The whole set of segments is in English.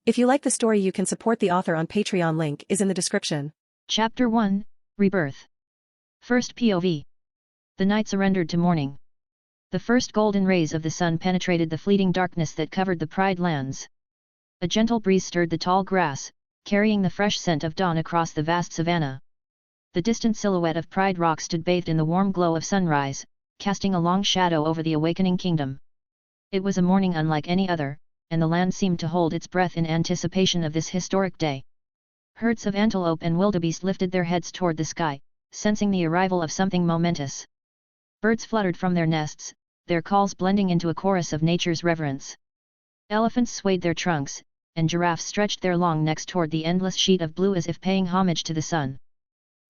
If you like the story, you can support the author on Patreon. Link is in the description. Chapter 1, Rebirth. First POV. The night surrendered to morning. The first golden rays of the sun penetrated the fleeting darkness that covered the Pride Lands. A gentle breeze stirred the tall grass, carrying the fresh scent of dawn across the vast savanna. The distant silhouette of Pride Rock stood bathed in the warm glow of sunrise, casting a long shadow over the awakening kingdom. It was a morning unlike any other, and the land seemed to hold its breath in anticipation of this historic day. Herds of antelope and wildebeest lifted their heads toward the sky, sensing the arrival of something momentous. Birds fluttered from their nests, their calls blending into a chorus of nature's reverence. Elephants swayed their trunks, and giraffes stretched their long necks toward the endless sheet of blue as if paying homage to the sun.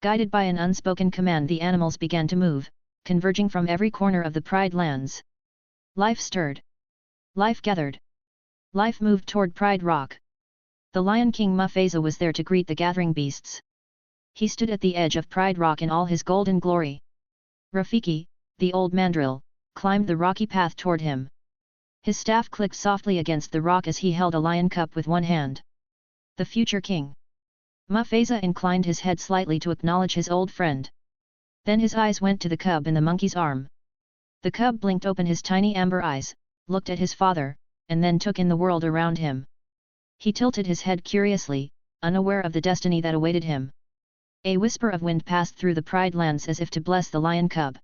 Guided by an unspoken command, the animals began to move, converging from every corner of the Pride Lands. Life stirred. Life gathered. Life moved toward Pride Rock. The Lion King Mufasa was there to greet the gathering beasts. He stood at the edge of Pride Rock in all his golden glory. Rafiki, the old mandrill, climbed the rocky path toward him. His staff clicked softly against the rock as he held a lion cup with one hand. The future king. Mufasa inclined his head slightly to acknowledge his old friend. Then his eyes went to the cub in the monkey's arm. The cub blinked open his tiny amber eyes, looked at his father, and then took in the world around him. He tilted his head curiously, unaware of the destiny that awaited him. A whisper of wind passed through the Pride Lands as if to bless the lion cub.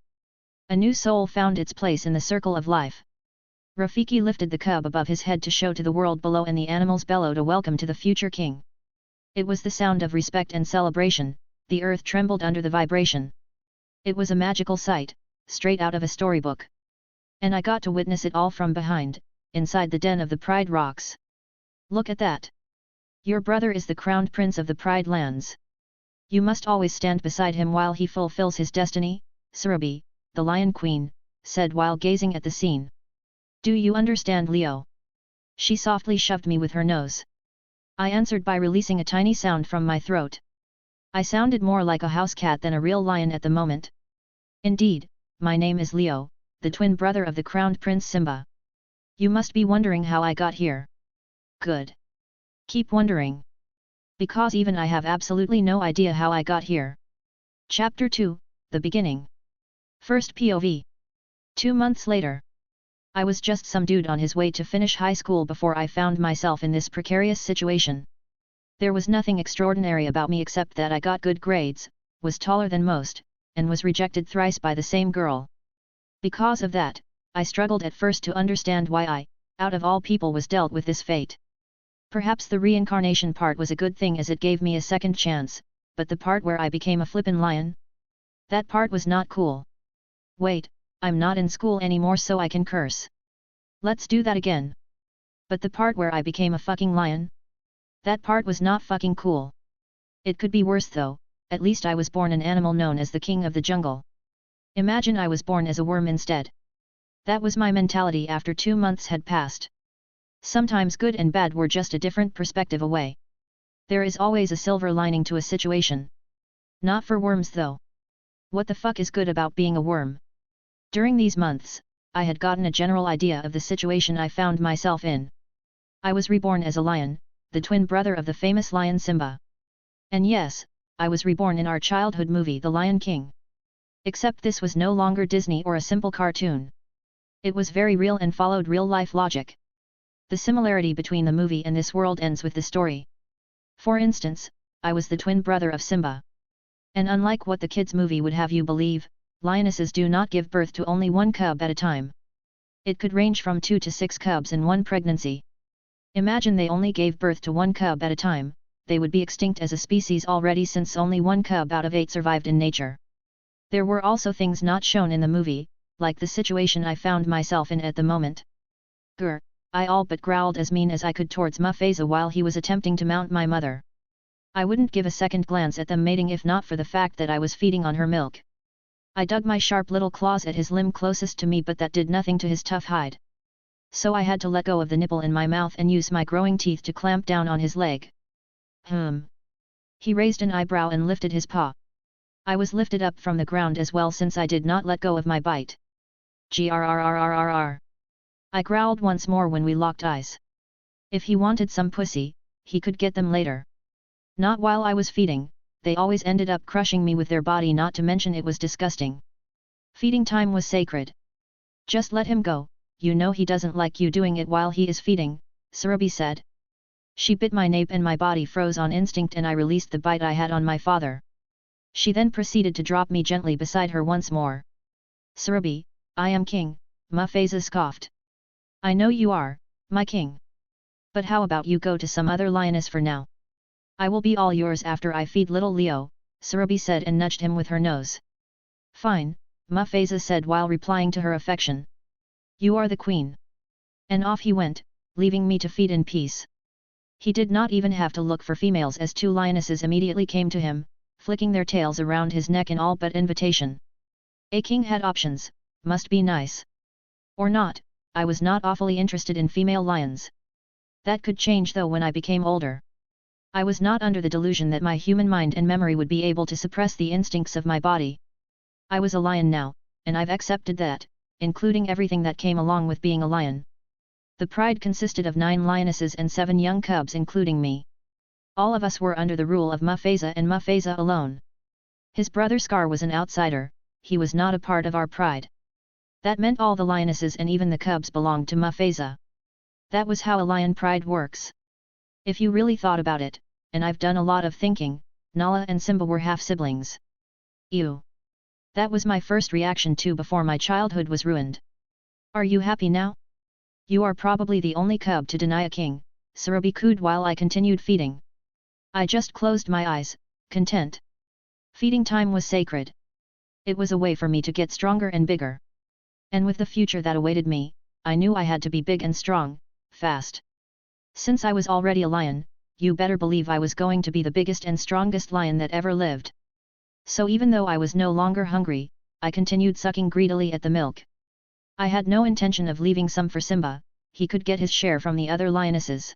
A new soul found its place in the circle of life. Rafiki lifted the cub above his head to show to the world below, and the animals bellowed a welcome to the future king. It was the sound of respect and celebration. The earth trembled under the vibration. It was a magical sight, straight out of a storybook. And I got to witness it all from behind, inside the den of the Pride Rocks. Look at that! Your brother is the crowned prince of the Pride Lands. You must always stand beside him while he fulfills his destiny, Surabi, the Lion Queen, said while gazing at the scene. Do you understand, Leo? She softly shoved me with her nose. I answered by releasing a tiny sound from my throat. I sounded more like a house cat than a real lion at the moment. Indeed, my name is Leo, the twin brother of the crowned prince Simba. You must be wondering how I got here. Good. Keep wondering. Because even I have absolutely no idea how I got here. Chapter 2, The Beginning. First POV. 2 months later. I was just some dude on his way to finish high school before I found myself in this precarious situation. There was nothing extraordinary about me except that I got good grades, was taller than most, and was rejected thrice by the same girl. Because of that, I struggled at first to understand why I, out of all people, was dealt with this fate. Perhaps the reincarnation part was a good thing as it gave me a second chance, but the part where I became a flippin' lion? That part was not cool. Wait, I'm not in school anymore so I can curse. Let's do that again. But the part where I became a fucking lion? That part was not fucking cool. It could be worse though, at least I was born an animal known as the king of the jungle. Imagine I was born as a worm instead. That was my mentality after 2 months had passed. Sometimes good and bad were just a different perspective away. There is always a silver lining to a situation. Not for worms though. What the fuck is good about being a worm? During these months, I had gotten a general idea of the situation I found myself in. I was reborn as a lion, the twin brother of the famous lion Simba. And yes, I was reborn in our childhood movie The Lion King. Except this was no longer Disney or a simple cartoon. It was very real and followed real-life logic. The similarity between the movie and this world ends with the story. For instance, I was the twin brother of Simba. And unlike what the kids' movie would have you believe, lionesses do not give birth to only one cub at a time. It could range from 2 to 6 cubs in one pregnancy. Imagine they only gave birth to 1 cub at a time, they would be extinct as a species already since only 1 cub out of 8 survived in nature. There were also things not shown in the movie, like the situation I found myself in at the moment. Grr, I all but growled as mean as I could towards Mufasa while he was attempting to mount my mother. I wouldn't give a second glance at them mating if not for the fact that I was feeding on her milk. I dug my sharp little claws at his limb closest to me, but that did nothing to his tough hide. So I had to let go of the nipple in my mouth and use my growing teeth to clamp down on his leg. He raised an eyebrow and lifted his paw. I was lifted up from the ground as well since I did not let go of my bite. Grrrrrrrrrr. I growled once more when we locked eyes. If he wanted some pussy, he could get them later. Not while I was feeding, they always ended up crushing me with their body, not to mention it was disgusting. Feeding time was sacred. Just let him go, you know he doesn't like you doing it while he is feeding, Surabhi said. She bit my nape and my body froze on instinct and I released the bite I had on my father. She then proceeded to drop me gently beside her once more. Surabhi, I am king, Mufasa scoffed. I know you are, my king. But how about you go to some other lioness for now? I will be all yours after I feed little Leo, Surabhi said and nudged him with her nose. Fine, Mufasa said while replying to her affection. You are the queen. And off he went, leaving me to feed in peace. He did not even have to look for females as two lionesses immediately came to him, flicking their tails around his neck in all but invitation. A king had options, must be nice. Or not, I was not awfully interested in female lions. That could change though when I became older. I was not under the delusion that my human mind and memory would be able to suppress the instincts of my body. I was a lion now, and I've accepted that, including everything that came along with being a lion. The pride consisted of 9 lionesses and 7 young cubs including me. All of us were under the rule of Mufasa and Mufasa alone. His brother Scar was an outsider, he was not a part of our pride. That meant all the lionesses and even the cubs belonged to Mufasa. That was how a lion pride works. If you really thought about it, and I've done a lot of thinking, Nala and Simba were half-siblings. Ew. That was my first reaction too before my childhood was ruined. Are you happy now? You are probably the only cub to deny a king, Surabhi cooed while I continued feeding. I just closed my eyes, content. Feeding time was sacred. It was a way for me to get stronger and bigger. And with the future that awaited me, I knew I had to be big and strong, fast. Since I was already a lion, you better believe I was going to be the biggest and strongest lion that ever lived. So even though I was no longer hungry, I continued sucking greedily at the milk. I had no intention of leaving some for Simba, he could get his share from the other lionesses.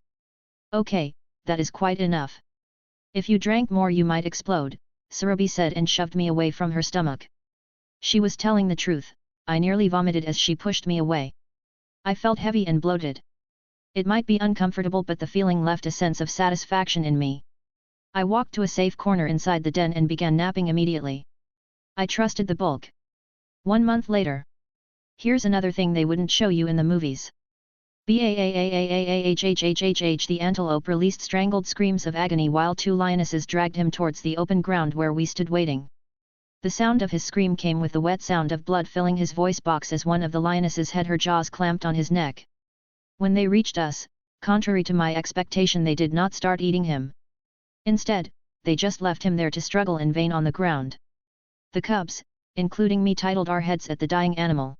Okay, that is quite enough. If you drank more you might explode, Surabhi said and shoved me away from her stomach. She was telling the truth, I nearly vomited as she pushed me away. I felt heavy and bloated. It might be uncomfortable but the feeling left a sense of satisfaction in me. I walked to a safe corner inside the den and began napping immediately. I trusted the bulk. 1 month later. Here's another thing they wouldn't show you in the movies. Baahhhhhhhh the antelope released strangled screams of agony while 2 lionesses dragged him towards the open ground where we stood waiting. The sound of his scream came with the wet sound of blood filling his voice box as one of the lionesses had her jaws clamped on his neck. When they reached us, contrary to my expectation they did not start eating him. Instead, they just left him there to struggle in vain on the ground. The cubs, including me, titled our heads at the dying animal.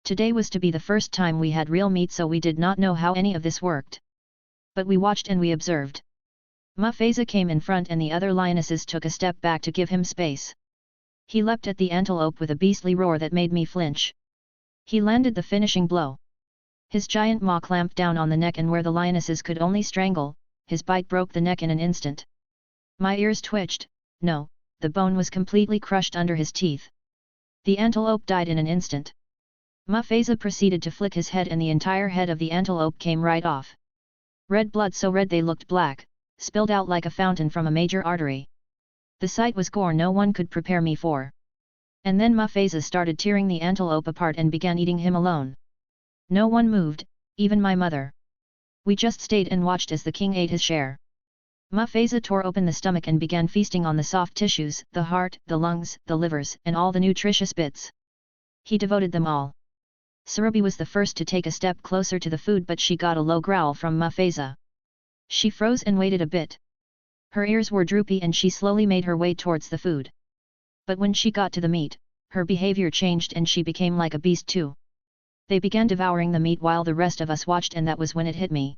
Today was to be the first time we had real meat, so we did not know how any of this worked. But we watched and we observed. Mufasa came in front and the other lionesses took a step back to give him space. He leapt at the antelope with a beastly roar that made me flinch. He landed the finishing blow. His giant maw clamped down on the neck, and where the lionesses could only strangle, his bite broke the neck in an instant. My ears twitched. No, the bone was completely crushed under his teeth. The antelope died in an instant. Mufasa proceeded to flick his head and the entire head of the antelope came right off. Red blood, so red they looked black, spilled out like a fountain from a major artery. The sight was gore no one could prepare me for. And then Mufasa started tearing the antelope apart and began eating him alone. No one moved, even my mother. We just stayed and watched as the king ate his share. Mufasa tore open the stomach and began feasting on the soft tissues, the heart, the lungs, the livers, and all the nutritious bits. He devoted them all. Surabhi was the first to take a step closer to the food, but she got a low growl from Mufasa. She froze and waited a bit. Her ears were droopy and she slowly made her way towards the food. But when she got to the meat, her behavior changed and she became like a beast too. They began devouring the meat while the rest of us watched, and that was when it hit me.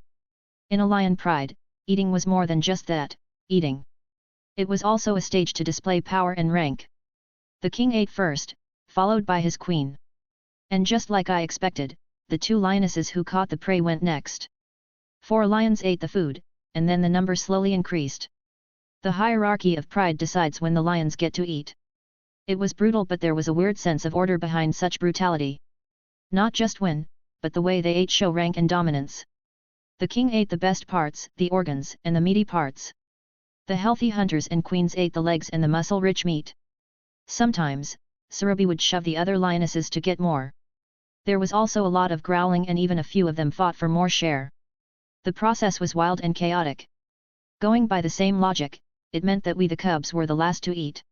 In a lion pride, eating was more than just that, eating. It was also a stage to display power and rank. The king ate first, followed by his queen. And just like I expected, the 2 lionesses who caught the prey went next. 4 lions ate the food, and then the number slowly increased. The hierarchy of pride decides when the lions get to eat. It was brutal, but there was a weird sense of order behind such brutality. Not just when, but the way they ate show rank and dominance. The king ate the best parts, the organs, and the meaty parts. The healthy hunters and queens ate the legs and the muscle-rich meat. Sometimes, Surubi would shove the other lionesses to get more. There was also a lot of growling and even a few of them fought for more share. The process was wild and chaotic. Going by the same logic, it meant that we the cubs were the last to eat.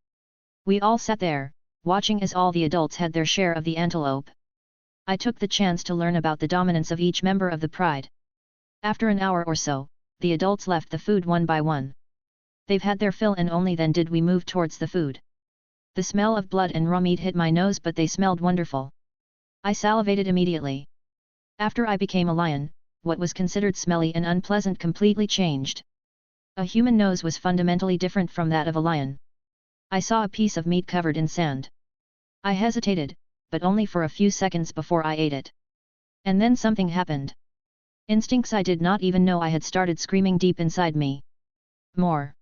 We all sat there, watching as all the adults had their share of the antelope. I took the chance to learn about the dominance of each member of the pride. After an hour or so, the adults left the food one by one. They've had their fill and only then did we move towards the food. The smell of blood and raw meat hit my nose, but they smelled wonderful. I salivated immediately. After I became a lion, what was considered smelly and unpleasant completely changed. A human nose was fundamentally different from that of a lion. I saw a piece of meat covered in sand. I hesitated, but only for a few seconds before I ate it. And then something happened. Instincts I did not even know I had started screaming deep inside me. More.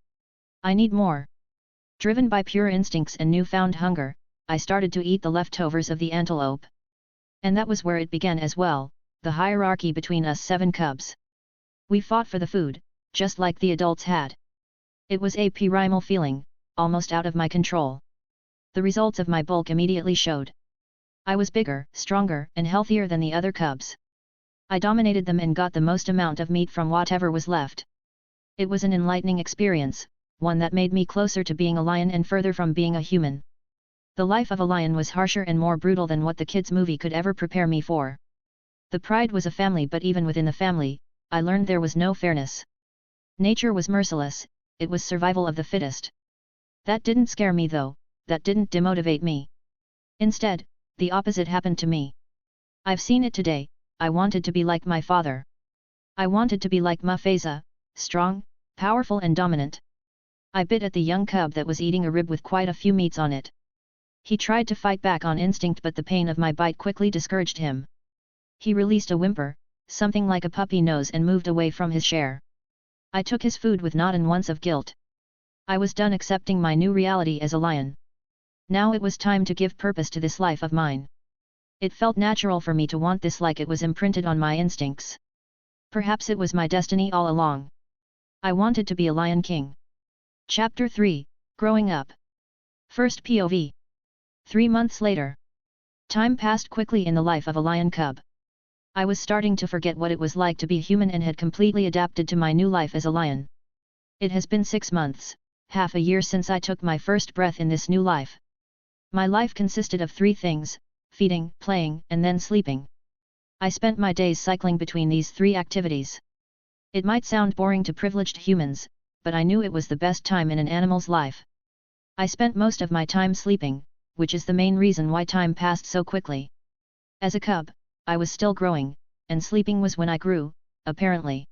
I need more. Driven by pure instincts and newfound hunger, I started to eat the leftovers of the antelope. And that was where it began as well, the hierarchy between us 7 cubs. We fought for the food, just like the adults had. It was a primal feeling, almost out of my control. The results of my bulk immediately showed. I was bigger, stronger, and healthier than the other cubs. I dominated them and got the most amount of meat from whatever was left. It was an enlightening experience, one that made me closer to being a lion and further from being a human. The life of a lion was harsher and more brutal than what the kids' movie could ever prepare me for. The pride was a family, but even within the family, I learned there was no fairness. Nature was merciless, it was survival of the fittest. That didn't scare me though, that didn't demotivate me. Instead, the opposite happened to me. I've seen it today, I wanted to be like my father. I wanted to be like Mufasa, strong, powerful and dominant. I bit at the young cub that was eating a rib with quite a few meats on it. He tried to fight back on instinct, but the pain of my bite quickly discouraged him. He released a whimper, something like a puppy nose, and moved away from his share. I took his food with not an ounce of guilt. I was done accepting my new reality as a lion. Now it was time to give purpose to this life of mine. It felt natural for me to want this, like it was imprinted on my instincts. Perhaps it was my destiny all along. I wanted to be a lion king. Chapter 3, Growing Up. First POV. 3 months later. Time passed quickly in the life of a lion cub. I was starting to forget what it was like to be human and had completely adapted to my new life as a lion. It has been 6 months, half a year since I took my first breath in this new life. My life consisted of 3 things: feeding, playing, and then sleeping. I spent my days cycling between these 3 activities. It might sound boring to privileged humans, but I knew it was the best time in an animal's life. I spent most of my time sleeping, which is the main reason why time passed so quickly. As a cub, I was still growing, and sleeping was when I grew, apparently.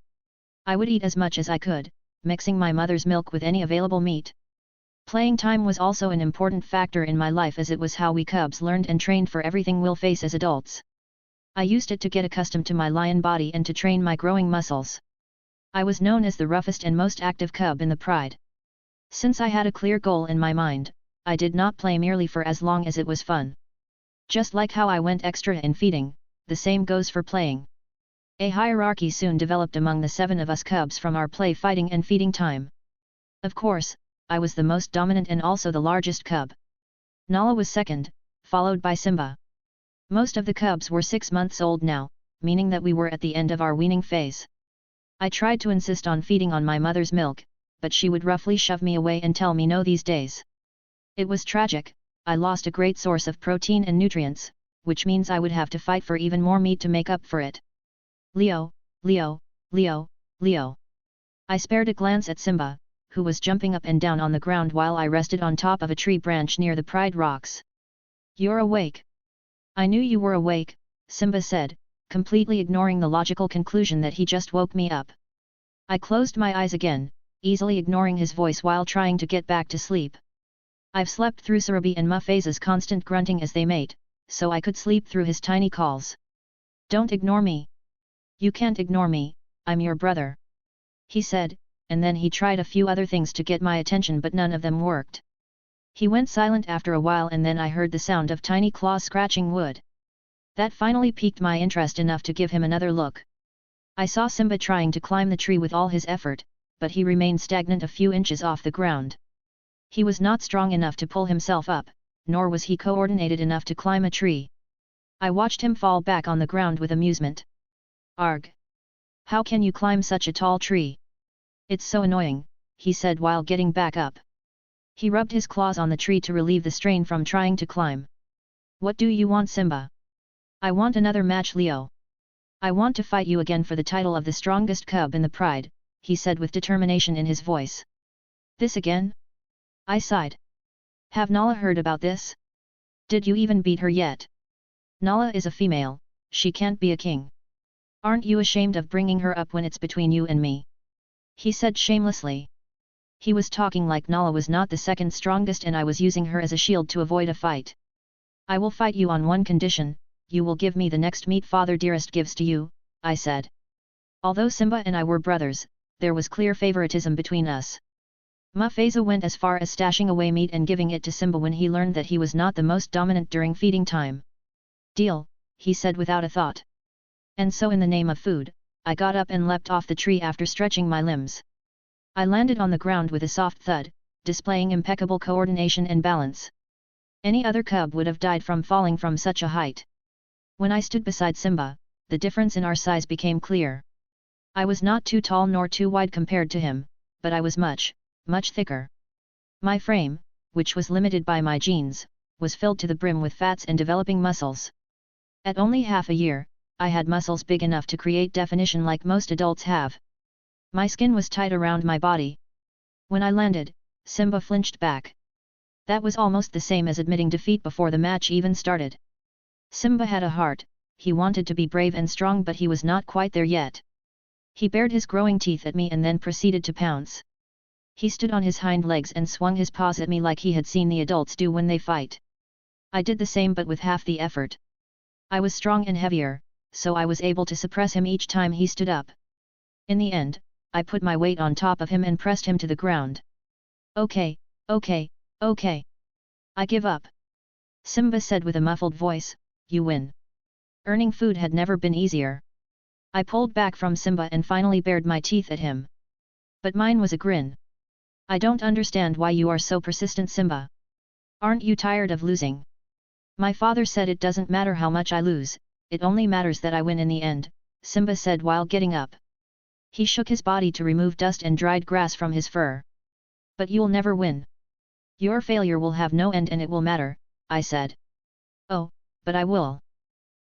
I would eat as much as I could, mixing my mother's milk with any available meat. Playing time was also an important factor in my life, as it was how we cubs learned and trained for everything we'll face as adults. I used it to get accustomed to my lion body and to train my growing muscles. I was known as the roughest and most active cub in the pride. Since I had a clear goal in my mind, I did not play merely for as long as it was fun. Just like how I went extra in feeding, the same goes for playing. A hierarchy soon developed among the 7 of us cubs from our play, fighting and feeding time. Of course, I was the most dominant and also the largest cub. Nala was second, followed by Simba. Most of the cubs were 6 months old now, meaning that we were at the end of our weaning phase. I tried to insist on feeding on my mother's milk, but she would roughly shove me away and tell me no these days. It was tragic. I lost a great source of protein and nutrients, which means I would have to fight for even more meat to make up for it. Leo, Leo, Leo, Leo. I spared a glance at Simba, who was jumping up and down on the ground while I rested on top of a tree branch near the Pride Rocks. You're awake. I knew you were awake, Simba said, completely ignoring the logical conclusion that he just woke me up. I closed my eyes again, easily ignoring his voice while trying to get back to sleep. I've slept through Surubi and Mufasa's constant grunting as they mate, so I could sleep through his tiny calls. Don't ignore me. You can't ignore me, I'm your brother. He said, and then he tried a few other things to get my attention, but none of them worked. He went silent after a while, and then I heard the sound of tiny claws scratching wood. That finally piqued my interest enough to give him another look. I saw Simba trying to climb the tree with all his effort, but he remained stagnant a few inches off the ground. He was not strong enough to pull himself up, nor was he coordinated enough to climb a tree. I watched him fall back on the ground with amusement. Arg! How can you climb such a tall tree? It's so annoying, he said while getting back up. He rubbed his claws on the tree to relieve the strain from trying to climb. What do you want, Simba? I want another match, Leo. I want to fight you again for the title of the strongest cub in the pride, he said with determination in his voice. This again? I sighed. Have Nala heard about this? Did you even beat her yet? Nala is a female, she can't be a king. Aren't you ashamed of bringing her up when it's between you and me? He said shamelessly. He was talking like Nala was not the second strongest and I was using her as a shield to avoid a fight. I will fight you on one condition, you will give me the next meat Father Dearest gives to you, I said. Although Simba and I were brothers, there was clear favoritism between us. Mufasa went as far as stashing away meat and giving it to Simba when he learned that he was not the most dominant during feeding time. Deal, he said without a thought. And so in the name of food, I got up and leapt off the tree after stretching my limbs. I landed on the ground with a soft thud, displaying impeccable coordination and balance. Any other cub would have died from falling from such a height. When I stood beside Simba, the difference in our size became clear. I was not too tall nor too wide compared to him, but I was much, much thicker. My frame, which was limited by my genes, was filled to the brim with fats and developing muscles. At only half a year, I had muscles big enough to create definition like most adults have. My skin was tight around my body. When I landed, Simba flinched back. That was almost the same as admitting defeat before the match even started. Simba had a heart, he wanted to be brave and strong but he was not quite there yet. He bared his growing teeth at me and then proceeded to pounce. He stood on his hind legs and swung his paws at me like he had seen the adults do when they fight. I did the same but with half the effort. I was strong and heavier, so I was able to suppress him each time he stood up. In the end, I put my weight on top of him and pressed him to the ground. Okay. I give up. Simba said with a muffled voice, you win. Earning food had never been easier. I pulled back from Simba and finally bared my teeth at him. But mine was a grin. I don't understand why you are so persistent, Simba. Aren't you tired of losing? My father said it doesn't matter how much I lose, it only matters that I win in the end, Simba said while getting up. He shook his body to remove dust and dried grass from his fur. But you'll never win. Your failure will have no end and it will matter, I said. Oh, but I will.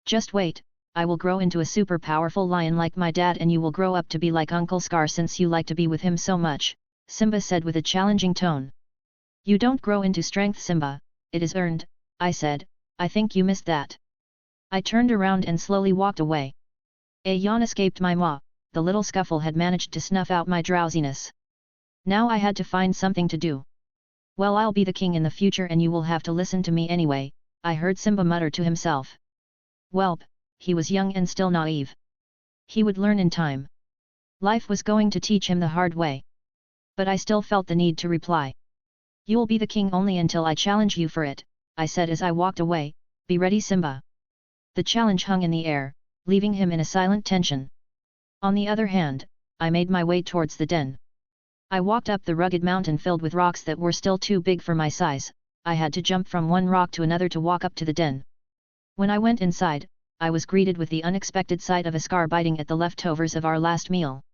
Just wait, I will grow into a super powerful lion like my dad and you will grow up to be like Uncle Scar since you like to be with him so much, Simba said with a challenging tone. You don't grow into strength, Simba, it is earned, I said, I think you missed that. I turned around and slowly walked away. A yawn escaped my maw, the little scuffle had managed to snuff out my drowsiness. Now I had to find something to do. Well, I'll be the king in the future and you will have to listen to me anyway, I heard Simba mutter to himself. Welp, he was young and still naive. He would learn in time. Life was going to teach him the hard way. But I still felt the need to reply. You'll be the king only until I challenge you for it, I said as I walked away, be ready, Simba. The challenge hung in the air, leaving him in a silent tension. On the other hand, I made my way towards the den. I walked up the rugged mountain filled with rocks that were still too big for my size, I had to jump from one rock to another to walk up to the den. When I went inside, I was greeted with the unexpected sight of a scar biting at the leftovers of our last meal.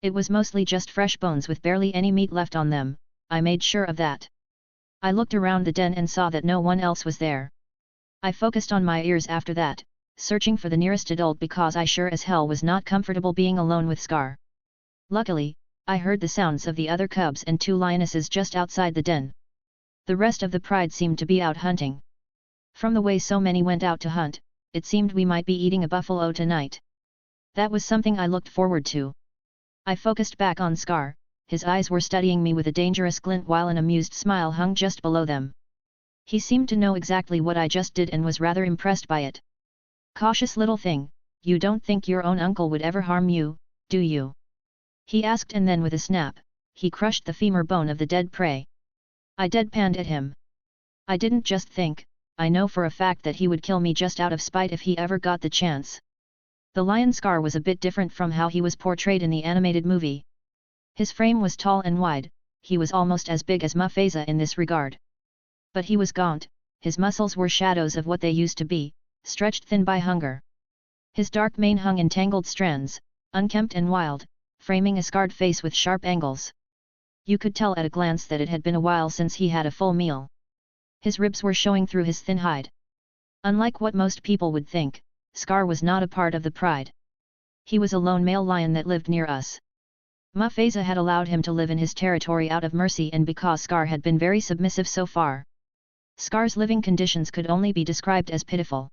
It was mostly just fresh bones with barely any meat left on them, I made sure of that. I looked around the den and saw that no one else was there. I focused on my ears after that, searching for the nearest adult because I sure as hell was not comfortable being alone with Scar. Luckily, I heard the sounds of the other cubs and 2 lionesses just outside the den. The rest of the pride seemed to be out hunting. From the way so many went out to hunt, it seemed we might be eating a buffalo tonight. That was something I looked forward to. I focused back on Scar, his eyes were studying me with a dangerous glint while an amused smile hung just below them. He seemed to know exactly what I just did and was rather impressed by it. Cautious little thing, you don't think your own uncle would ever harm you, do you? He asked, and then with a snap, he crushed the femur bone of the dead prey. I deadpanned at him. I didn't just think, I know for a fact that he would kill me just out of spite if he ever got the chance. The lion Scar was a bit different from how he was portrayed in the animated movie. His frame was tall and wide, he was almost as big as Mufasa in this regard. But he was gaunt, his muscles were shadows of what they used to be, stretched thin by hunger. His dark mane hung in tangled strands, unkempt and wild, framing a scarred face with sharp angles. You could tell at a glance that it had been a while since he had a full meal. His ribs were showing through his thin hide. Unlike what most people would think, Scar was not a part of the pride. He was a lone male lion that lived near us. Mufasa had allowed him to live in his territory out of mercy and because Scar had been very submissive so far. Scar's living conditions could only be described as pitiful.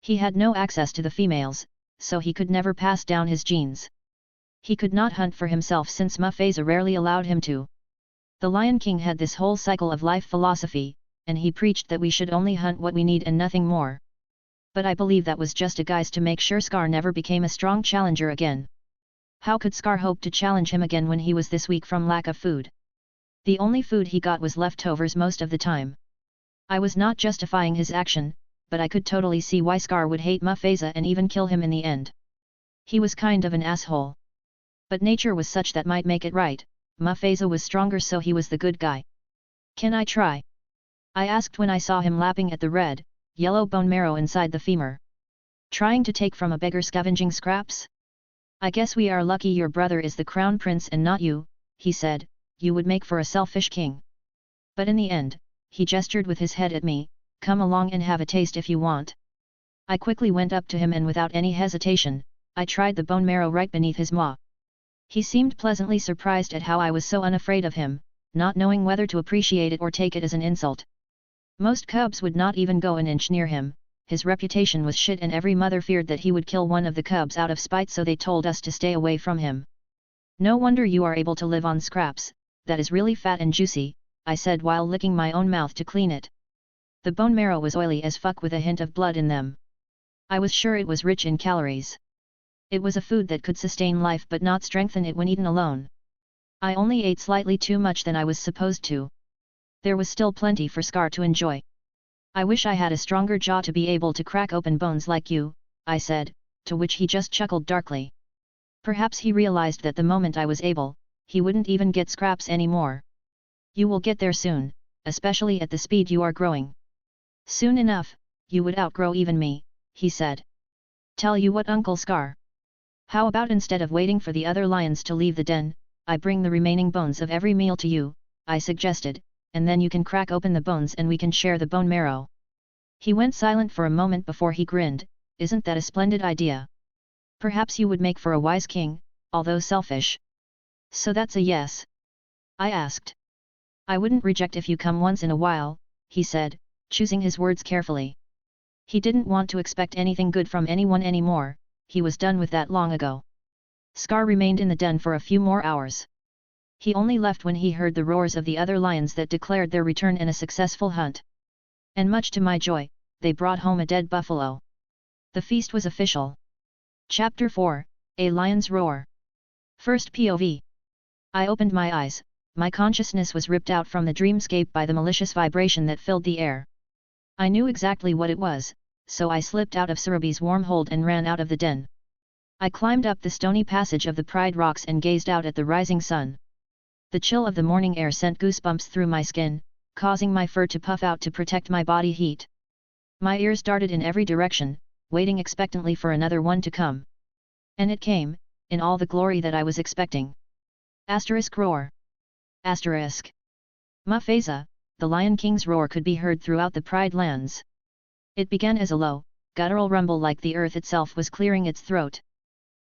He had no access to the females, so he could never pass down his genes. He could not hunt for himself since Mufasa rarely allowed him to. The Lion King had this whole cycle of life philosophy, and he preached that we should only hunt what we need and nothing more. But I believe that was just a guise to make sure Scar never became a strong challenger again. How could Scar hope to challenge him again when he was this weak from lack of food? The only food he got was leftovers most of the time. I was not justifying his action, but I could totally see why Scar would hate Mufasa and even kill him in the end. He was kind of an asshole. But nature was such that might make it right, Mufasa was stronger so he was the good guy. Can I try? I asked when I saw him lapping at the red, yellow bone marrow inside the femur. Trying to take from a beggar scavenging scraps? I guess we are lucky your brother is the crown prince and not you, he said, you would make for a selfish king. But in the end, he gestured with his head at me, come along and have a taste if you want. I quickly went up to him and without any hesitation, I tried the bone marrow right beneath his maw. He seemed pleasantly surprised at how I was so unafraid of him, not knowing whether to appreciate it or take it as an insult. Most cubs would not even go an inch near him, his reputation was shit and every mother feared that he would kill one of the cubs out of spite so they told us to stay away from him. No wonder you are able to live on scraps, that is really fat and juicy, I said while licking my own mouth to clean it. The bone marrow was oily as fuck with a hint of blood in them. I was sure it was rich in calories. It was a food that could sustain life but not strengthen it when eaten alone. I only ate slightly too much than I was supposed to. There was still plenty for Scar to enjoy. I wish I had a stronger jaw to be able to crack open bones like you, I said, to which he just chuckled darkly. Perhaps he realized that the moment I was able, he wouldn't even get scraps anymore. You will get there soon, especially at the speed you are growing. Soon enough, you would outgrow even me, he said. Tell you what, Uncle Scar. How about instead of waiting for the other lions to leave the den, I bring the remaining bones of every meal to you, I suggested, and then you can crack open the bones and we can share the bone marrow. He went silent for a moment before he grinned, isn't that a splendid idea? Perhaps you would make for a wise king, although selfish. So that's a yes? I asked. I wouldn't reject if you come once in a while, he said, choosing his words carefully. He didn't want to expect anything good from anyone anymore, he was done with that long ago. Scar remained in the den for a few more hours. He only left when he heard the roars of the other lions that declared their return and a successful hunt. And much to my joy, they brought home a dead buffalo. The feast was official. Chapter 4, A Lion's Roar. First POV. I opened my eyes, my consciousness was ripped out from the dreamscape by the malicious vibration that filled the air. I knew exactly what it was, so I slipped out of Surabi's warm hold and ran out of the den. I climbed up the stony passage of the Pride Rocks and gazed out at the rising sun. The chill of the morning air sent goosebumps through my skin, causing my fur to puff out to protect my body heat. My ears darted in every direction, waiting expectantly for another one to come. And it came, in all the glory that I was expecting. Asterisk roar. Asterisk. Mufasa, the Lion King's roar could be heard throughout the Pride lands. It began as a low, guttural rumble like the earth itself was clearing its throat.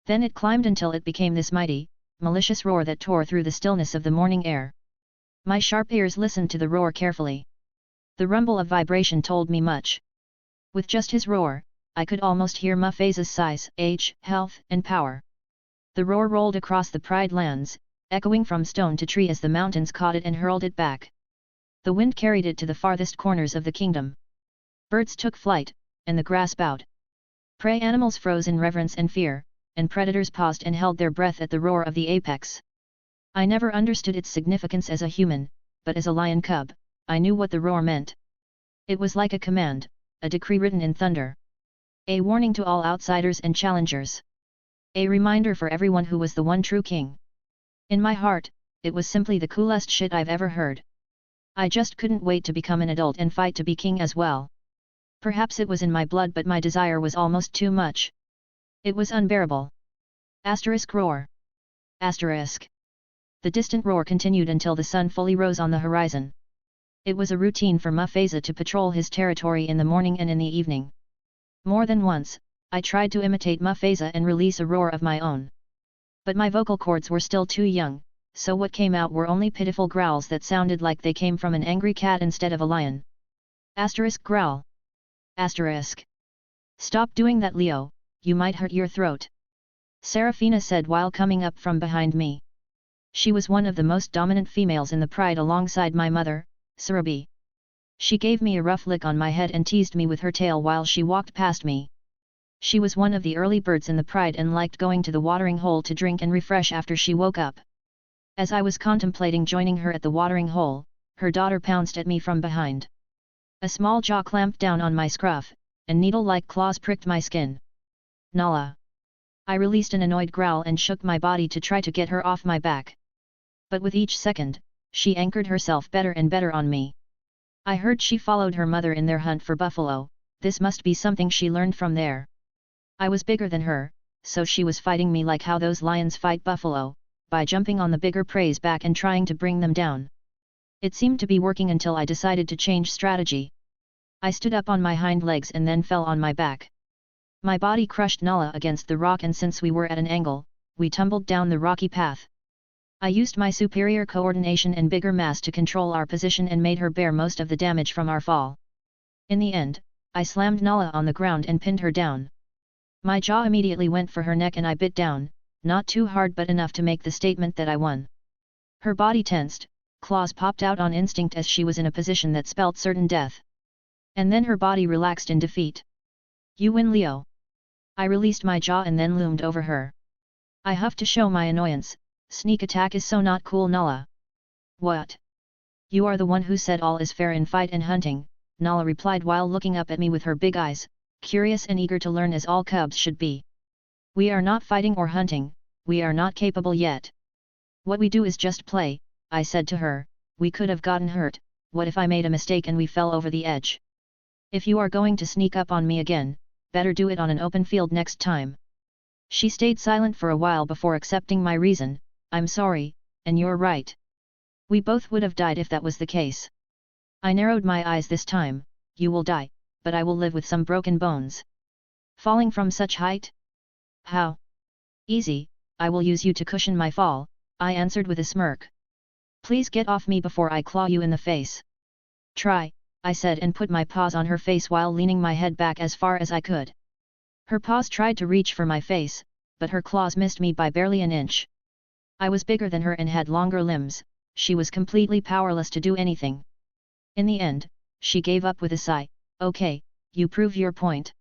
Then it climbed until it became this mighty, malicious roar that tore through the stillness of the morning air. My sharp ears listened to the roar carefully. The rumble of vibration told me much. With just his roar, I could almost hear Mufasa's size, age, health, and power. The roar rolled across the Pride lands, echoing from stone to tree as the mountains caught it and hurled it back. The wind carried it to the farthest corners of the kingdom. Birds took flight, and the grass bowed. Prey animals froze in reverence and fear, and predators paused and held their breath at the roar of the apex. I never understood its significance as a human, but as a lion cub, I knew what the roar meant. It was like a command, a decree written in thunder. A warning to all outsiders and challengers. A reminder for everyone who was the one true king. In my heart, it was simply the coolest shit I've ever heard. I just couldn't wait to become an adult and fight to be king as well. Perhaps it was in my blood, but my desire was almost too much. It was unbearable. Asterisk roar. Asterisk. The distant roar continued until the sun fully rose on the horizon. It was a routine for Mufasa to patrol his territory in the morning and in the evening. More than once, I tried to imitate Mufasa and release a roar of my own. But my vocal cords were still too young, so what came out were only pitiful growls that sounded like they came from an angry cat instead of a lion. Asterisk growl. Asterisk. Stop doing that, Leo, you might hurt your throat. Seraphina said while coming up from behind me. She was one of the most dominant females in the pride alongside my mother, Sarabi. She gave me a rough lick on my head and teased me with her tail while she walked past me. She was one of the early birds in the pride and liked going to the watering hole to drink and refresh after she woke up. As I was contemplating joining her at the watering hole, her daughter pounced at me from behind. A small jaw clamped down on my scruff, and needle-like claws pricked my skin. Nala. I released an annoyed growl and shook my body to try to get her off my back. But with each second, she anchored herself better and better on me. I heard she followed her mother in their hunt for buffalo. This must be something she learned from there. I was bigger than her, so she was fighting me like how those lions fight buffalo, by jumping on the bigger prey's back and trying to bring them down. It seemed to be working until I decided to change strategy. I stood up on my hind legs and then fell on my back. My body crushed Nala against the rock, and since we were at an angle, we tumbled down the rocky path. I used my superior coordination and bigger mass to control our position and made her bear most of the damage from our fall. In the end, I slammed Nala on the ground and pinned her down. My jaw immediately went for her neck and I bit down, not too hard but enough to make the statement that I won. Her body tensed, claws popped out on instinct as she was in a position that spelt certain death. And then her body relaxed in defeat. You win, Leo. I released my jaw and then loomed over her. I huffed to show my annoyance. Sneak attack is so not cool, Nala. What? You are the one who said all is fair in fight and hunting, Nala replied while looking up at me with her big eyes, curious and eager to learn as all cubs should be. We are not fighting or hunting, we are not capable yet. What we do is just play, I said to her. We could have gotten hurt. What if I made a mistake and we fell over the edge? If you are going to sneak up on me again, better do it on an open field next time. She stayed silent for a while before accepting my reason. I'm sorry, and you're right. We both would have died if that was the case. I narrowed my eyes this time. You will die, but I will live with some broken bones. Falling from such height? How? Easy, I will use you to cushion my fall, I answered with a smirk. Please get off me before I claw you in the face. Try, I said and put my paws on her face while leaning my head back as far as I could. Her paws tried to reach for my face, but her claws missed me by barely an inch. I was bigger than her and had longer limbs. She was completely powerless to do anything. In the end, she gave up with a sigh. Okay, you prove your point.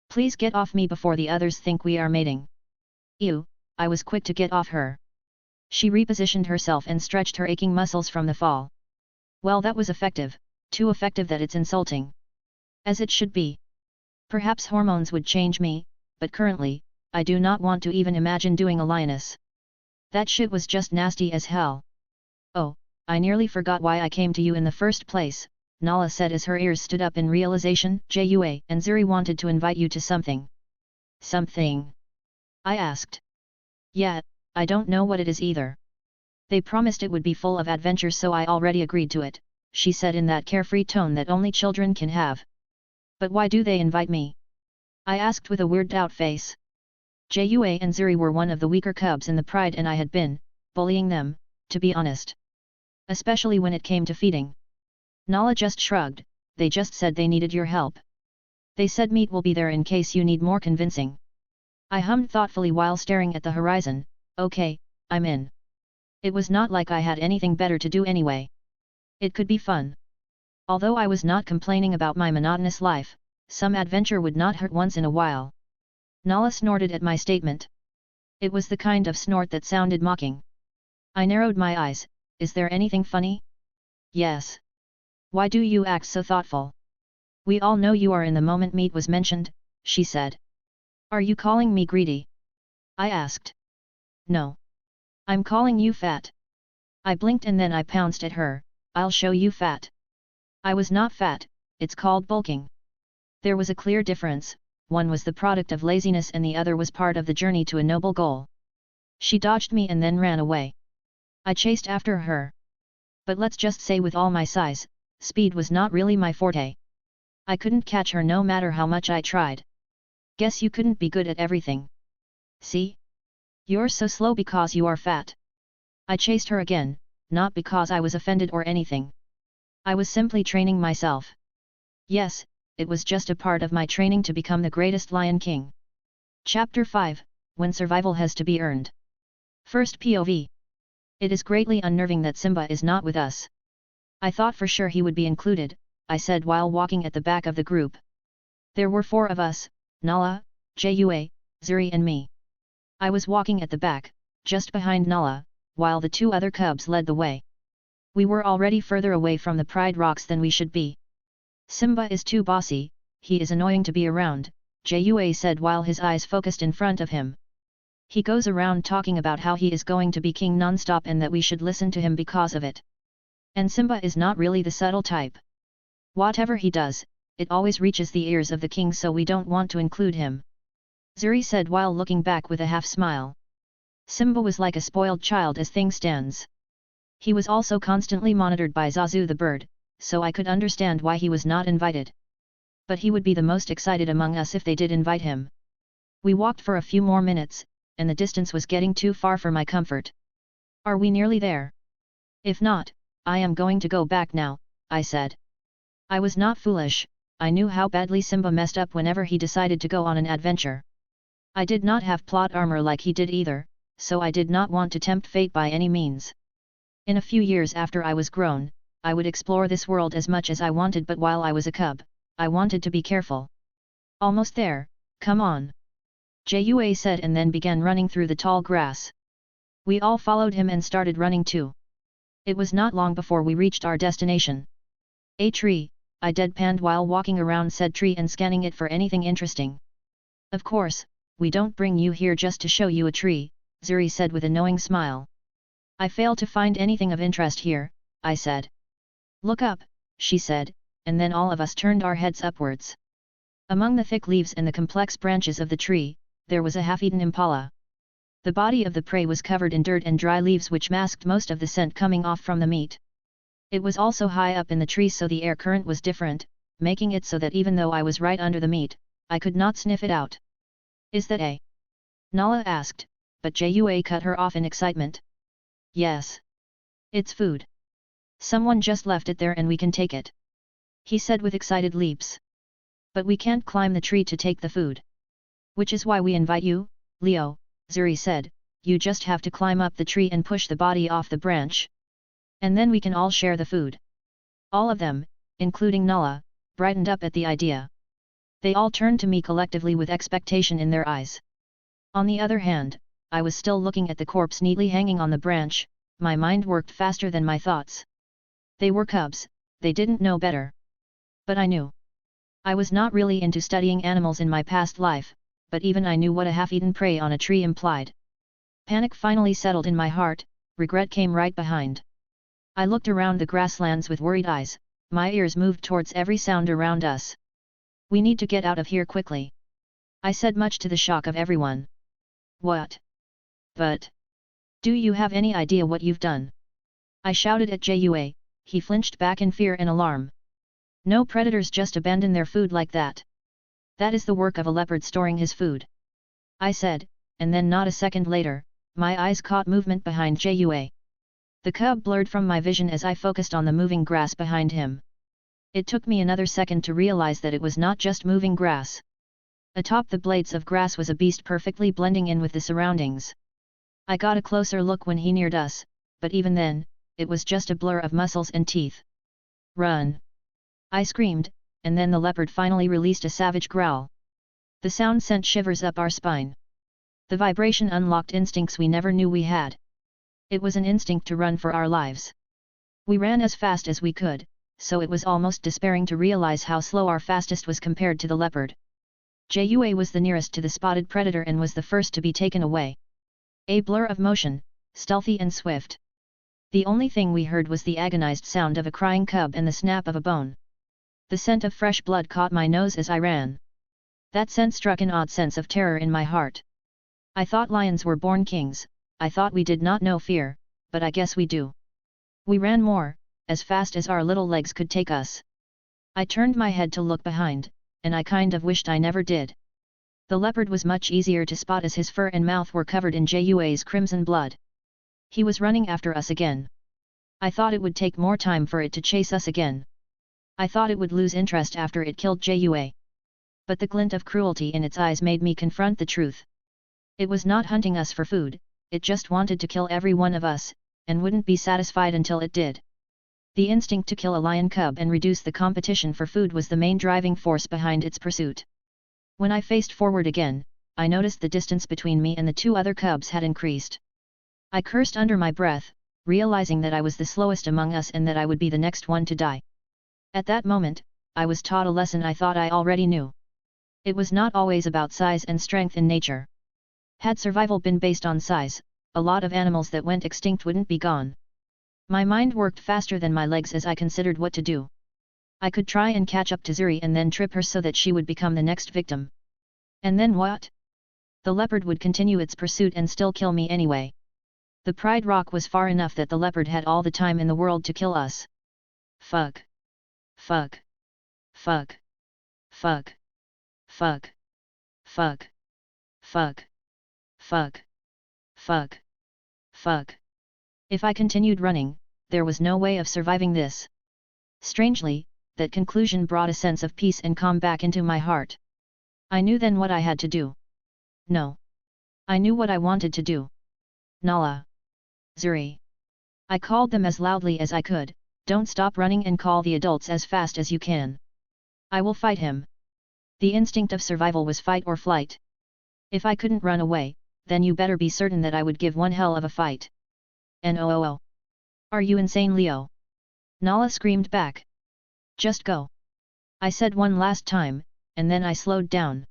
Please get off me before the others think we are mating. Ew, I was quick to get off her. She repositioned herself and stretched her aching muscles from the fall. Well, that was effective, too effective that it's insulting. As it should be. Perhaps hormones would change me, but currently, I do not want to even imagine doing a lioness. That shit was just nasty as hell. Oh, I nearly forgot why I came to you in the first place, Nala said as her ears stood up in realization. Jua and Ziri wanted to invite you to something. Something? I asked. Yeah, I don't know what it is either. They promised it would be full of adventure, so I already agreed to it, she said in that carefree tone that only children can have. But why do they invite me? I asked with a weirded out face. Jua and Ziri were one of the weaker cubs in the pride and I had been bullying them, to be honest. Especially when it came to feeding. Nala just shrugged. They just said they needed your help. They said meat will be there in case you need more convincing. I hummed thoughtfully while staring at the horizon. Okay, I'm in. It was not like I had anything better to do anyway. It could be fun. Although I was not complaining about my monotonous life, some adventure would not hurt once in a while. Nala snorted at my statement. It was the kind of snort that sounded mocking. I narrowed my eyes. Is there anything funny? Yes. Why do you act so thoughtful? We all know you are in the moment meat was mentioned, she said. Are you calling me greedy? I asked. No. I'm calling you fat. I blinked and then I pounced at her. I'll show you fat. I was not fat, it's called bulking. There was a clear difference, one was the product of laziness and the other was part of the journey to a noble goal. She dodged me and then ran away. I chased after her. But let's just say with all my size, speed was not really my forte. I couldn't catch her no matter how much I tried. Guess you couldn't be good at everything. See? You're so slow because you are fat. I chased her again, not because I was offended or anything. I was simply training myself. Yes, it was just a part of my training to become the greatest Lion King. Chapter 5, When Survival Has to be Earned. First POV. It is greatly unnerving that Simba is not with us. I thought for sure he would be included, I said while walking at the back of the group. There were 4 of us, Nala, Jua, Zuri and me. I was walking at the back, just behind Nala, while the 2 other cubs led the way. We were already further away from the Pride Rocks than we should be. Simba is too bossy, he is annoying to be around, Jua said while his eyes focused in front of him. He goes around talking about how he is going to be king non-stop and that we should listen to him because of it. And Simba is not really the subtle type. Whatever he does, it always reaches the ears of the king, so we don't want to include him. Zuri said while looking back with a half smile. Simba was like a spoiled child as things stands. He was also constantly monitored by Zazu the bird, so I could understand why he was not invited. But he would be the most excited among us if they did invite him. We walked for a few more minutes, and the distance was getting too far for my comfort. Are we nearly there? If not, I am going to go back now, I said. I was not foolish, I knew how badly Simba messed up whenever he decided to go on an adventure. I did not have plot armor like he did either, so I did not want to tempt fate by any means. In a few years after I was grown, I would explore this world as much as I wanted, but while I was a cub, I wanted to be careful. Almost there, come on. Jua said and then began running through the tall grass. We all followed him and started running too. It was not long before we reached our destination. A tree, I deadpanned while walking around said tree and scanning it for anything interesting. Of course, we don't bring you here just to show you a tree, Zuri said with a knowing smile. I fail to find anything of interest here, I said. Look up, she said, and then all of us turned our heads upwards. Among the thick leaves and the complex branches of the tree, there was a half-eaten impala. The body of the prey was covered in dirt and dry leaves which masked most of the scent coming off from the meat. It was also high up in the tree, so the air current was different, making it so that even though I was right under the meat, I could not sniff it out. Is that a? Nala asked, but Jua cut her off in excitement. Yes. It's food. Someone just left it there and we can take it. He said with excited leaps. But we can't climb the tree to take the food. Which is why we invite you, Leo, Zuri said, you just have to climb up the tree and push the body off the branch. And then we can all share the food. All of them, including Nala, brightened up at the idea. They all turned to me collectively with expectation in their eyes. On the other hand, I was still looking at the corpse neatly hanging on the branch, my mind worked faster than my thoughts. They were cubs, they didn't know better. But I knew. I was not really into studying animals in my past life, but even I knew what a half-eaten prey on a tree implied. Panic finally settled in my heart, regret came right behind. I looked around the grasslands with worried eyes, my ears moved towards every sound around us. We need to get out of here quickly. I said, much to the shock of everyone. What? But... do you have any idea what you've done? I shouted at Jua, he flinched back in fear and alarm. No predators just abandon their food like that. That is the work of a leopard storing his food. I said, and then not a second later, my eyes caught movement behind Jua. The cub blurred from my vision as I focused on the moving grass behind him. It took me another second to realize that it was not just moving grass. Atop the blades of grass was a beast perfectly blending in with the surroundings. I got a closer look when he neared us, but even then, it was just a blur of muscles and teeth. Run! I screamed, and then the leopard finally released a savage growl. The sound sent shivers up our spine. The vibration unlocked instincts we never knew we had. It was an instinct to run for our lives. We ran as fast as we could, so it was almost despairing to realize how slow our fastest was compared to the leopard. Jua was the nearest to the spotted predator and was the first to be taken away. A blur of motion, stealthy and swift. The only thing we heard was the agonized sound of a crying cub and the snap of a bone. The scent of fresh blood caught my nose as I ran. That scent struck an odd sense of terror in my heart. I thought lions were born kings, I thought we did not know fear, but I guess we do. We ran more, as fast as our little legs could take us. I turned my head to look behind, and I kind of wished I never did. The leopard was much easier to spot as his fur and mouth were covered in Jua's crimson blood. He was running after us again. I thought it would take more time for it to chase us again. I thought it would lose interest after it killed Jua. But the glint of cruelty in its eyes made me confront the truth. It was not hunting us for food, it just wanted to kill every one of us, and wouldn't be satisfied until it did. The instinct to kill a lion cub and reduce the competition for food was the main driving force behind its pursuit. When I faced forward again, I noticed the distance between me and the two other cubs had increased. I cursed under my breath, realizing that I was the slowest among us and that I would be the next one to die. At that moment, I was taught a lesson I thought I already knew. It was not always about size and strength in nature. Had survival been based on size, a lot of animals that went extinct wouldn't be gone. My mind worked faster than my legs as I considered what to do. I could try and catch up to Zuri and then trip her so that she would become the next victim. And then what? The leopard would continue its pursuit and still kill me anyway. The Pride Rock was far enough that the leopard had all the time in the world to kill us. Fuck. Fuck. Fuck. Fuck. Fuck. Fuck. Fuck. Fuck. Fuck. Fuck. If I continued running, there was no way of surviving this. Strangely, that conclusion brought a sense of peace and calm back into my heart. I knew then what I had to do. No. I knew what I wanted to do. Nala. Zuri. I called them as loudly as I could, don't stop running and call the adults as fast as you can. I will fight him. The instinct of survival was fight or flight. If I couldn't run away, then you better be certain that I would give one hell of a fight. NOOO. Are you insane, Leo? Nala screamed back. Just go. I said one last time, and then I slowed down.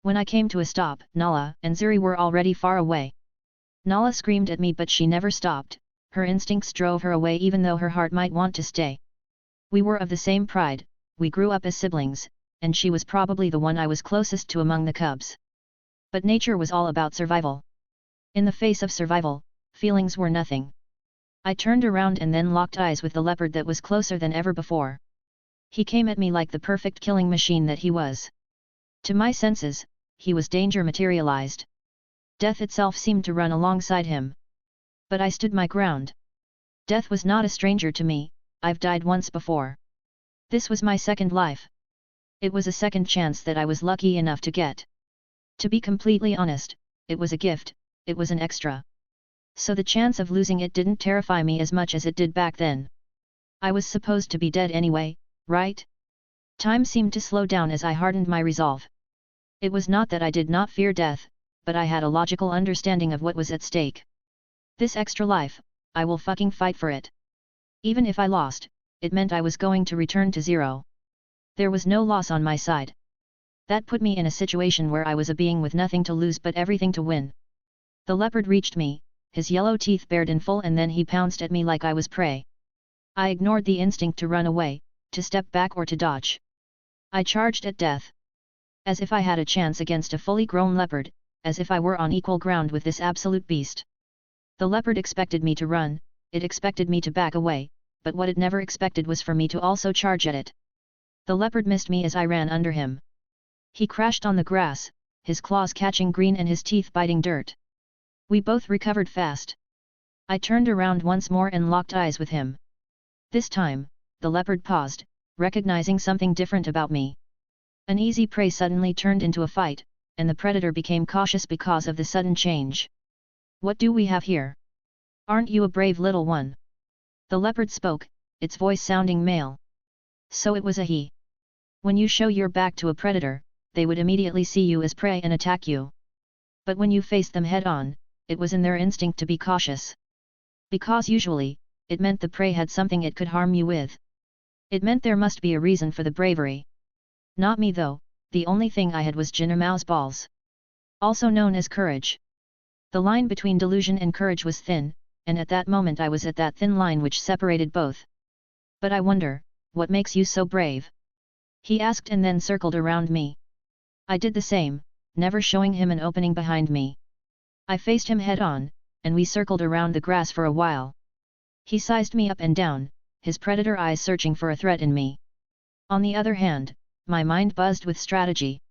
When I came to a stop, Nala and Zuri were already far away. Nala screamed at me but she never stopped, her instincts drove her away even though her heart might want to stay. We were of the same pride, we grew up as siblings, and she was probably the one I was closest to among the cubs. But nature was all about survival. In the face of survival, feelings were nothing. I turned around and then locked eyes with the leopard that was closer than ever before. He came at me like the perfect killing machine that he was. To my senses, he was danger materialized. Death itself seemed to run alongside him. But I stood my ground. Death was not a stranger to me, I've died once before. This was my second life. It was a second chance that I was lucky enough to get. To be completely honest, it was a gift, it was an extra. So the chance of losing it didn't terrify me as much as it did back then. I was supposed to be dead anyway, right? Time seemed to slow down as I hardened my resolve. It was not that I did not fear death, but I had a logical understanding of what was at stake. This extra life, I will fucking fight for it. Even if I lost, it meant I was going to return to zero. There was no loss on my side. That put me in a situation where I was a being with nothing to lose but everything to win. The leopard reached me, his yellow teeth bared in full, and then he pounced at me like I was prey. I ignored the instinct to run away, to step back or to dodge. I charged at death. As if I had a chance against a fully grown leopard, as if I were on equal ground with this absolute beast. The leopard expected me to run, it expected me to back away, but what it never expected was for me to also charge at it. The leopard missed me as I ran under him. He crashed on the grass, his claws catching green and his teeth biting dirt. We both recovered fast. I turned around once more and locked eyes with him. This time, the leopard paused, recognizing something different about me. An easy prey suddenly turned into a fight, and the predator became cautious because of the sudden change. What do we have here? Aren't you a brave little one? The leopard spoke, its voice sounding male. So it was a he. When you show your back to a predator, they would immediately see you as prey and attack you. But when you faced them head-on, it was in their instinct to be cautious. Because usually, it meant the prey had something it could harm you with. It meant there must be a reason for the bravery. Not me though, the only thing I had was Jinamao's balls. Also known as courage. The line between delusion and courage was thin, and at that moment I was at that thin line which separated both. But I wonder, what makes you so brave? He asked and then circled around me. I did the same, never showing him an opening behind me. I faced him head on, and we circled around the grass for a while. He sized me up and down, his predator eyes searching for a threat in me. On the other hand, my mind buzzed with strategy.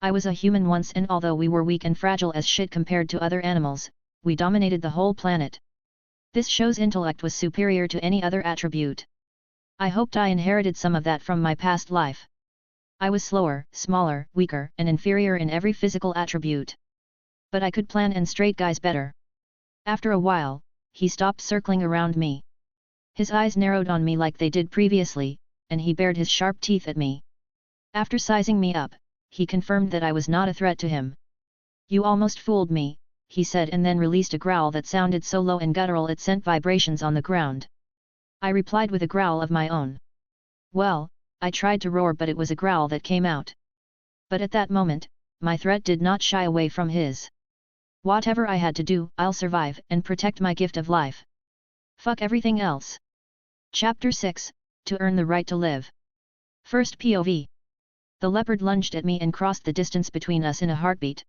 I was a human once, and although we were weak and fragile as shit compared to other animals, we dominated the whole planet. This show's intellect was superior to any other attribute. I hoped I inherited some of that from my past life. I was slower, smaller, weaker, and inferior in every physical attribute. But I could plan and straight guys better. After a while, he stopped circling around me. His eyes narrowed on me like they did previously, and he bared his sharp teeth at me. After sizing me up, he confirmed that I was not a threat to him. "You almost fooled me," he said, and then released a growl that sounded so low and guttural it sent vibrations on the ground. I replied with a growl of my own. Well, I tried to roar, but it was a growl that came out. But at that moment, my threat did not shy away from his. Whatever I had to do, I'll survive and protect my gift of life. Fuck everything else. Chapter 6, To Earn the Right to Live. First POV. The leopard lunged at me and crossed the distance between us in a heartbeat.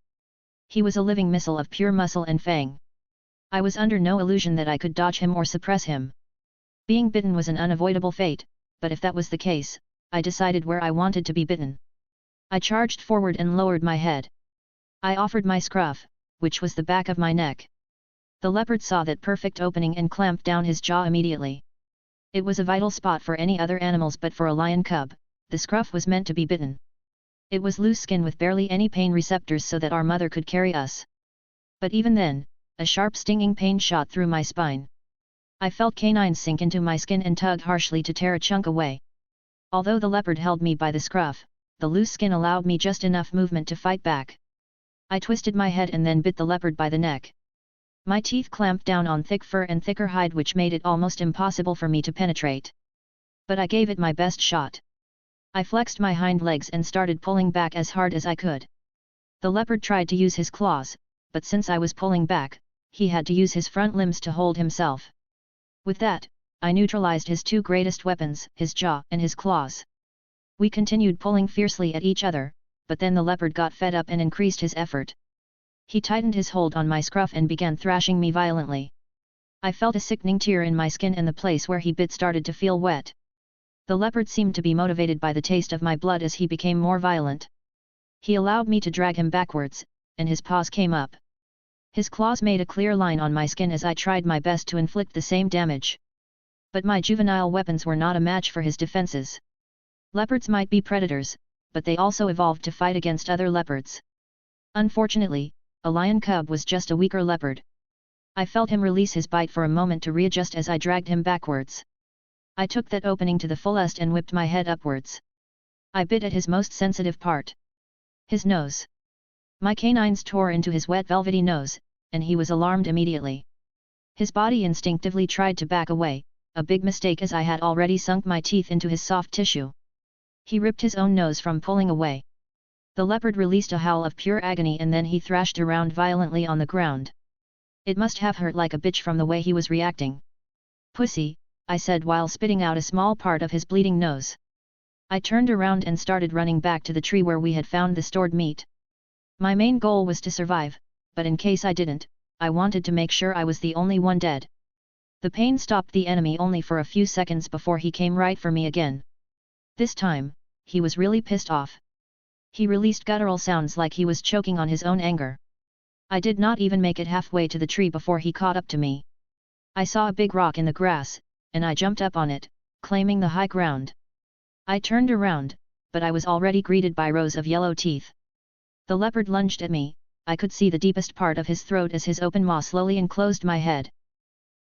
He was a living missile of pure muscle and fang. I was under no illusion that I could dodge him or suppress him. Being bitten was an unavoidable fate, but if that was the case, I decided where I wanted to be bitten. I charged forward and lowered my head. I offered my scruff, which was the back of my neck. The leopard saw that perfect opening and clamped down his jaw immediately. It was a vital spot for any other animals, but for a lion cub, the scruff was meant to be bitten. It was loose skin with barely any pain receptors so that our mother could carry us. But even then, a sharp stinging pain shot through my spine. I felt canines sink into my skin and tug harshly to tear a chunk away. Although the leopard held me by the scruff, the loose skin allowed me just enough movement to fight back. I twisted my head and then bit the leopard by the neck. My teeth clamped down on thick fur and thicker hide, which made it almost impossible for me to penetrate. But I gave it my best shot. I flexed my hind legs and started pulling back as hard as I could. The leopard tried to use his claws, but since I was pulling back, he had to use his front limbs to hold himself. With that, I neutralized his two greatest weapons, his jaw and his claws. We continued pulling fiercely at each other, but then the leopard got fed up and increased his effort. He tightened his hold on my scruff and began thrashing me violently. I felt a sickening tear in my skin and the place where he bit started to feel wet. The leopard seemed to be motivated by the taste of my blood as he became more violent. He allowed me to drag him backwards, and his paws came up. His claws made a clear line on my skin as I tried my best to inflict the same damage. But my juvenile weapons were not a match for his defenses. Leopards might be predators, but they also evolved to fight against other leopards. Unfortunately, a lion cub was just a weaker leopard. I felt him release his bite for a moment to readjust as I dragged him backwards. I took that opening to the fullest and whipped my head upwards. I bit at his most sensitive part. His nose. My canines tore into his wet velvety nose, and he was alarmed immediately. His body instinctively tried to back away, a big mistake as I had already sunk my teeth into his soft tissue. He ripped his own nose from pulling away. The leopard released a howl of pure agony and then he thrashed around violently on the ground. It must have hurt like a bitch from the way he was reacting. "Pussy," I said while spitting out a small part of his bleeding nose. I turned around and started running back to the tree where we had found the stored meat. My main goal was to survive, but in case I didn't, I wanted to make sure I was the only one dead. The pain stopped the enemy only for a few seconds before he came right for me again. This time, he was really pissed off. He released guttural sounds like he was choking on his own anger. I did not even make it halfway to the tree before he caught up to me. I saw a big rock in the grass, and I jumped up on it, claiming the high ground. I turned around, but I was already greeted by rows of yellow teeth. The leopard lunged at me. I could see the deepest part of his throat as his open maw slowly enclosed my head.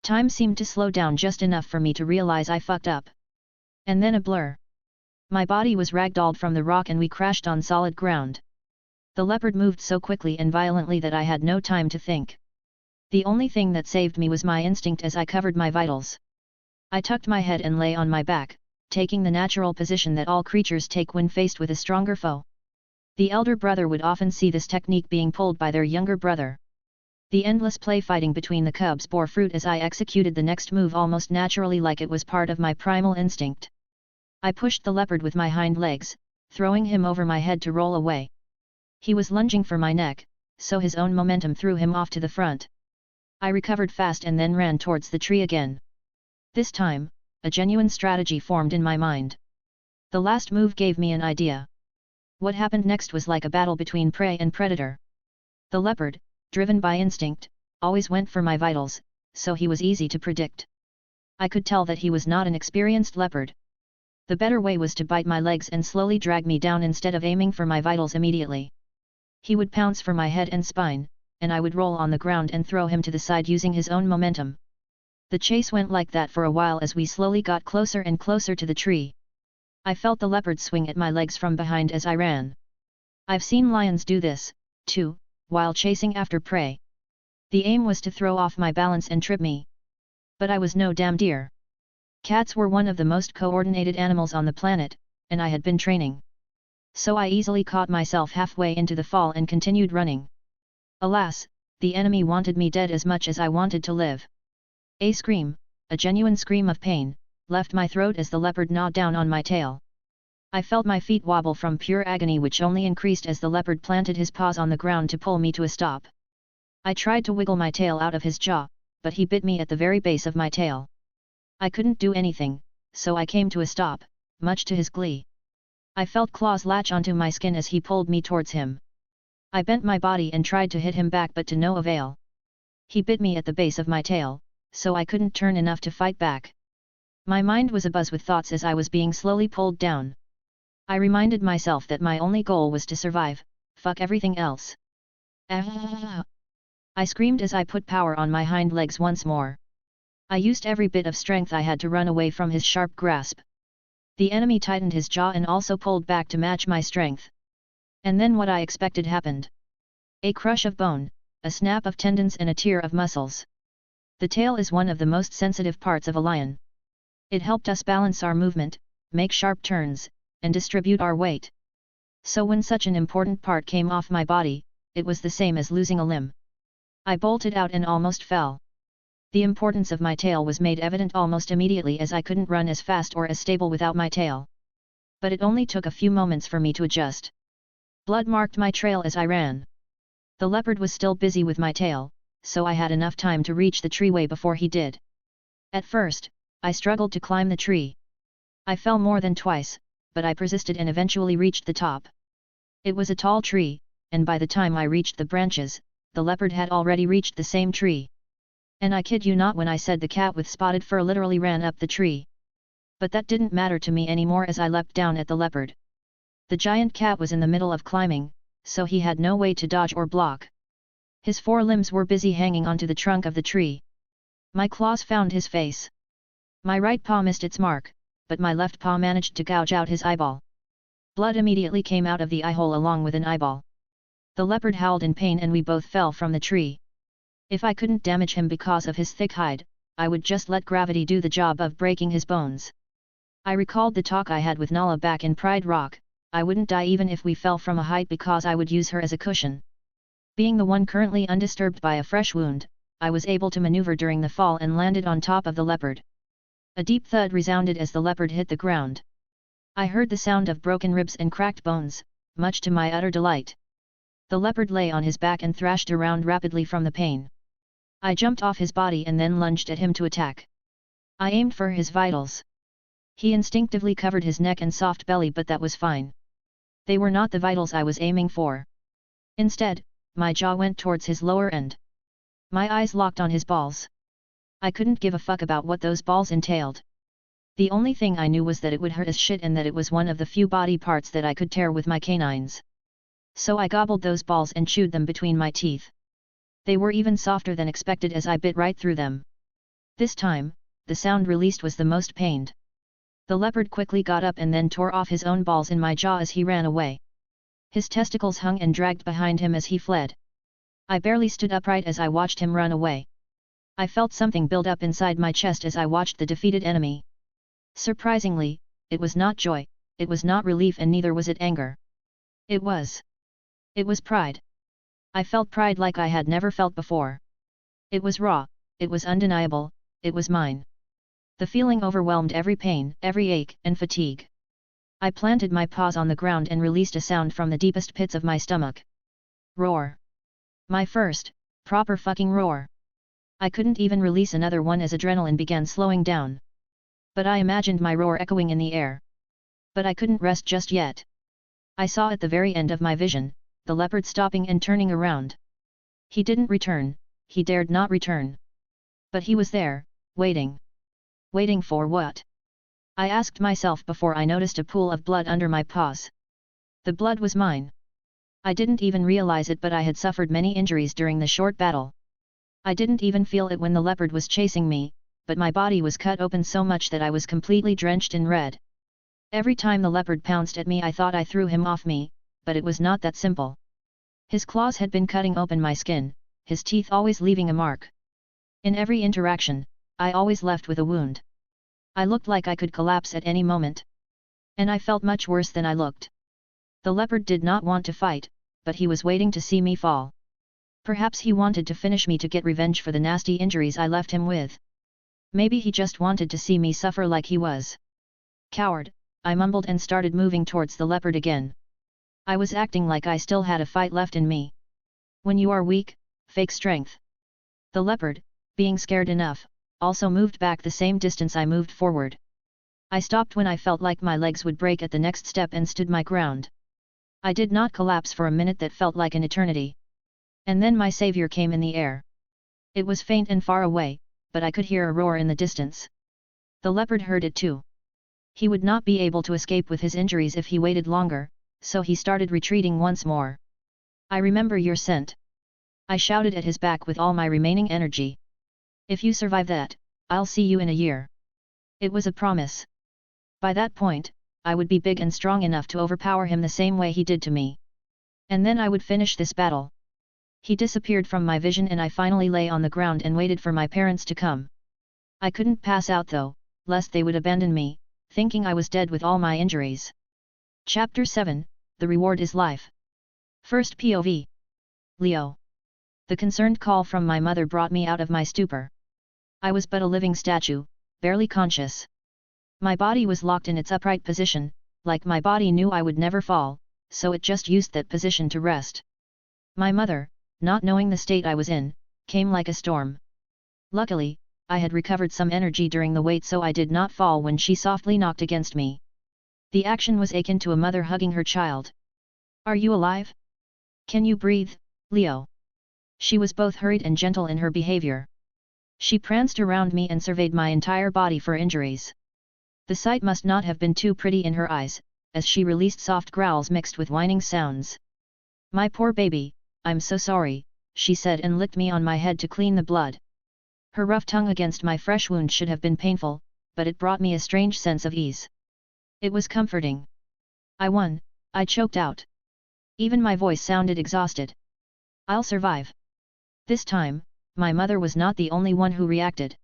Time seemed to slow down just enough for me to realize I fucked up. And then a blur. My body was ragdolled from the rock and we crashed on solid ground. The leopard moved so quickly and violently that I had no time to think. The only thing that saved me was my instinct as I covered my vitals. I tucked my head and lay on my back, taking the natural position that all creatures take when faced with a stronger foe. The elder brother would often see this technique being pulled by their younger brother. The endless play fighting between the cubs bore fruit as I executed the next move almost naturally, like it was part of my primal instinct. I pushed the leopard with my hind legs, throwing him over my head to roll away. He was lunging for my neck, so his own momentum threw him off to the front. I recovered fast and then ran towards the tree again. This time, a genuine strategy formed in my mind. The last move gave me an idea. What happened next was like a battle between prey and predator. The leopard, driven by instinct, always went for my vitals, so he was easy to predict. I could tell that he was not an experienced leopard. The better way was to bite my legs and slowly drag me down instead of aiming for my vitals immediately. He would pounce for my head and spine, and I would roll on the ground and throw him to the side using his own momentum. The chase went like that for a while as we slowly got closer and closer to the tree. I felt the leopard swing at my legs from behind as I ran. I've seen lions do this, too, while chasing after prey. The aim was to throw off my balance and trip me. But I was no damn deer. Cats were one of the most coordinated animals on the planet, and I had been training. So I easily caught myself halfway into the fall and continued running. Alas, the enemy wanted me dead as much as I wanted to live. A scream, a genuine scream of pain, left my throat as the leopard gnawed down on my tail. I felt my feet wobble from pure agony, which only increased as the leopard planted his paws on the ground to pull me to a stop. I tried to wiggle my tail out of his jaw, but he bit me at the very base of my tail. I couldn't do anything, so I came to a stop, much to his glee. I felt claws latch onto my skin as he pulled me towards him. I bent my body and tried to hit him back, but to no avail. He bit me at the base of my tail, so I couldn't turn enough to fight back. My mind was abuzz with thoughts as I was being slowly pulled down. I reminded myself that my only goal was to survive, fuck everything else. Ah! I screamed as I put power on my hind legs once more. I used every bit of strength I had to run away from his sharp grasp. The enemy tightened his jaw and also pulled back to match my strength. And then what I expected happened. A crush of bone, a snap of tendons and a tear of muscles. The tail is one of the most sensitive parts of a lion. It helped us balance our movement, make sharp turns, and distribute our weight. So when such an important part came off my body, it was the same as losing a limb. I bolted out and almost fell. The importance of my tail was made evident almost immediately, as I couldn't run as fast or as stable without my tail. But it only took a few moments for me to adjust. Blood marked my trail as I ran. The leopard was still busy with my tail, so I had enough time to reach the treeway before he did. At first, I struggled to climb the tree. I fell more than twice, but I persisted and eventually reached the top. It was a tall tree, and by the time I reached the branches, the leopard had already reached the same tree. And I kid you not when I said the cat with spotted fur literally ran up the tree. But that didn't matter to me anymore as I leapt down at the leopard. The giant cat was in the middle of climbing, so he had no way to dodge or block. His forelimbs were busy hanging onto the trunk of the tree. My claws found his face. My right paw missed its mark, but my left paw managed to gouge out his eyeball. Blood immediately came out of the eyehole along with an eyeball. The leopard howled in pain and we both fell from the tree. If I couldn't damage him because of his thick hide, I would just let gravity do the job of breaking his bones. I recalled the talk I had with Nala back in Pride Rock. I wouldn't die even if we fell from a height because I would use her as a cushion. Being the one currently undisturbed by a fresh wound, I was able to maneuver during the fall and landed on top of the leopard. A deep thud resounded as the leopard hit the ground. I heard the sound of broken ribs and cracked bones, much to my utter delight. The leopard lay on his back and thrashed around rapidly from the pain. I jumped off his body and then lunged at him to attack. I aimed for his vitals. He instinctively covered his neck and soft belly, but that was fine. They were not the vitals I was aiming for. Instead, my jaw went towards his lower end. My eyes locked on his balls. I couldn't give a fuck about what those balls entailed. The only thing I knew was that it would hurt as shit and that it was one of the few body parts that I could tear with my canines. So I gobbled those balls and chewed them between my teeth. They were even softer than expected as I bit right through them. This time, the sound released was the most pained. The leopard quickly got up and then tore off his own balls in my jaw as he ran away. His testicles hung and dragged behind him as he fled. I barely stood upright as I watched him run away. I felt something build up inside my chest as I watched the defeated enemy. Surprisingly, it was not joy, it was not relief, and neither was it anger. It was It was pride. I felt pride like I had never felt before. It was raw, it was undeniable, it was mine. The feeling overwhelmed every pain, every ache, and fatigue. I planted my paws on the ground and released a sound from the deepest pits of my stomach. Roar. My first, proper fucking roar. I couldn't even release another one as adrenaline began slowing down. But I imagined my roar echoing in the air. But I couldn't rest just yet. I saw at the very end of my vision, the leopard stopping and turning around. He didn't return, he dared not return. But he was there, waiting. Waiting for what? I asked myself before I noticed a pool of blood under my paws. The blood was mine. I didn't even realize it, but I had suffered many injuries during the short battle. I didn't even feel it when the leopard was chasing me, but my body was cut open so much that I was completely drenched in red. Every time the leopard pounced at me I thought I threw him off me, but it was not that simple. His claws had been cutting open my skin, his teeth always leaving a mark. In every interaction, I always left with a wound. I looked like I could collapse at any moment. And I felt much worse than I looked. The leopard did not want to fight, but he was waiting to see me fall. Perhaps he wanted to finish me to get revenge for the nasty injuries I left him with. Maybe he just wanted to see me suffer like he was. Coward, I mumbled and started moving towards the leopard again. I was acting like I still had a fight left in me. When you are weak, fake strength. The leopard, being scared enough, also moved back the same distance I moved forward. I stopped when I felt like my legs would break at the next step and stood my ground. I did not collapse for a minute that felt like an eternity. And then my savior came in the air. It was faint and far away, but I could hear a roar in the distance. The leopard heard it too. He would not be able to escape with his injuries if he waited longer, so he started retreating once more. I remember your scent. I shouted at his back with all my remaining energy. If you survive that, I'll see you in a year. It was a promise. By that point, I would be big and strong enough to overpower him the same way he did to me. And then I would finish this battle. He disappeared from my vision and I finally lay on the ground and waited for my parents to come. I couldn't pass out though, lest they would abandon me, thinking I was dead with all my injuries. Chapter 7, The Reward is Life. First POV. Leo. The concerned call from my mother brought me out of my stupor. I was but a living statue, barely conscious. My body was locked in its upright position, like my body knew I would never fall, so it just used that position to rest. My mother, not knowing the state I was in, came like a storm. Luckily, I had recovered some energy during the wait so I did not fall when she softly knocked against me. The action was akin to a mother hugging her child. Are you alive? Can you breathe, Leo? She was both hurried and gentle in her behavior. She pranced around me and surveyed my entire body for injuries. The sight must not have been too pretty in her eyes, as she released soft growls mixed with whining sounds. My poor baby, I'm so sorry, she said and licked me on my head to clean the blood. Her rough tongue against my fresh wound should have been painful, but it brought me a strange sense of ease. It was comforting. I won, I choked out. Even my voice sounded exhausted. I'll survive. This time, my mother was not the only one who reacted.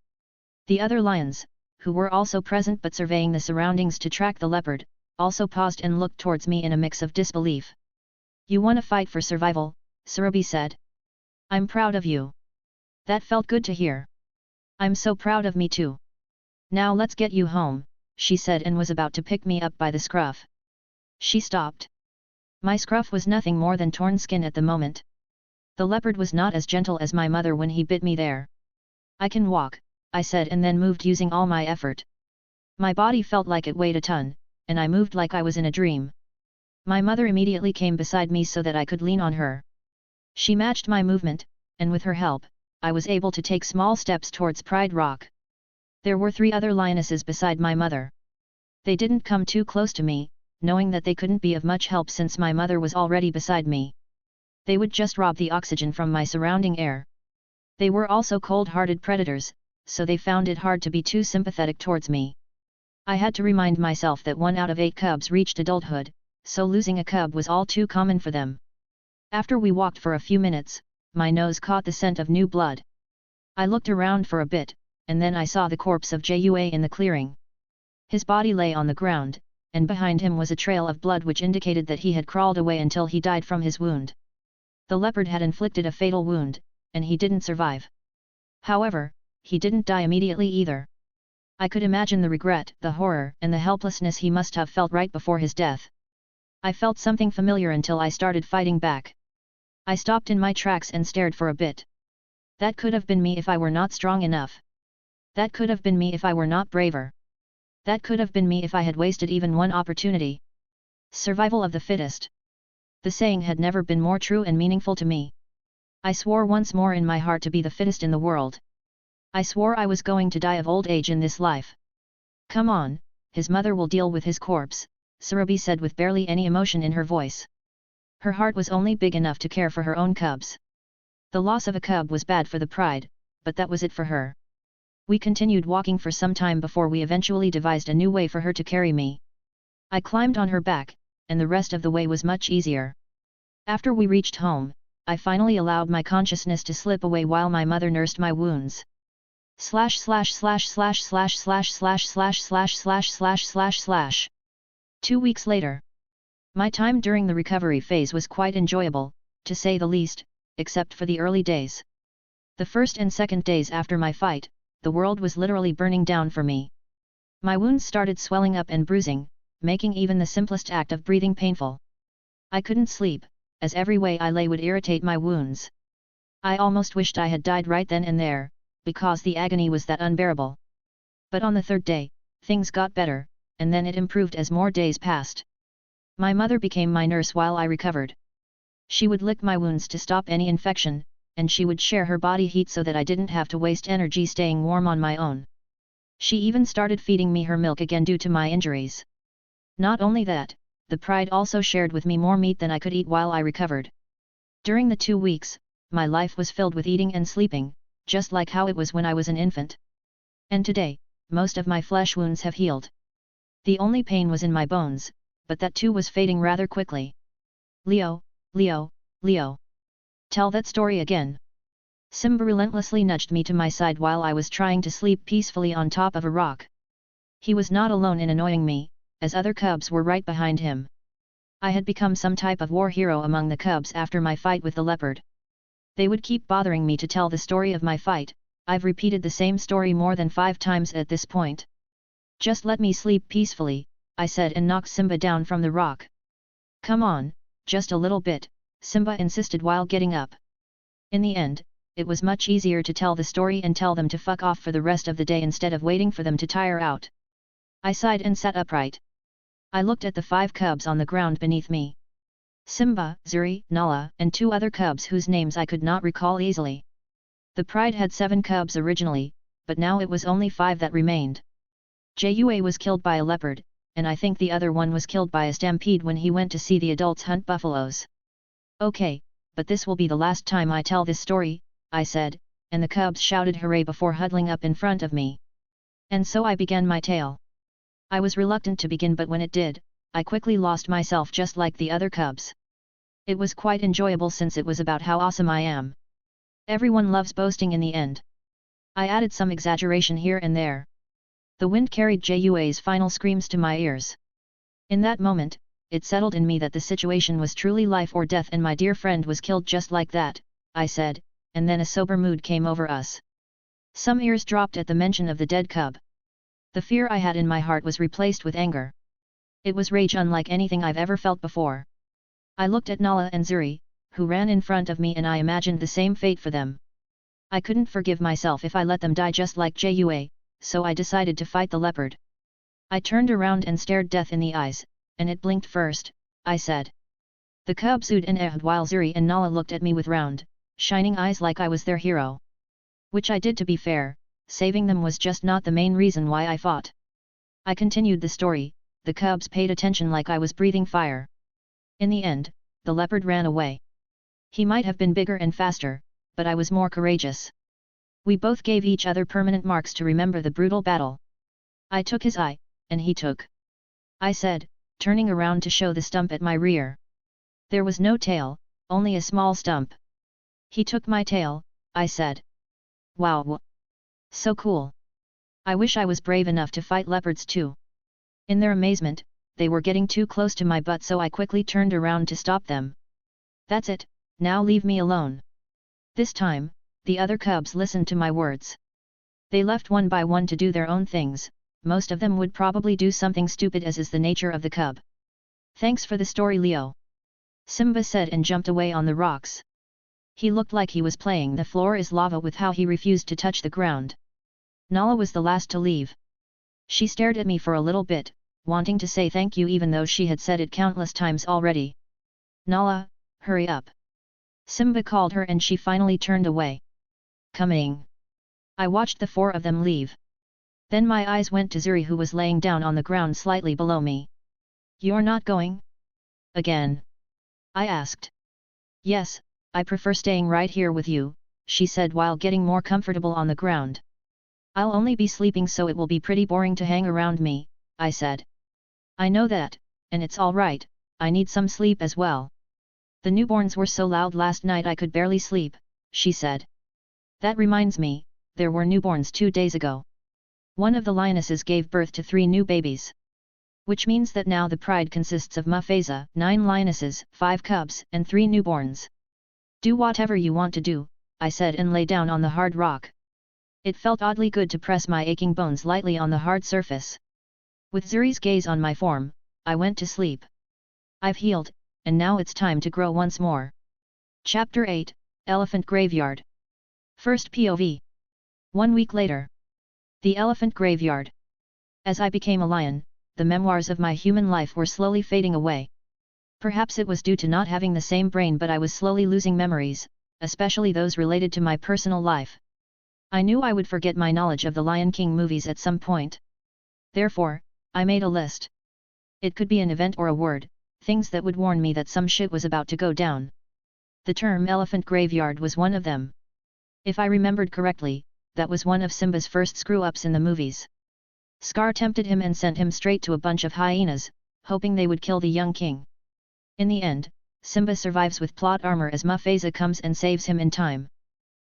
The other lions, who were also present but surveying the surroundings to track the leopard, also paused and looked towards me in a mix of disbelief. You won a fight for survival, Surubi said. I'm proud of you. That felt good to hear. I'm so proud of me too. Now let's get you home, she said and was about to pick me up by the scruff. She stopped. My scruff was nothing more than torn skin at the moment. The leopard was not as gentle as my mother when he bit me there. I can walk, I said and then moved using all my effort. My body felt like it weighed a ton, and I moved like I was in a dream. My mother immediately came beside me so that I could lean on her. She matched my movement, and with her help, I was able to take small steps towards Pride Rock. There were 3 other lionesses beside my mother. They didn't come too close to me, knowing that they couldn't be of much help since my mother was already beside me. They would just rob the oxygen from my surrounding air. They were also cold-hearted predators, so they found it hard to be too sympathetic towards me. I had to remind myself that 1 out of 8 cubs reached adulthood, so losing a cub was all too common for them. After we walked for a few minutes, my nose caught the scent of new blood. I looked around for a bit, and then I saw the corpse of Jua in the clearing. His body lay on the ground, and behind him was a trail of blood which indicated that he had crawled away until he died from his wound. The leopard had inflicted a fatal wound, and he didn't survive. However, he didn't die immediately either. I could imagine the regret, the horror, and the helplessness he must have felt right before his death. I felt something familiar until I started fighting back. I stopped in my tracks and stared for a bit. That could have been me if I were not strong enough. That could have been me if I were not braver. That could have been me if I had wasted even one opportunity. Survival of the fittest. The saying had never been more true and meaningful to me. I swore once more in my heart to be the fittest in the world. I swore I was going to die of old age in this life. Come on, his mother will deal with his corpse, Surabhi said with barely any emotion in her voice. Her heart was only big enough to care for her own cubs. The loss of a cub was bad for the pride, but that was it for her. We continued walking for some time before we eventually devised a new way for her to carry me. I climbed on her back, and the rest of the way was much easier. After we reached home, I finally allowed my consciousness to slip away while my mother nursed my wounds. // 2 weeks later. My time during the recovery phase was quite enjoyable, to say the least, except for the early days. The first and second days after my fight, the world was literally burning down for me. My wounds started swelling up and bruising, making even the simplest act of breathing painful. I couldn't sleep, as every way I lay would irritate my wounds. I almost wished I had died right then and there, because the agony was that unbearable. But on the third day, things got better, and then it improved as more days passed. My mother became my nurse while I recovered. She would lick my wounds to stop any infection, and she would share her body heat so that I didn't have to waste energy staying warm on my own. She even started feeding me her milk again due to my injuries. Not only that, the pride also shared with me more meat than I could eat while I recovered. During the 2 weeks, my life was filled with eating and sleeping, just like how it was when I was an infant. And today, most of my flesh wounds have healed. The only pain was in my bones, but that too was fading rather quickly. Leo, Leo, Leo. Tell that story again. Simba relentlessly nudged me to my side while I was trying to sleep peacefully on top of a rock. He was not alone in annoying me, as other cubs were right behind him. I had become some type of war hero among the cubs after my fight with the leopard. They would keep bothering me to tell the story of my fight. I've repeated the same story more than 5 times at this point. Just let me sleep peacefully, I said and knocked Simba down from the rock. Come on, just a little bit, Simba insisted while getting up. In the end, it was much easier to tell the story and tell them to fuck off for the rest of the day instead of waiting for them to tire out. I sighed and sat upright. I looked at the 5 cubs on the ground beneath me. Simba, Zuri, Nala, and 2 other cubs whose names I could not recall easily. The pride had 7 cubs originally, but now it was only 5 that remained. Jua was killed by a leopard, and I think the other one was killed by a stampede when he went to see the adults hunt buffaloes. Okay, but this will be the last time I tell this story, I said, and the cubs shouted hooray before huddling up in front of me. And so I began my tale. I was reluctant to begin, but when it did, I quickly lost myself just like the other cubs. It was quite enjoyable since it was about how awesome I am. Everyone loves boasting in the end. I added some exaggeration here and there. The wind carried Jua's final screams to my ears. In that moment, it settled in me that the situation was truly life or death and my dear friend was killed just like that, I said, and then a sober mood came over us. Some ears dropped at the mention of the dead cub. The fear I had in my heart was replaced with anger. It was rage unlike anything I've ever felt before. I looked at Nala and Zuri, who ran in front of me, and I imagined the same fate for them. I couldn't forgive myself if I let them die just like Jua, so I decided to fight the leopard. I turned around and stared death in the eyes, and it blinked first, I said. The cubs oohed and ahed while Zuri and Nala looked at me with round, shining eyes like I was their hero. Which I did, to be fair. Saving them was just not the main reason why I fought. I continued the story. The cubs paid attention like I was breathing fire. In the end, the leopard ran away. He might have been bigger and faster, but I was more courageous. We both gave each other permanent marks to remember the brutal battle. I took his eye, and he took. I said, turning around to show the stump at my rear. There was no tail, only a small stump. He took my tail, I said. Wow! So cool. I wish I was brave enough to fight leopards too. In their amazement, they were getting too close to my butt, so I quickly turned around to stop them. That's it, Now leave me alone. This time, the other cubs listened to my words. They left one by one to do their own things. Most of them would probably do something stupid, as is the nature of the cub. Thanks for the story, Leo. Simba said and jumped away on the rocks. He looked like he was playing the floor is lava with how he refused to touch the ground. Nala was the last to leave. She stared at me for a little bit, wanting to say thank you even though she had said it countless times already. Nala, hurry up. Simba called her and she finally turned away. Coming. I watched the four of them leave. Then my eyes went to Zuri, who was laying down on the ground slightly below me. You're not going? Again? I asked. Yes, I prefer staying right here with you, she said while getting more comfortable on the ground. I'll only be sleeping, so it will be pretty boring to hang around me, I said. I know that, and it's all right, I need some sleep as well. The newborns were so loud last night I could barely sleep, she said. That reminds me, there were newborns 2 days ago. One of the lionesses gave birth to 3 new babies. Which means that now the pride consists of Mufasa, 9 lionesses, 5 cubs, and 3 newborns. Do whatever you want to do, I said and lay down on the hard rock. It felt oddly good to press my aching bones lightly on the hard surface. With Zuri's gaze on my form, I went to sleep. I've healed, and now it's time to grow once more. Chapter 8, Elephant Graveyard. First POV. 1 week later. The Elephant Graveyard. As I became a lion, the memoirs of my human life were slowly fading away. Perhaps it was due to not having the same brain, but I was slowly losing memories, especially those related to my personal life. I knew I would forget my knowledge of the Lion King movies at some point. Therefore, I made a list. It could be an event or a word, things that would warn me that some shit was about to go down. The term elephant graveyard was one of them. If I remembered correctly, that was one of Simba's first screw-ups in the movies. Scar tempted him and sent him straight to a bunch of hyenas, hoping they would kill the young king. In the end, Simba survives with plot armor as Mufasa comes and saves him in time.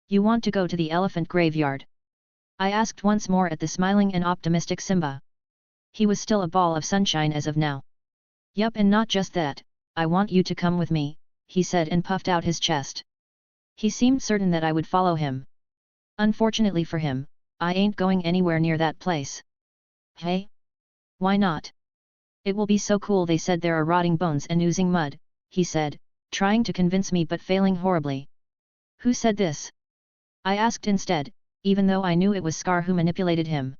You want to go to the elephant graveyard? I asked once more at the smiling and optimistic Simba. He was still a ball of sunshine as of now. Yup, and not just that, I want you to come with me, he said and puffed out his chest. He seemed certain that I would follow him. Unfortunately for him, I ain't going anywhere near that place. Hey? Why not? It will be so cool. They said there are rotting bones and oozing mud, he said, trying to convince me but failing horribly. Who said this? I asked instead, even though I knew it was Scar who manipulated him.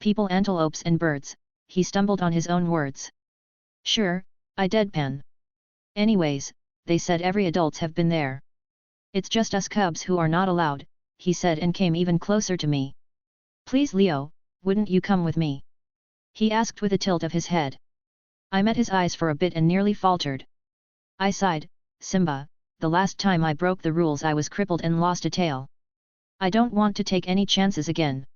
People, antelopes and birds, he stumbled on his own words. Sure, I deadpan. Anyways, they said every adults have been there. It's just us cubs who are not allowed, he said and came even closer to me. Please Leo, wouldn't you come with me? He asked with a tilt of his head. I met his eyes for a bit and nearly faltered. I sighed, Simba, the last time I broke the rules I was crippled and lost a tail. I don't want to take any chances again.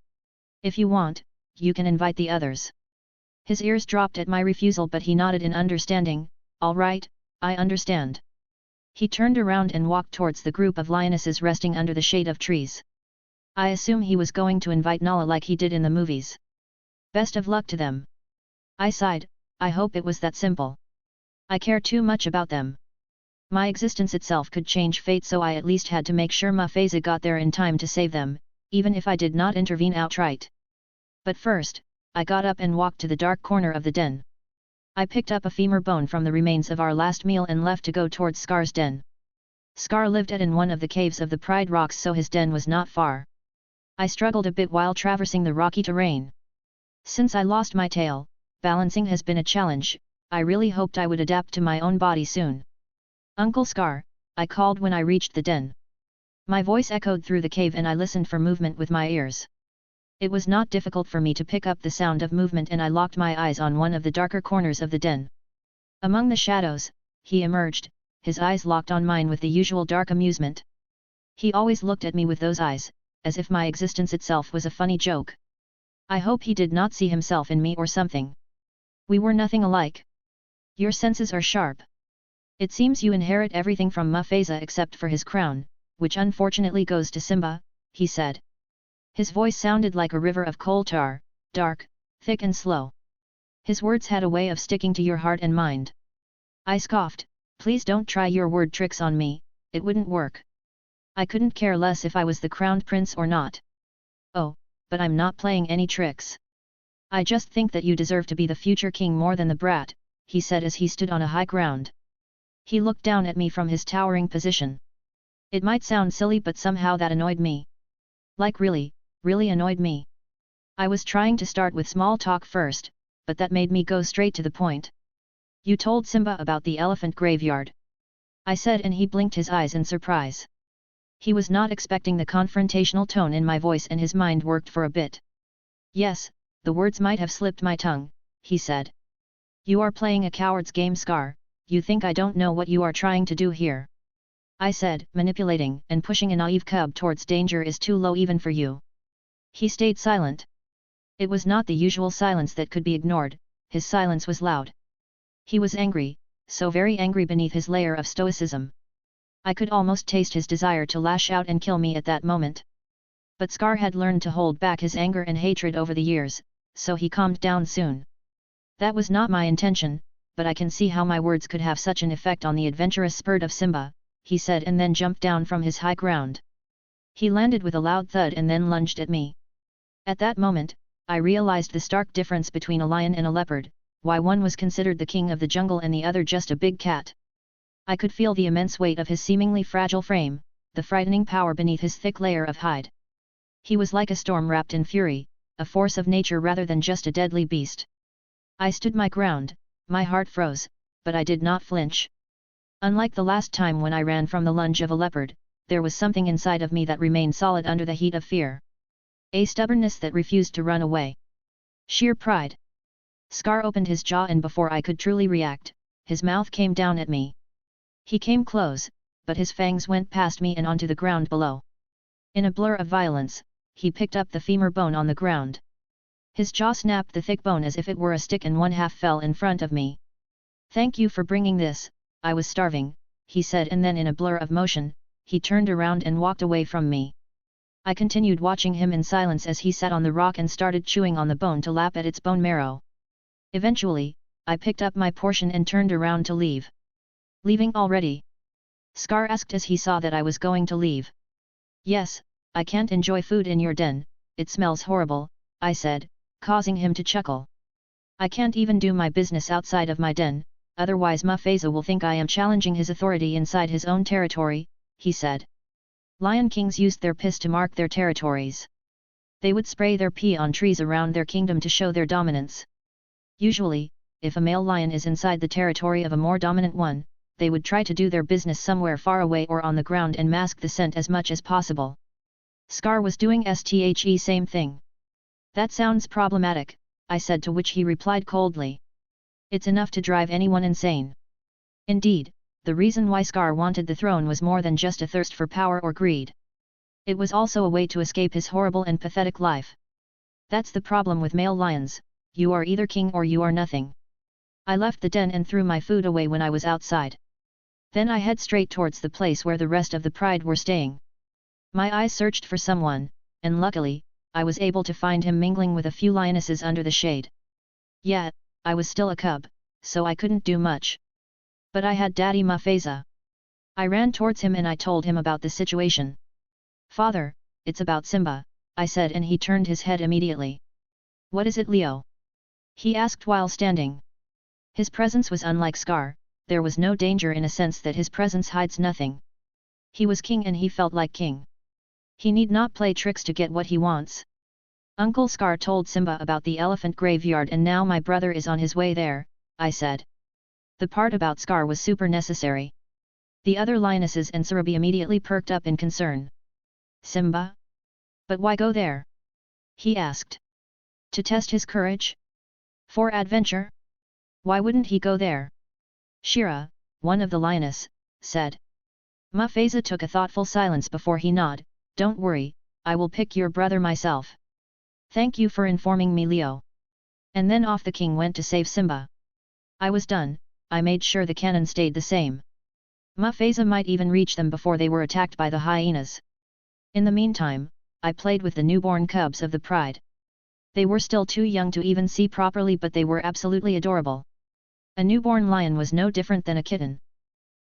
If you want, you can invite the others. His ears dropped at my refusal, but he nodded in understanding. All right, I understand. He turned around and walked towards the group of lionesses resting under the shade of trees. I assume he was going to invite Nala like he did in the movies. Best of luck to them. I sighed, I hope it was that simple. I care too much about them. My existence itself could change fate, so I at least had to make sure Mufasa got there in time to save them, even if I did not intervene outright. But first, I got up and walked to the dark corner of the den. I picked up a femur bone from the remains of our last meal and left to go towards Scar's den. Scar lived in one of the caves of the Pride Rocks, so his den was not far. I struggled a bit while traversing the rocky terrain. Since I lost my tail, balancing has been a challenge. I really hoped I would adapt to my own body soon. Uncle Scar, I called when I reached the den. My voice echoed through the cave and I listened for movement with my ears. It was not difficult for me to pick up the sound of movement, and I locked my eyes on one of the darker corners of the den. Among the shadows, he emerged, his eyes locked on mine with the usual dark amusement. He always looked at me with those eyes, as if my existence itself was a funny joke. I hope he did not see himself in me or something. We were nothing alike. Your senses are sharp. It seems you inherit everything from Mufasa except for his crown, which unfortunately goes to Simba, he said. His voice sounded like a river of coal tar, dark, thick and slow. His words had a way of sticking to your heart and mind. I scoffed, Please don't try your word tricks on me, it wouldn't work. I couldn't care less if I was the crowned prince or not. Oh, but I'm not playing any tricks. I just think that you deserve to be the future king more than the brat, he said as he stood on a high ground. He looked down at me from his towering position. It might sound silly but somehow that annoyed me. Like really annoyed me. I was trying to start with small talk first, but that made me go straight to the point. You told Simba about the elephant graveyard, I said, and he blinked his eyes in surprise. He was not expecting the confrontational tone in my voice and his mind worked for a bit. Yes, the words might have slipped my tongue, he said. You are playing a coward's game, Scar, you think I don't know what you are trying to do here. I said, manipulating and pushing a naive cub towards danger is too low even for you. He stayed silent. It was not the usual silence that could be ignored, his silence was loud. He was angry, so very angry beneath his layer of stoicism. I could almost taste his desire to lash out and kill me at that moment. But Scar had learned to hold back his anger and hatred over the years, so he calmed down soon. That was not my intention, but I can see how my words could have such an effect on the adventurous spirit of Simba, he said, and then jumped down from his high ground. He landed with a loud thud and then lunged at me. At that moment, I realized the stark difference between a lion and a leopard, why one was considered the king of the jungle and the other just a big cat. I could feel the immense weight of his seemingly fragile frame, the frightening power beneath his thick layer of hide. He was like a storm wrapped in fury, a force of nature rather than just a deadly beast. I stood my ground, my heart froze, but I did not flinch. Unlike the last time when I ran from the lunge of a leopard, there was something inside of me that remained solid under the heat of fear. A stubbornness that refused to run away. Sheer pride. Scar opened his jaw and before I could truly react, his mouth came down at me. He came close, but his fangs went past me and onto the ground below. In a blur of violence, he picked up the femur bone on the ground. His jaw snapped the thick bone as if it were a stick and one half fell in front of me. Thank you for bringing this, I was starving, he said, and then in a blur of motion, he turned around and walked away from me. I continued watching him in silence as he sat on the rock and started chewing on the bone to lap at its bone marrow. Eventually, I picked up my portion and turned around to leave. Leaving already? Scar asked as he saw that I was going to leave. Yes, I can't enjoy food in your den, it smells horrible, I said, causing him to chuckle. I can't even do my business outside of my den, otherwise Mufasa will think I am challenging his authority inside his own territory, he said. Lion kings used their piss to mark their territories. They would spray their pee on trees around their kingdom to show their dominance. Usually, if a male lion is inside the territory of a more dominant one, they would try to do their business somewhere far away or on the ground and mask the scent as much as possible. Scar was doing the same thing. That sounds problematic, I said, to which he replied coldly. It's enough to drive anyone insane. Indeed, the reason why Scar wanted the throne was more than just a thirst for power or greed. It was also a way to escape his horrible and pathetic life. That's the problem with male lions, you are either king or you are nothing. I left the den and threw my food away when I was outside. Then I head straight towards the place where the rest of the pride were staying. My eyes searched for someone, and luckily, I was able to find him mingling with a few lionesses under the shade. Yeah, I was still a cub, so I couldn't do much. But I had Daddy Mufasa. I ran towards him and I told him about the situation. Father, it's about Simba, I said, and he turned his head immediately. What is it, Leo? He asked while standing. His presence was unlike Scar, there was no danger in a sense that his presence hides nothing. He was king and he felt like king. He need not play tricks to get what he wants. Uncle Scar told Simba about the elephant graveyard and now my brother is on his way there, I said. The part about Scar was super necessary. The other lionesses and Sarabi immediately perked up in concern. Simba? But why go there? He asked. To test his courage? For adventure? Why wouldn't he go there? Shira, one of the lioness, said. Mufasa took a thoughtful silence before he nodded. Don't worry, I will pick your brother myself. Thank you for informing me, Leo. And then off the king went to save Simba. I was done, I made sure the cannon stayed the same. Mufasa might even reach them before they were attacked by the hyenas. In the meantime, I played with the newborn cubs of the pride. They were still too young to even see properly, but they were absolutely adorable. A newborn lion was no different than a kitten.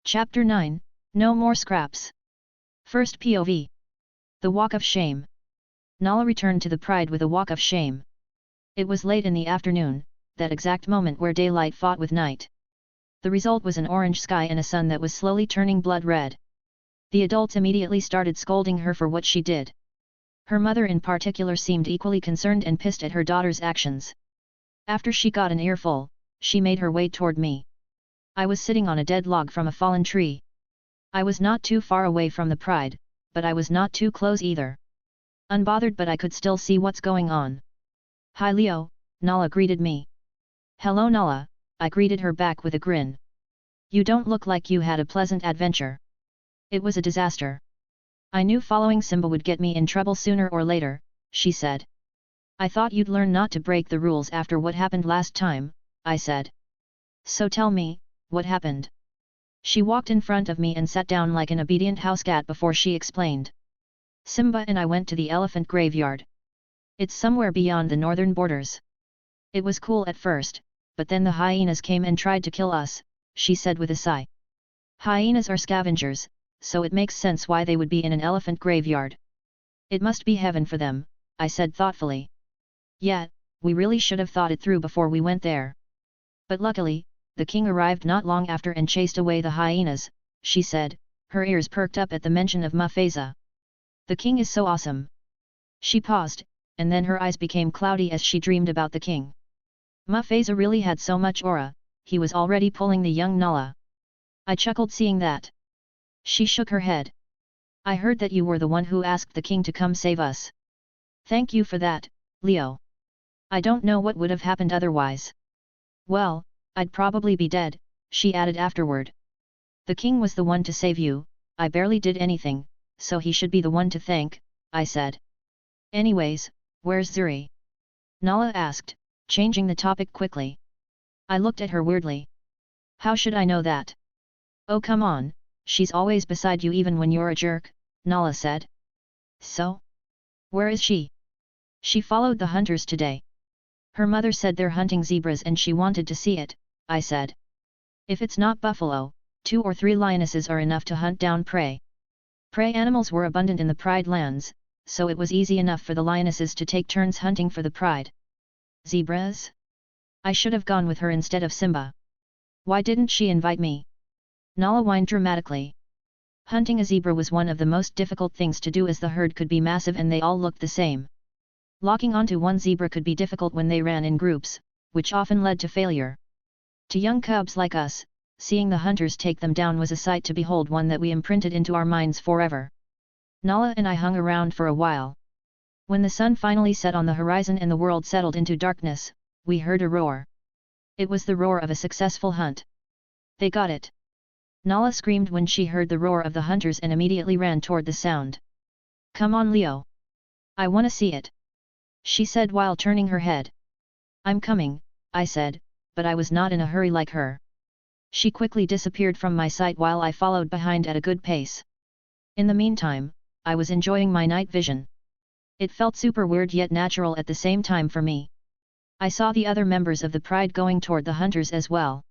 Chapter 9, No More Scraps. First POV. The Walk of Shame. Nala returned to the Pride with a walk of shame. It was late in the afternoon, that exact moment where daylight fought with night. The result was an orange sky and a sun that was slowly turning blood red. The adults immediately started scolding her for what she did. Her mother in particular seemed equally concerned and pissed at her daughter's actions. After she got an earful, she made her way toward me. I was sitting on a dead log from a fallen tree. I was not too far away from the Pride, but I was not too close either. Unbothered, but I could still see what's going on. "Hi Leo," Nala greeted me. "Hello Nala," I greeted her back with a grin. "You don't look like you had a pleasant adventure." "It was a disaster. I knew following Simba would get me in trouble sooner or later," she said. "I thought you'd learn not to break the rules after what happened last time," I said. "So tell me, what happened?" She walked in front of me and sat down like an obedient house cat before she explained. "Simba and I went to the elephant graveyard. It's somewhere beyond the northern borders. It was cool at first, but then the hyenas came and tried to kill us," she said with a sigh. "Hyenas are scavengers, so it makes sense why they would be in an elephant graveyard. It must be heaven for them," I said thoughtfully. "Yeah, we really should have thought it through before we went there. But luckily, the king arrived not long after and chased away the hyenas," she said, her ears perked up at the mention of Mufasa. "The king is so awesome." She paused, and then her eyes became cloudy as she dreamed about the king. Mufasa really had so much aura, he was already pulling the young Nala. I chuckled seeing that. She shook her head. "I heard that you were the one who asked the king to come save us. Thank you for that, Leo. I don't know what would have happened otherwise." "Well, I'd probably be dead," she added afterward. "The king was the one to save you, I barely did anything, so he should be the one to thank," I said. "Anyways, where's Zuri?" Nala asked, changing the topic quickly. I looked at her weirdly. "How should I know that?" "Oh come on, she's always beside you even when you're a jerk," Nala said. "So? Where is she?" "She followed the hunters today. Her mother said they're hunting zebras and she wanted to see it," I said. "If it's not buffalo, 2 or 3 lionesses are enough to hunt down prey." Prey animals were abundant in the Pride lands, so it was easy enough for the lionesses to take turns hunting for the Pride. Zebras? I should have gone with her instead of Simba. Why didn't she invite me? Nala whined dramatically. Hunting a zebra was one of the most difficult things to do as the herd could be massive and they all looked the same. Locking onto one zebra could be difficult when they ran in groups, which often led to failure. To young cubs like us, seeing the hunters take them down was a sight to behold, one that we imprinted into our minds forever. Nala and I hung around for a while. When the sun finally set on the horizon and the world settled into darkness, we heard a roar. It was the roar of a successful hunt. "They got it!" Nala screamed when she heard the roar of the hunters and immediately ran toward the sound. "Come on Leo! I wanna see it!" she said while turning her head. "I'm coming," I said, but I was not in a hurry like her. She quickly disappeared from my sight while I followed behind at a good pace. In the meantime, I was enjoying my night vision. It felt super weird yet natural at the same time for me. I saw the other members of the Pride going toward the hunters as well.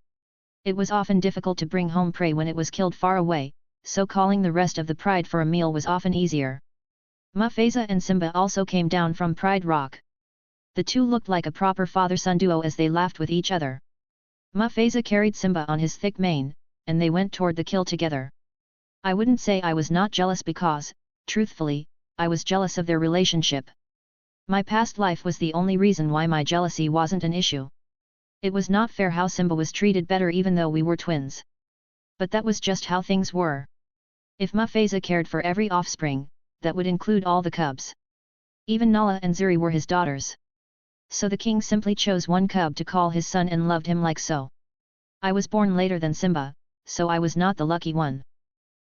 It was often difficult to bring home prey when it was killed far away, so calling the rest of the Pride for a meal was often easier. Mufasa and Simba also came down from Pride Rock. The two looked like a proper father-son duo as they laughed with each other. Mufasa carried Simba on his thick mane, and they went toward the kill together. I wouldn't say I was not jealous because, truthfully, I was jealous of their relationship. My past life was the only reason why my jealousy wasn't an issue. It was not fair how Simba was treated better even though we were twins. But that was just how things were. If Mufasa cared for every offspring, that would include all the cubs. Even Nala and Zuri were his daughters. So the king simply chose one cub to call his son and loved him like so. I was born later than Simba, so I was not the lucky one.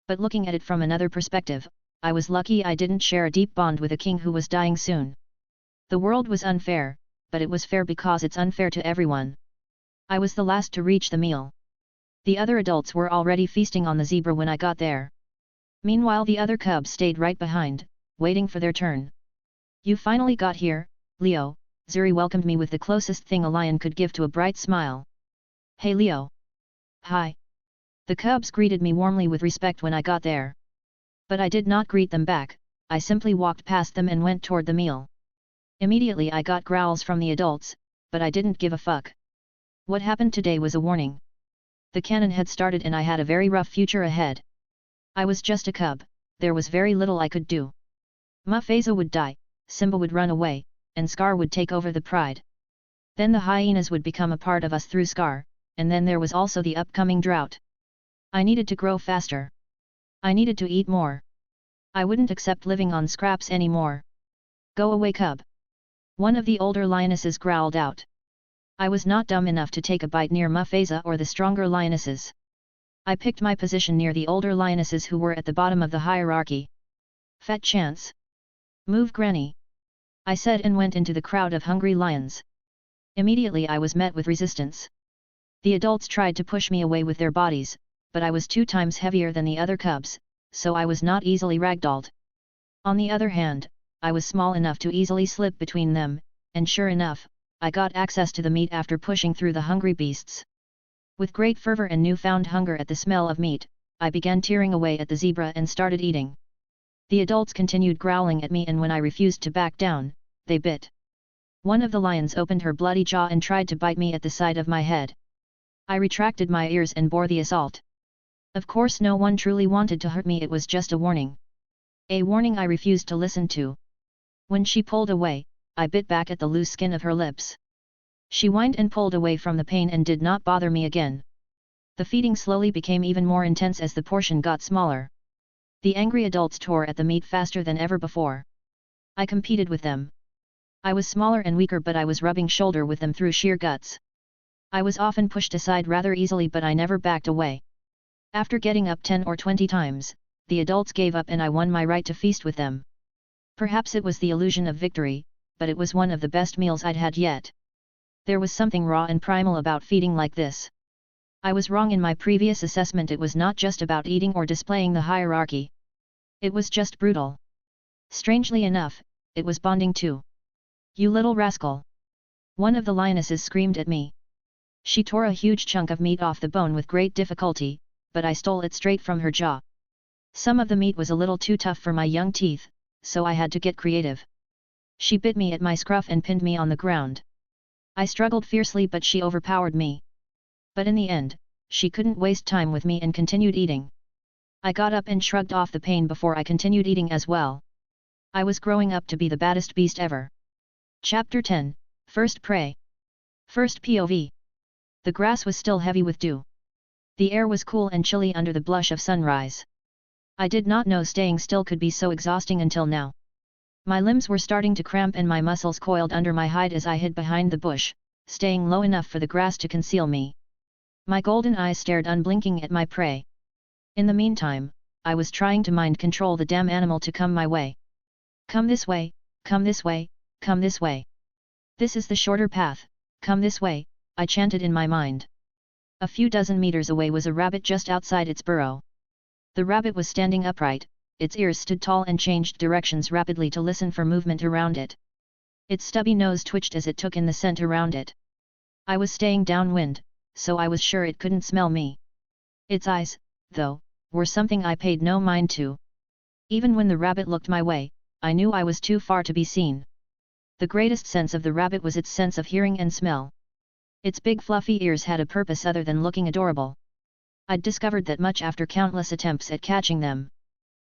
But looking at it from another perspective, I was lucky I didn't share a deep bond with a king who was dying soon. The world was unfair, but it was fair because it's unfair to everyone. I was the last to reach the meal. The other adults were already feasting on the zebra when I got there. Meanwhile the other cubs stayed right behind, waiting for their turn. "You finally got here, Leo," Zuri welcomed me with the closest thing a lion could give to a bright smile. "Hey Leo!" "Hi!" The cubs greeted me warmly with respect when I got there. But I did not greet them back, I simply walked past them and went toward the meal. Immediately I got growls from the adults, but I didn't give a fuck. What happened today was a warning. The cannon had started and I had a very rough future ahead. I was just a cub, there was very little I could do. Mufasa would die, Simba would run away, and Scar would take over the pride. Then the hyenas would become a part of us through Scar, and then there was also the upcoming drought. I needed to grow faster. I needed to eat more. I wouldn't accept living on scraps anymore. Go away, cub. One of the older lionesses growled out. I was not dumb enough to take a bite near Mufasa or the stronger lionesses. I picked my position near the older lionesses who were at the bottom of the hierarchy. Fat chance. Move, granny, I said and went into the crowd of hungry lions. Immediately I was met with resistance. The adults tried to push me away with their bodies, but I was 2 times heavier than the other cubs, so I was not easily ragdolled. On the other hand, I was small enough to easily slip between them, and sure enough, I got access to the meat after pushing through the hungry beasts. With great fervor and newfound hunger at the smell of meat, I began tearing away at the zebra and started eating. The adults continued growling at me, and when I refused to back down, they bit. One of the lions opened her bloody jaw and tried to bite me at the side of my head. I retracted my ears and bore the assault. Of course no one truly wanted to hurt me, it was just a warning. A warning I refused to listen to. When she pulled away, I bit back at the loose skin of her lips. She whined and pulled away from the pain and did not bother me again. The feeding slowly became even more intense as the portion got smaller. The angry adults tore at the meat faster than ever before. I competed with them. I was smaller and weaker, but I was rubbing shoulder with them through sheer guts. I was often pushed aside rather easily, but I never backed away. After getting up 10 or 20 times, the adults gave up and I won my right to feast with them. Perhaps it was the illusion of victory, but it was one of the best meals I'd had yet. There was something raw and primal about feeding like this. I was wrong in my previous assessment. It was not just about eating or displaying the hierarchy. It was just brutal. Strangely enough, it was bonding too. You little rascal! One of the lionesses screamed at me. She tore a huge chunk of meat off the bone with great difficulty, but I stole it straight from her jaw. Some of the meat was a little too tough for my young teeth, so I had to get creative. She bit me at my scruff and pinned me on the ground. I struggled fiercely, but she overpowered me. But in the end, she couldn't waste time with me and continued eating. I got up and shrugged off the pain before I continued eating as well. I was growing up to be the baddest beast ever. Chapter 10, First Prey. First POV. The grass was still heavy with dew. The air was cool and chilly under the blush of sunrise. I did not know staying still could be so exhausting until now. My limbs were starting to cramp and my muscles coiled under my hide as I hid behind the bush, staying low enough for the grass to conceal me. My golden eyes stared unblinking at my prey. In the meantime, I was trying to mind control the damn animal to come my way. Come this way, come this way, come this way. This is the shorter path, come this way, I chanted in my mind. A few dozen meters away was a rabbit just outside its burrow. The rabbit was standing upright, its ears stood tall and changed directions rapidly to listen for movement around it. Its stubby nose twitched as it took in the scent around it. I was staying downwind, so I was sure it couldn't smell me. Its eyes, though, were something I paid no mind to. Even when the rabbit looked my way, I knew I was too far to be seen. The greatest sense of the rabbit was its sense of hearing and smell. Its big fluffy ears had a purpose other than looking adorable. I'd discovered that much after countless attempts at catching them.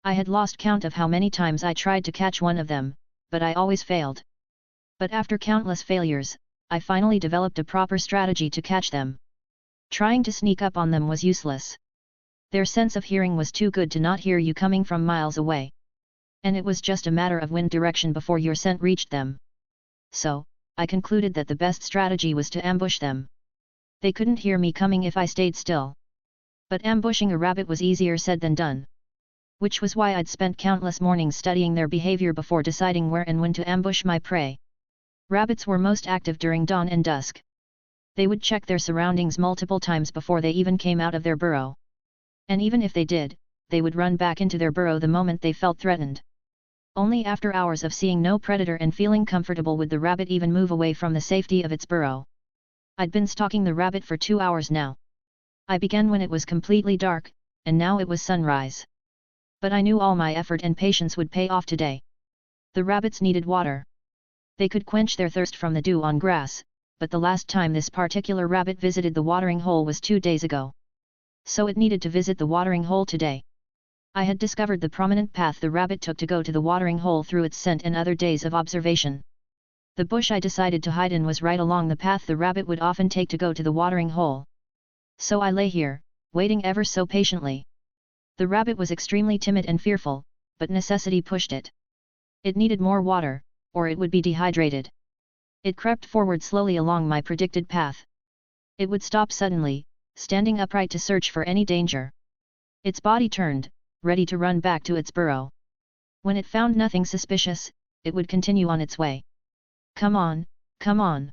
I had lost count of how many times I tried to catch one of them, but I always failed. But after countless failures, I finally developed a proper strategy to catch them. Trying to sneak up on them was useless. Their sense of hearing was too good to not hear you coming from miles away. And it was just a matter of wind direction before your scent reached them. So, I concluded that the best strategy was to ambush them. They couldn't hear me coming if I stayed still. But ambushing a rabbit was easier said than done. Which was why I'd spent countless mornings studying their behavior before deciding where and when to ambush my prey. Rabbits were most active during dawn and dusk. They would check their surroundings multiple times before they even came out of their burrow. And even if they did, they would run back into their burrow the moment they felt threatened. Only after hours of seeing no predator and feeling comfortable would the rabbit even move away from the safety of its burrow. I'd been stalking the rabbit for 2 hours now. I began when it was completely dark, and now it was sunrise. But I knew all my effort and patience would pay off today. The rabbits needed water. They could quench their thirst from the dew on grass, but the last time this particular rabbit visited the watering hole was 2 days ago. So it needed to visit the watering hole today. I had discovered the prominent path the rabbit took to go to the watering hole through its scent and other days of observation. The bush I decided to hide in was right along the path the rabbit would often take to go to the watering hole. So I lay here, waiting ever so patiently. The rabbit was extremely timid and fearful, but necessity pushed it. It needed more water, or it would be dehydrated. It crept forward slowly along my predicted path. It would stop suddenly, standing upright to search for any danger. Its body turned, ready to run back to its burrow. When it found nothing suspicious, it would continue on its way. Come on, come on.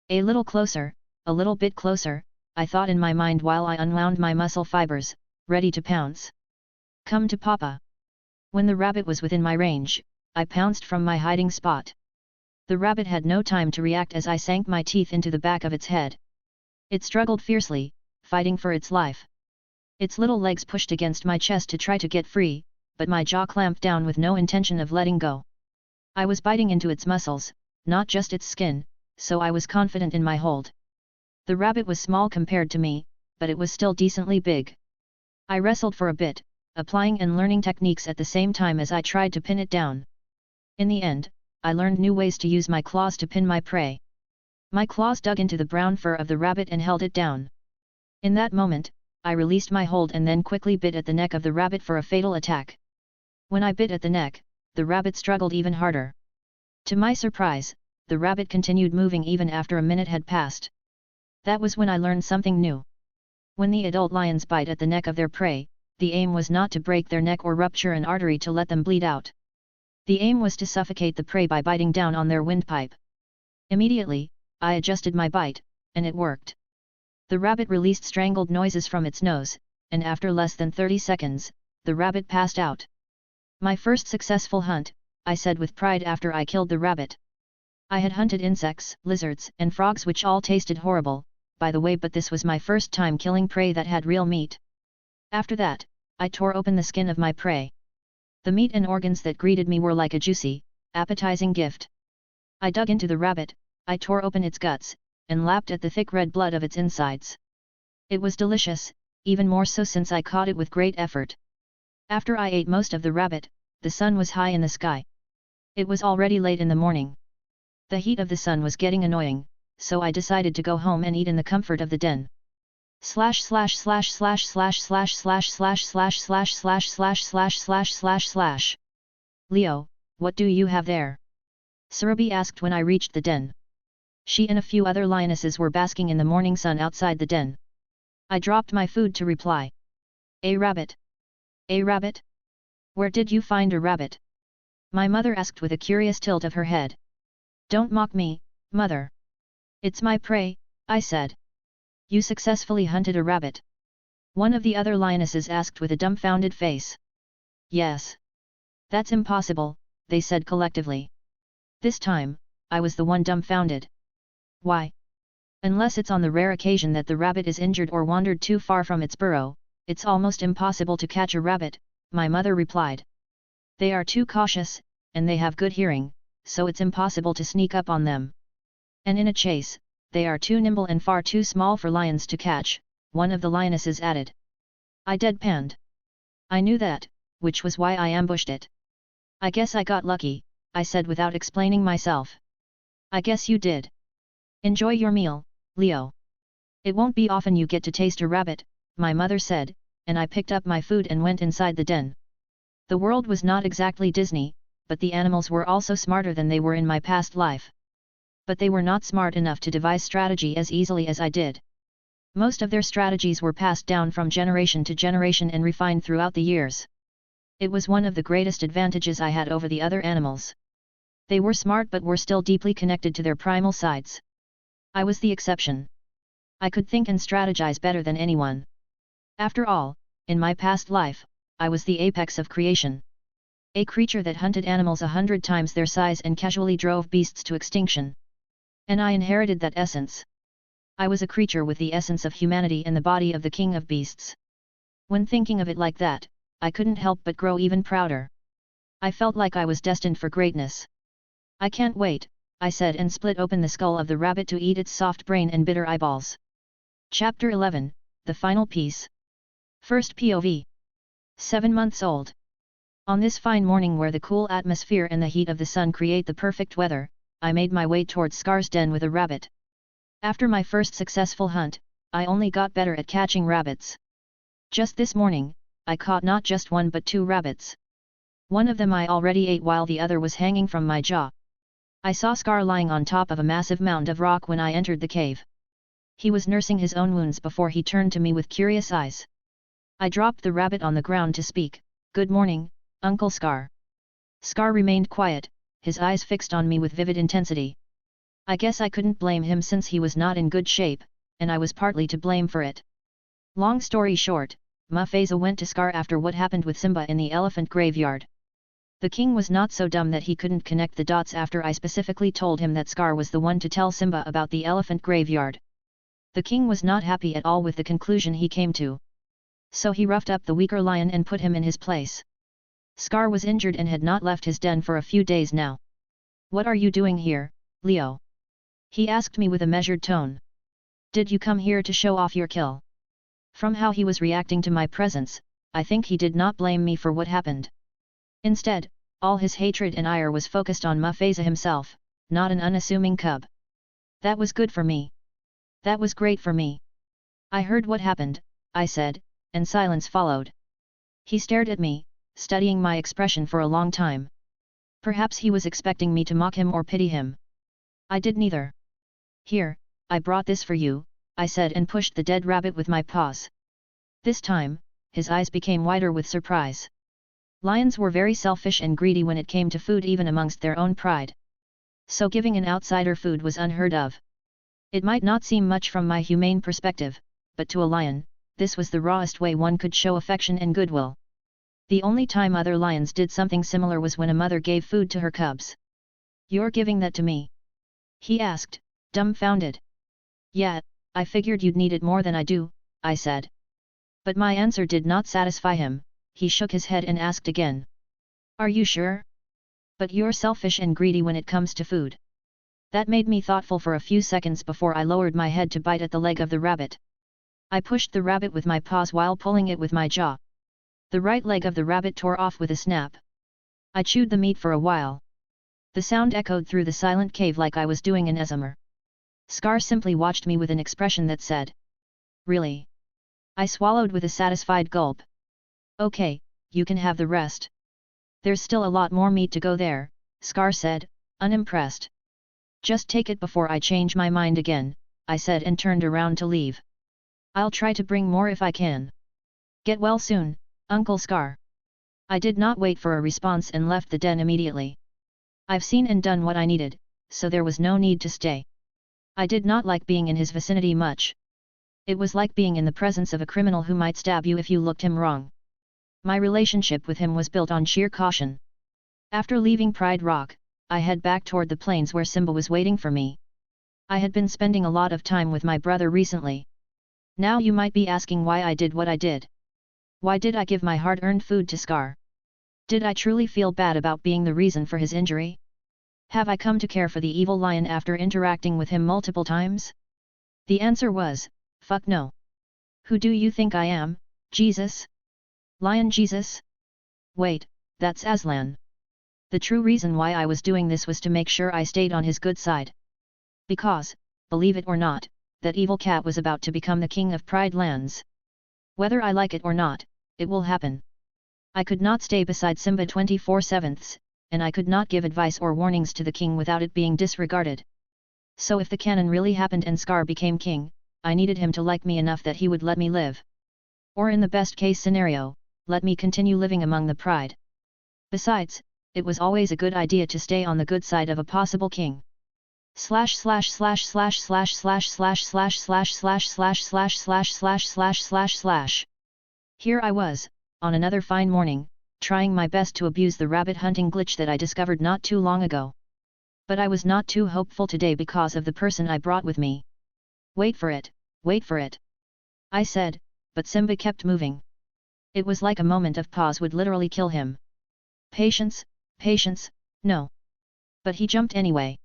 A little closer, a little bit closer, I thought in my mind while I unwound my muscle fibers, ready to pounce. Come to Papa. When the rabbit was within my range, I pounced from my hiding spot. The rabbit had no time to react as I sank my teeth into the back of its head. It struggled fiercely, fighting for its life. Its little legs pushed against my chest to try to get free, but my jaw clamped down with no intention of letting go. I was biting into its muscles, not just its skin, so I was confident in my hold. The rabbit was small compared to me, but it was still decently big. I wrestled for a bit, applying and learning techniques at the same time as I tried to pin it down. In the end, I learned new ways to use my claws to pin my prey. My claws dug into the brown fur of the rabbit and held it down. In that moment, I released my hold and then quickly bit at the neck of the rabbit for a fatal attack. When I bit at the neck, the rabbit struggled even harder. To my surprise, the rabbit continued moving even after a minute had passed. That was when I learned something new. When the adult lions bite at the neck of their prey, the aim was not to break their neck or rupture an artery to let them bleed out. The aim was to suffocate the prey by biting down on their windpipe. Immediately, I adjusted my bite, and it worked. The rabbit released strangled noises from its nose, and after less than 30 seconds, the rabbit passed out. My first successful hunt, I said with pride after I killed the rabbit. I had hunted insects, lizards, and frogs which all tasted horrible, by the way, but this was my first time killing prey that had real meat. After that, I tore open the skin of my prey. The meat and organs that greeted me were like a juicy, appetizing gift. I dug into the rabbit, I tore open its guts, and lapped at the thick red blood of its insides. It was delicious, even more so since I caught it with great effort. After I ate most of the rabbit, the sun was high in the sky. It was already late in the morning. The heat of the sun was getting annoying, so I decided to go home and eat in the comfort of the den. Leo, what do you have there? Surabhi asked when I reached the den. She and a few other lionesses were basking in the morning sun outside the den. I dropped my food to reply. A rabbit. A rabbit? Where did you find a rabbit? My mother asked with a curious tilt of her head. Don't mock me, mother. It's my prey, I said. You successfully hunted a rabbit? One of the other lionesses asked with a dumbfounded face. Yes. That's impossible, they said collectively. This time, I was the one dumbfounded. Why? Unless it's on the rare occasion that the rabbit is injured or wandered too far from its burrow, it's almost impossible to catch a rabbit, my mother replied. They are too cautious, and they have good hearing, so it's impossible to sneak up on them. And in a chase, they are too nimble and far too small for lions to catch, one of the lionesses added. I deadpanned. I knew that, which was why I ambushed it. I guess I got lucky, I said without explaining myself. I guess you did. Enjoy your meal, Leo. It won't be often you get to taste a rabbit, my mother said, and I picked up my food and went inside the den. The world was not exactly Disney, but the animals were also smarter than they were in my past life. But they were not smart enough to devise strategy as easily as I did. Most of their strategies were passed down from generation to generation and refined throughout the years. It was one of the greatest advantages I had over the other animals. They were smart but were still deeply connected to their primal sides. I was the exception. I could think and strategize better than anyone. After all, in my past life, I was the apex of creation. A creature that hunted animals 100 times their size and casually drove beasts to extinction. And I inherited that essence. I was a creature with the essence of humanity in the body of the king of beasts. When thinking of it like that, I couldn't help but grow even prouder. I felt like I was destined for greatness. I can't wait, I said and split open the skull of the rabbit to eat its soft brain and bitter eyeballs. Chapter 11, The Final Piece. First POV. 7 months old. On this fine morning where the cool atmosphere and the heat of the sun create the perfect weather, I made my way towards Scar's den with a rabbit. After my first successful hunt, I only got better at catching rabbits. Just this morning, I caught not just 1 but 2 rabbits. One of them I already ate while the other was hanging from my jaw. I saw Scar lying on top of a massive mound of rock when I entered the cave. He was nursing his own wounds before he turned to me with curious eyes. I dropped the rabbit on the ground to speak. "Good morning, Uncle Scar." Scar remained quiet, his eyes fixed on me with vivid intensity. I guess I couldn't blame him since he was not in good shape, and I was partly to blame for it. Long story short, Mufasa went to Scar after what happened with Simba in the elephant graveyard. The king was not so dumb that he couldn't connect the dots after I specifically told him that Scar was the one to tell Simba about the elephant graveyard. The king was not happy at all with the conclusion he came to. So he roughed up the weaker lion and put him in his place. Scar was injured and had not left his den for a few days now. "What are you doing here, Leo?" he asked me with a measured tone. "Did you come here to show off your kill?" From how he was reacting to my presence, I think he did not blame me for what happened. Instead, all his hatred and ire was focused on Mufasa himself, not an unassuming cub. That was good for me. That was great for me. "I heard what happened," I said, and silence followed. He stared at me, studying my expression for a long time. Perhaps he was expecting me to mock him or pity him. I did neither. "Here, I brought this for you," I said and pushed the dead rabbit with my paws. This time, his eyes became wider with surprise. Lions were very selfish and greedy when it came to food even amongst their own pride. So giving an outsider food was unheard of. It might not seem much from my humane perspective, but to a lion, this was the rawest way one could show affection and goodwill. The only time other lions did something similar was when a mother gave food to her cubs. "You're giving that to me?" he asked, dumbfounded. "Yeah, I figured you'd need it more than I do," I said. But my answer did not satisfy him. He shook his head and asked again. "Are you sure? But you're selfish and greedy when it comes to food." That made me thoughtful for a few seconds before I lowered my head to bite at the leg of the rabbit. I pushed the rabbit with my paws while pulling it with my jaw. The right leg of the rabbit tore off with a snap. I chewed the meat for a while. The sound echoed through the silent cave like I was doing an ASMR. Scar simply watched me with an expression that said, "Really?" I swallowed with a satisfied gulp. "Okay, you can have the rest. There's still a lot more meat to go there," Scar said, unimpressed. "Just take it before I change my mind again," I said and turned around to leave. "I'll try to bring more if I can. Get well soon, Uncle Scar." I did not wait for a response and left the den immediately. I've seen and done what I needed, so there was no need to stay. I did not like being in his vicinity much. It was like being in the presence of a criminal who might stab you if you looked him wrong. My relationship with him was built on sheer caution. After leaving Pride Rock, I head back toward the plains where Simba was waiting for me. I had been spending a lot of time with my brother recently. Now you might be asking why I did what I did. Why did I give my hard-earned food to Scar? Did I truly feel bad about being the reason for his injury? Have I come to care for the evil lion after interacting with him multiple times? The answer was, fuck no. Who do you think I am, Jesus? Lion Jesus? Wait, that's Aslan. The true reason why I was doing this was to make sure I stayed on his good side. Because, believe it or not, that evil cat was about to become the king of Pride Lands. Whether I like it or not, it will happen. I could not stay beside Simba 24/7, and I could not give advice or warnings to the king without it being disregarded. So if the canon really happened and Scar became king, I needed him to like me enough that he would let me live. Or in the best case scenario, let me continue living among the pride. Besides, it was always a good idea to stay on the good side of a possible king. Here I was, on another fine morning, trying my best to abuse the rabbit hunting glitch that I discovered not too long ago. But I was not too hopeful today because of the person I brought with me. Wait for it, wait for it. I said, but Simba kept moving. It was like a moment of pause would literally kill him. Patience, patience, no. But he jumped anyway.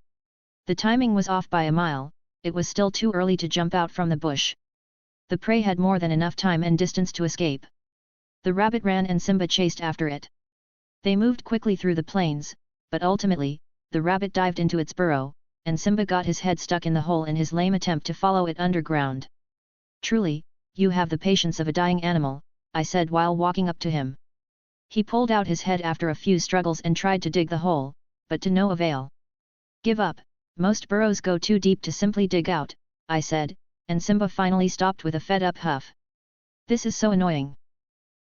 The timing was off by a mile, it was still too early to jump out from the bush. The prey had more than enough time and distance to escape. The rabbit ran and Simba chased after it. They moved quickly through the plains, but ultimately, the rabbit dived into its burrow, and Simba got his head stuck in the hole in his lame attempt to follow it underground. Truly, you have the patience of a dying animal, I said while walking up to him. He pulled out his head after a few struggles and tried to dig the hole, but to no avail. Give up, most burrows go too deep to simply dig out, I said, and Simba finally stopped with a fed-up huff. This is so annoying.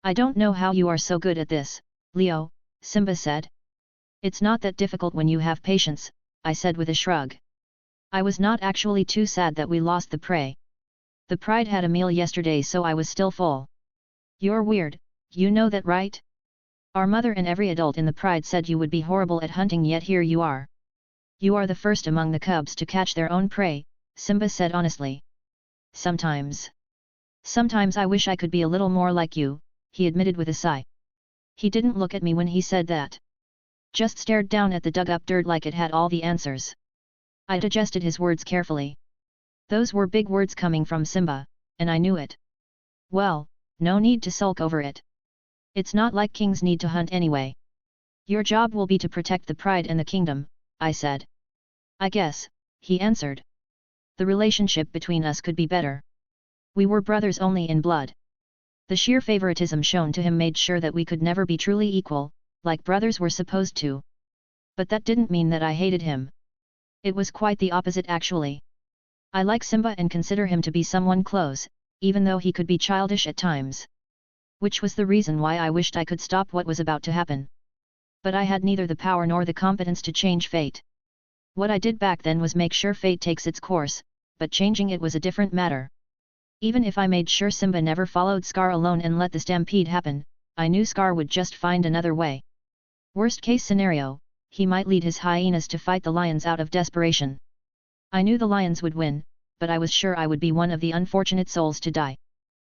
I don't know how you are so good at this, Leo, Simba said. It's not that difficult when you have patience, I said with a shrug. I was not actually too sad that we lost the prey. The pride had a meal yesterday so I was still full. You're weird, you know that right? Our mother and every adult in the pride said you would be horrible at hunting, yet here you are. You are the first among the cubs to catch their own prey, Simba said honestly. Sometimes I wish I could be a little more like you, he admitted with a sigh. He didn't look at me when he said that. Just stared down at the dug-up dirt like it had all the answers. I digested his words carefully. Those were big words coming from Simba, and I knew it. Well, no need to sulk over it. It's not like kings need to hunt anyway. Your job will be to protect the pride and the kingdom, I said. I guess, he answered. The relationship between us could be better. We were brothers only in blood. The sheer favoritism shown to him made sure that we could never be truly equal, like brothers were supposed to. But that didn't mean that I hated him. It was quite the opposite actually. I like Simba and consider him to be someone close, even though he could be childish at times. Which was the reason why I wished I could stop what was about to happen. But I had neither the power nor the competence to change fate. What I did back then was make sure fate takes its course, but changing it was a different matter. Even if I made sure Simba never followed Scar alone and let the stampede happen, I knew Scar would just find another way. Worst case scenario, he might lead his hyenas to fight the lions out of desperation. I knew the lions would win, but I was sure I would be one of the unfortunate souls to die.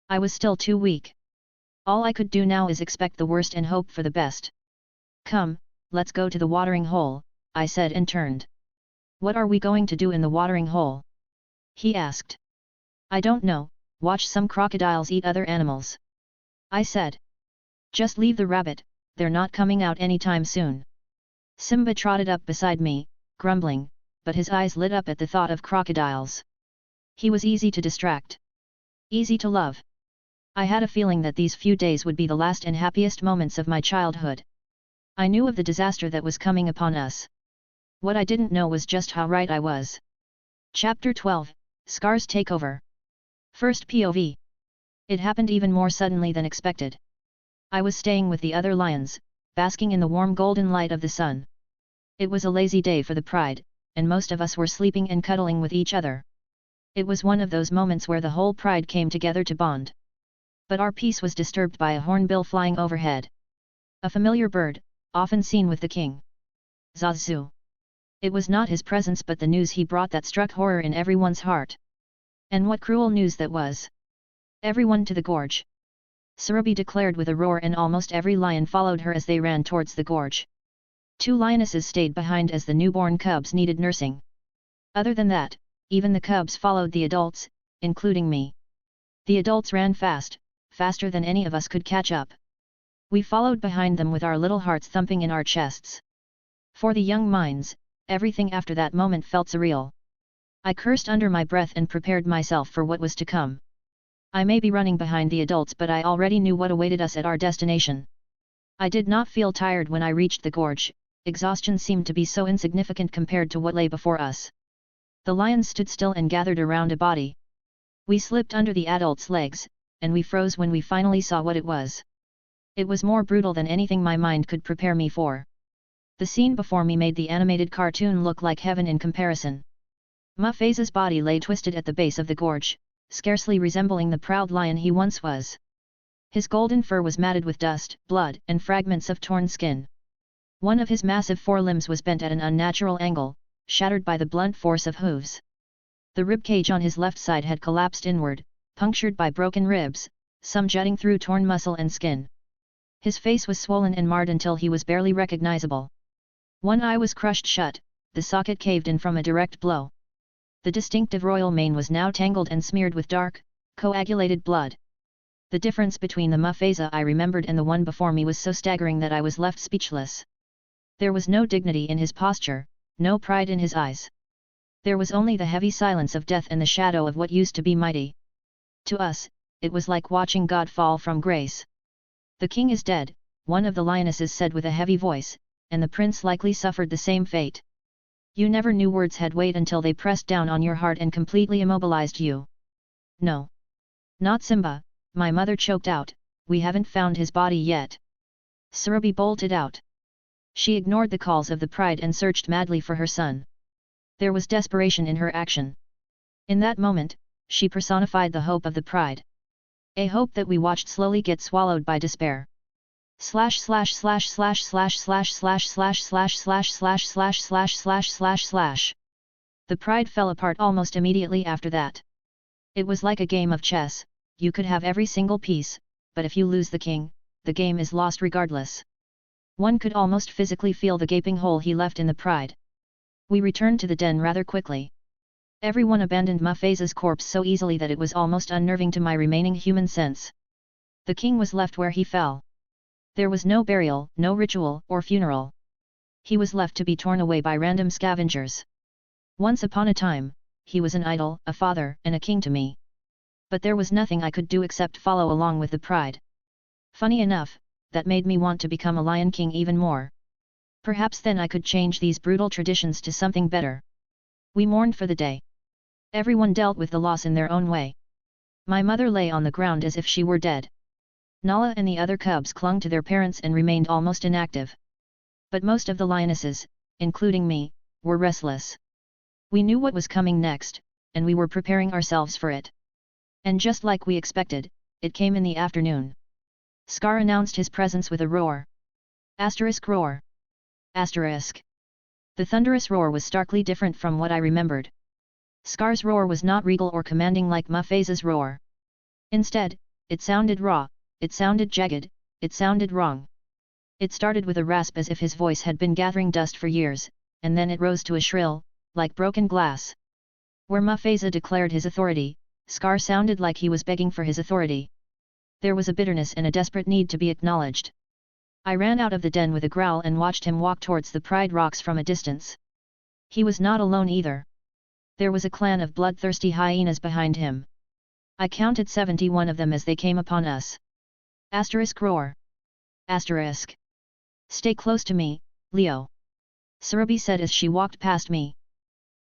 I was still too weak. All I could do now is expect the worst and hope for the best. Come, let's go to the watering hole, I said and turned. What are we going to do in the watering hole? He asked. I don't know, watch some crocodiles eat other animals. I said. Just leave the rabbit, they're not coming out anytime soon. Simba trotted up beside me, grumbling, but his eyes lit up at the thought of crocodiles. He was easy to distract. Easy to love. I had a feeling that these few days would be the last and happiest moments of my childhood. I knew of the disaster that was coming upon us. What I didn't know was just how right I was. Chapter 12, Scar's Takeover. First POV. It happened even more suddenly than expected. I was staying with the other lions, basking in the warm golden light of the sun. It was a lazy day for the pride, and most of us were sleeping and cuddling with each other. It was one of those moments where the whole pride came together to bond. But our peace was disturbed by a hornbill flying overhead. A familiar bird, often seen with the king. Zazu. It was not his presence but the news he brought that struck horror in everyone's heart. And what cruel news that was! Everyone to the gorge! Surubi declared with a roar, and almost every lion followed her as they ran towards the gorge. 2 lionesses stayed behind as the newborn cubs needed nursing. Other than that, even the cubs followed the adults, including me. The adults ran fast, faster than any of us could catch up. We followed behind them with our little hearts thumping in our chests. For the young minds, everything after that moment felt surreal. I cursed under my breath and prepared myself for what was to come. I may be running behind the adults, but I already knew what awaited us at our destination. I did not feel tired when I reached the gorge. Exhaustion seemed to be so insignificant compared to what lay before us. The lions stood still and gathered around a body. We slipped under the adults' legs, and we froze when we finally saw what it was. It was more brutal than anything my mind could prepare me for. The scene before me made the animated cartoon look like heaven in comparison. Mufasa's body lay twisted at the base of the gorge, scarcely resembling the proud lion he once was. His golden fur was matted with dust, blood, and fragments of torn skin. One of his massive forelimbs was bent at an unnatural angle, shattered by the blunt force of hooves. The ribcage on his left side had collapsed inward, punctured by broken ribs, some jutting through torn muscle and skin. His face was swollen and marred until he was barely recognizable. One eye was crushed shut, the socket caved in from a direct blow. The distinctive royal mane was now tangled and smeared with dark, coagulated blood. The difference between the Mufasa I remembered and the one before me was so staggering that I was left speechless. There was no dignity in his posture, no pride in his eyes. There was only the heavy silence of death and the shadow of what used to be mighty. To us, it was like watching God fall from grace. "The king is dead," one of the lionesses said with a heavy voice, "and the prince likely suffered the same fate. You never knew words had weight until they pressed down on your heart and completely immobilized you." "No. Not Simba," my mother choked out, "we haven't found his body yet." Surabi bolted out. She ignored the calls of the pride and searched madly for her son. There was desperation in her action. In that moment, she personified the hope of the pride. A hope that we watched slowly get swallowed by despair. // The pride fell apart almost immediately after that. It was like a game of chess, you could have every single piece, but if you lose the king, the game is lost regardless. One could almost physically feel the gaping hole he left in the pride. We returned to the den rather quickly. Everyone abandoned Mufasa's corpse so easily that it was almost unnerving to my remaining human sense. The king was left where he fell. There was no burial, no ritual or funeral. He was left to be torn away by random scavengers. Once upon a time, he was an idol, a father, and a king to me. But there was nothing I could do except follow along with the pride. Funny enough, that made me want to become a Lion King even more. Perhaps then I could change these brutal traditions to something better. We mourned for the day. Everyone dealt with the loss in their own way. My mother lay on the ground as if she were dead. Nala and the other cubs clung to their parents and remained almost inactive. But most of the lionesses, including me, were restless. We knew what was coming next, and we were preparing ourselves for it. And just like we expected, it came in the afternoon. Scar announced his presence with a roar. Roar. The thunderous roar was starkly different from what I remembered. Scar's roar was not regal or commanding like Mufasa's roar. Instead, it sounded raw, it sounded jagged, it sounded wrong. It started with a rasp as if his voice had been gathering dust for years, and then it rose to a shrill, like broken glass. Where Mufasa declared his authority, Scar sounded like he was begging for his authority. There was a bitterness and a desperate need to be acknowledged. I ran out of the den with a growl and watched him walk towards the Pride Rocks from a distance. He was not alone either. There was a clan of bloodthirsty hyenas behind him. I counted 71 of them as they came upon us. Roar. Stay close to me, Leo. Surabi said as she walked past me.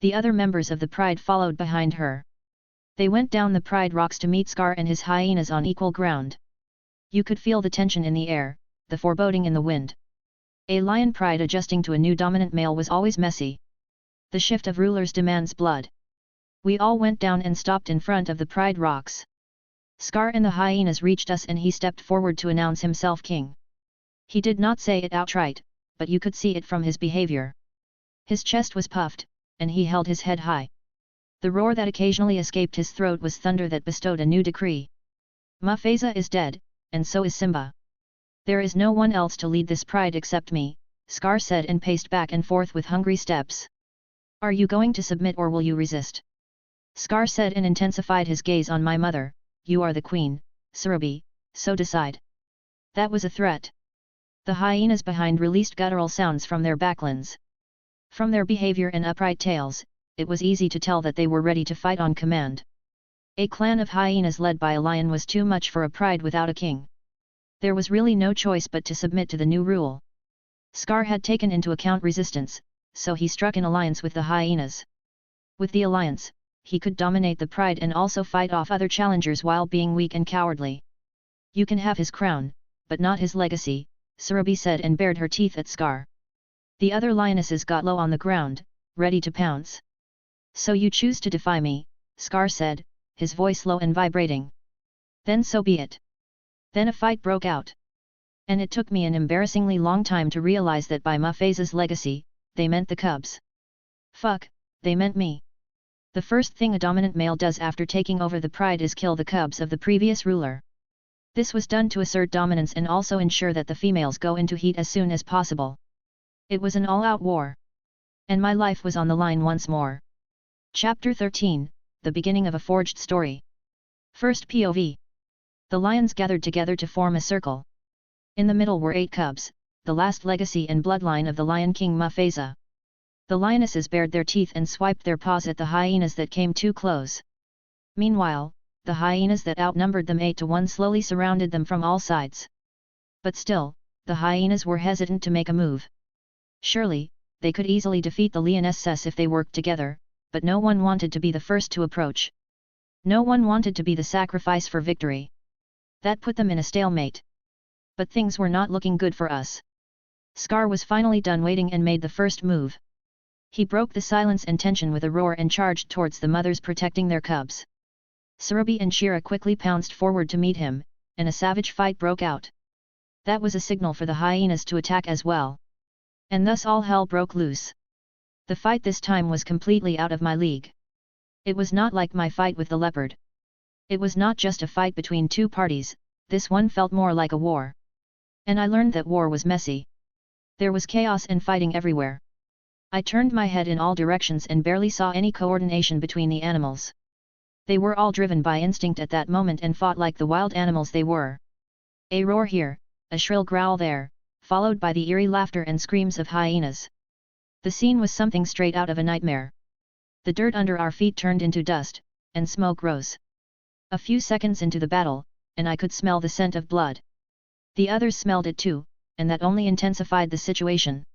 The other members of the Pride followed behind her. They went down the Pride Rocks to meet Scar and his hyenas on equal ground. You could feel the tension in the air, the foreboding in the wind. A lion pride adjusting to a new dominant male was always messy. The shift of rulers demands blood. We all went down and stopped in front of the Pride Rocks. Scar and the hyenas reached us and he stepped forward to announce himself king. He did not say it outright, but you could see it from his behavior. His chest was puffed, and he held his head high. The roar that occasionally escaped his throat was thunder that bestowed a new decree. Mufasa is dead, and so is Simba. There is no one else to lead this pride except me, Scar said and paced back and forth with hungry steps. Are you going to submit or will you resist? Scar said and intensified his gaze on my mother. You are the queen, Surabi, so decide. That was a threat. The hyenas behind released guttural sounds from their backlands. From their behavior and upright tails, it was easy to tell that they were ready to fight on command. A clan of hyenas led by a lion was too much for a pride without a king. There was really no choice but to submit to the new rule. Scar had taken into account resistance, so he struck an alliance with the hyenas. With the alliance, he could dominate the pride and also fight off other challengers while being weak and cowardly. You can have his crown, but not his legacy, Surabi said and bared her teeth at Scar. The other lionesses got low on the ground, ready to pounce. So you choose to defy me, Scar said, his voice low and vibrating. Then so be it. Then a fight broke out. And it took me an embarrassingly long time to realize that by Mufasa's legacy, they meant the cubs. Fuck, they meant me. The first thing a dominant male does after taking over the pride is kill the cubs of the previous ruler. This was done to assert dominance and also ensure that the females go into heat as soon as possible. It was an all-out war. And my life was on the line once more. Chapter 13, The Beginning of a Forged Story. First POV. The lions gathered together to form a circle. In the middle were 8 cubs, the last legacy and bloodline of the Lion King Mufasa. The lionesses bared their teeth and swiped their paws at the hyenas that came too close. Meanwhile, the hyenas that outnumbered them 8-1 slowly surrounded them from all sides. But still, the hyenas were hesitant to make a move. Surely, they could easily defeat the lionesses if they worked together, but no one wanted to be the first to approach. No one wanted to be the sacrifice for victory. That put them in a stalemate. But things were not looking good for us. Scar was finally done waiting and made the first move. He broke the silence and tension with a roar and charged towards the mothers protecting their cubs. Surubi and Shira quickly pounced forward to meet him, and a savage fight broke out. That was a signal for the hyenas to attack as well. And thus all hell broke loose. The fight this time was completely out of my league. It was not like my fight with the leopard. It was not just a fight between 2 parties, this one felt more like a war. And I learned that war was messy. There was chaos and fighting everywhere. I turned my head in all directions and barely saw any coordination between the animals. They were all driven by instinct at that moment and fought like the wild animals they were. A roar here, a shrill growl there, followed by the eerie laughter and screams of hyenas. The scene was something straight out of a nightmare. The dirt under our feet turned into dust, and smoke rose. A few seconds into the battle, and I could smell the scent of blood. The others smelled it too, and that only intensified the situation.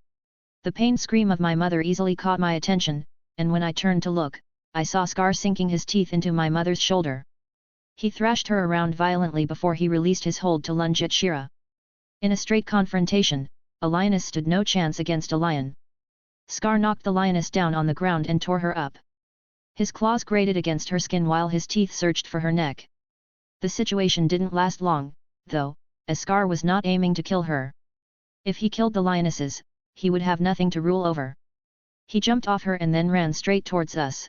The pained scream of my mother easily caught my attention, and when I turned to look, I saw Scar sinking his teeth into my mother's shoulder. He thrashed her around violently before he released his hold to lunge at Shira. In a straight confrontation, a lioness stood no chance against a lion. Scar knocked the lioness down on the ground and tore her up. His claws grated against her skin while his teeth searched for her neck. The situation didn't last long, though, as Scar was not aiming to kill her. If he killed the lionesses, he would have nothing to rule over. He jumped off her and then ran straight towards us.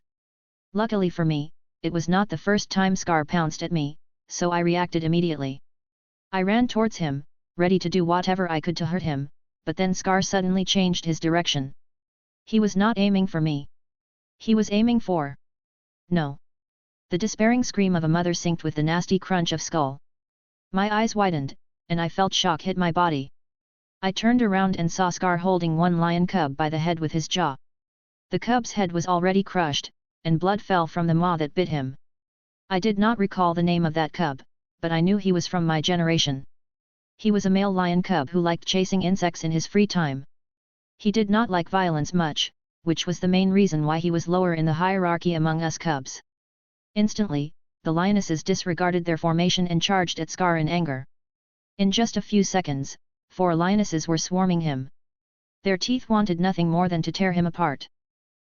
Luckily for me, it was not the first time Scar pounced at me, so I reacted immediately. I ran towards him, ready to do whatever I could to hurt him, but then Scar suddenly changed his direction. He was not aiming for me. He was aiming for... No. The despairing scream of a mother synced with the nasty crunch of skull. My eyes widened, and I felt shock hit my body. I turned around and saw Scar holding one lion cub by the head with his jaw. The cub's head was already crushed, and blood fell from the maw that bit him. I did not recall the name of that cub, but I knew he was from my generation. He was a male lion cub who liked chasing insects in his free time. He did not like violence much, which was the main reason why he was lower in the hierarchy among us cubs. Instantly, the lionesses disregarded their formation and charged at Scar in anger. In just a few seconds, 4 lionesses were swarming him. Their teeth wanted nothing more than to tear him apart.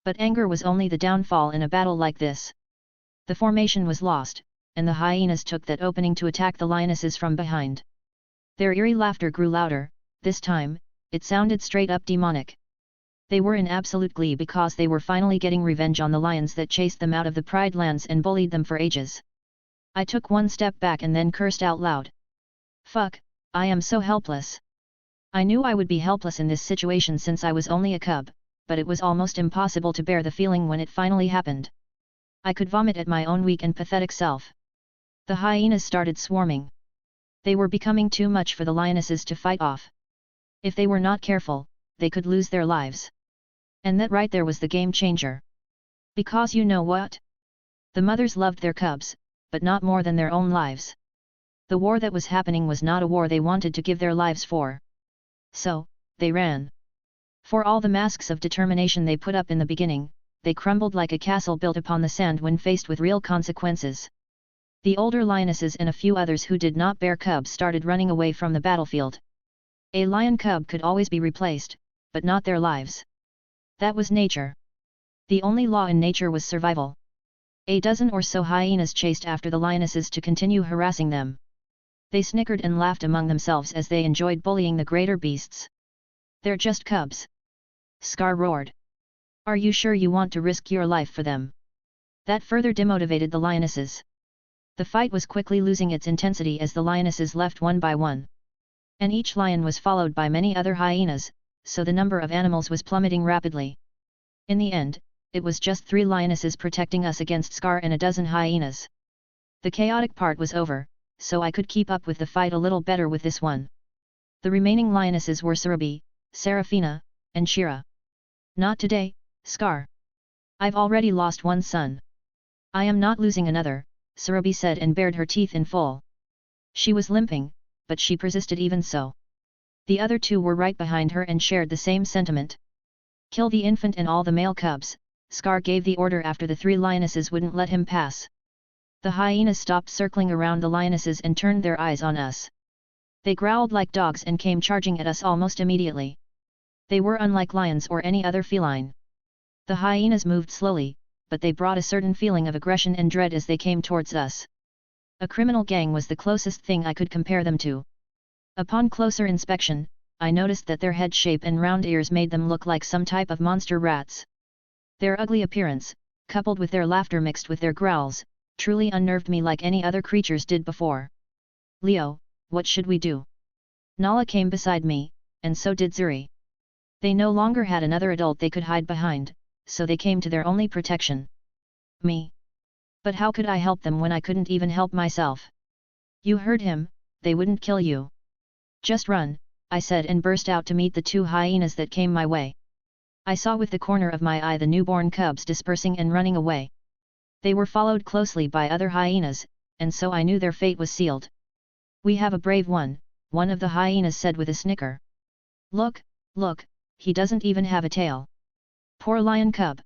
But anger was only the downfall in a battle like this. The formation was lost, and the hyenas took that opening to attack the lionesses from behind. Their eerie laughter grew louder, this time, it sounded straight up demonic. They were in absolute glee because they were finally getting revenge on the lions that chased them out of the Pride Lands and bullied them for ages. I took one step back and then cursed out loud. Fuck, I am so helpless. I knew I would be helpless in this situation since I was only a cub, but it was almost impossible to bear the feeling when it finally happened. I could vomit at my own weak and pathetic self. The hyenas started swarming. They were becoming too much for the lionesses to fight off. If they were not careful, they could lose their lives. And that right there was the game changer. Because you know what? The mothers loved their cubs, but not more than their own lives. The war that was happening was not a war they wanted to give their lives for. So, they ran. For all the masks of determination they put up in the beginning, they crumbled like a castle built upon the sand when faced with real consequences. The older lionesses and a few others who did not bear cubs started running away from the battlefield. A lion cub could always be replaced, but not their lives. That was nature. The only law in nature was survival. A dozen or so hyenas chased after the lionesses to continue harassing them. They snickered and laughed among themselves as they enjoyed bullying the greater beasts. They're just cubs. Scar roared. Are you sure you want to risk your life for them? That further demotivated the lionesses. The fight was quickly losing its intensity as the lionesses left one by one. And each lion was followed by many other hyenas, so the number of animals was plummeting rapidly. In the end, it was just 3 lionesses protecting us against Scar and a dozen hyenas. The chaotic part was over, so I could keep up with the fight a little better with this one. The remaining lionesses were Sarabi, Serafina, and Shira. Not today, Scar. I've already lost one son. I am not losing another, Sarabi said and bared her teeth in full. She was limping, but she persisted even so. The other 2 were right behind her and shared the same sentiment. Kill the infant and all the male cubs, Scar gave the order after the 3 lionesses wouldn't let him pass. The hyenas stopped circling around the lionesses and turned their eyes on us. They growled like dogs and came charging at us almost immediately. They were unlike lions or any other feline. The hyenas moved slowly, but they brought a certain feeling of aggression and dread as they came towards us. A criminal gang was the closest thing I could compare them to. Upon closer inspection, I noticed that their head shape and round ears made them look like some type of monster rats. Their ugly appearance, coupled with their laughter mixed with their growls, truly unnerved me like any other creatures did before. Leo, what should we do? Nala came beside me, and so did Zuri. They no longer had another adult they could hide behind, so they came to their only protection. Me. But how could I help them when I couldn't even help myself? You heard him, they wouldn't kill you. Just run, I said and burst out to meet the 2 hyenas that came my way. I saw with the corner of my eye the newborn cubs dispersing and running away. They were followed closely by other hyenas, and so I knew their fate was sealed. We have a brave one of the hyenas said with a snicker. Look, he doesn't even have a tail. Poor lion cub.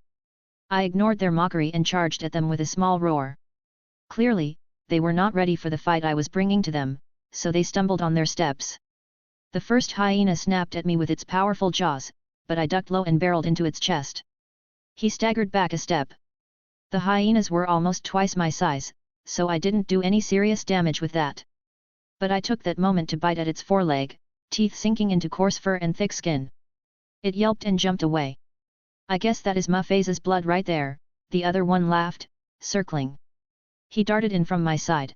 I ignored their mockery and charged at them with a small roar. Clearly, they were not ready for the fight I was bringing to them, so they stumbled on their steps. The first hyena snapped at me with its powerful jaws, but I ducked low and barreled into its chest. He staggered back a step. The hyenas were almost twice my size, so I didn't do any serious damage with that. But I took that moment to bite at its foreleg, teeth sinking into coarse fur and thick skin. It yelped and jumped away. I guess that is Muffasa's blood right there, the other one laughed, circling. He darted in from my side.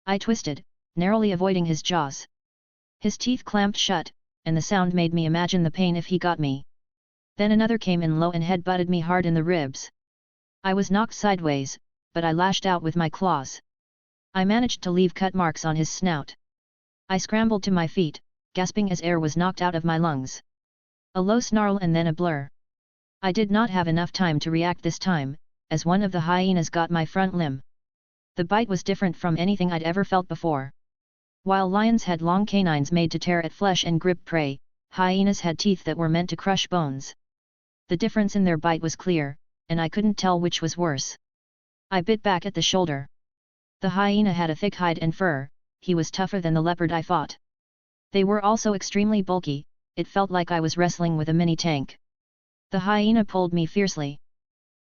I twisted, narrowly avoiding his jaws. His teeth clamped shut, and the sound made me imagine the pain if he got me. Then another came in low and head-butted me hard in the ribs. I was knocked sideways, but I lashed out with my claws. I managed to leave cut marks on his snout. I scrambled to my feet, gasping as air was knocked out of my lungs. A low snarl and then a blur. I did not have enough time to react this time, as one of the hyenas got my front limb. The bite was different from anything I'd ever felt before. While lions had long canines made to tear at flesh and grip prey, hyenas had teeth that were meant to crush bones. The difference in their bite was clear, and I couldn't tell which was worse. I bit back at the shoulder. The hyena had a thick hide and fur, he was tougher than the leopard I fought. They were also extremely bulky, it felt like I was wrestling with a mini tank. The hyena pulled me fiercely.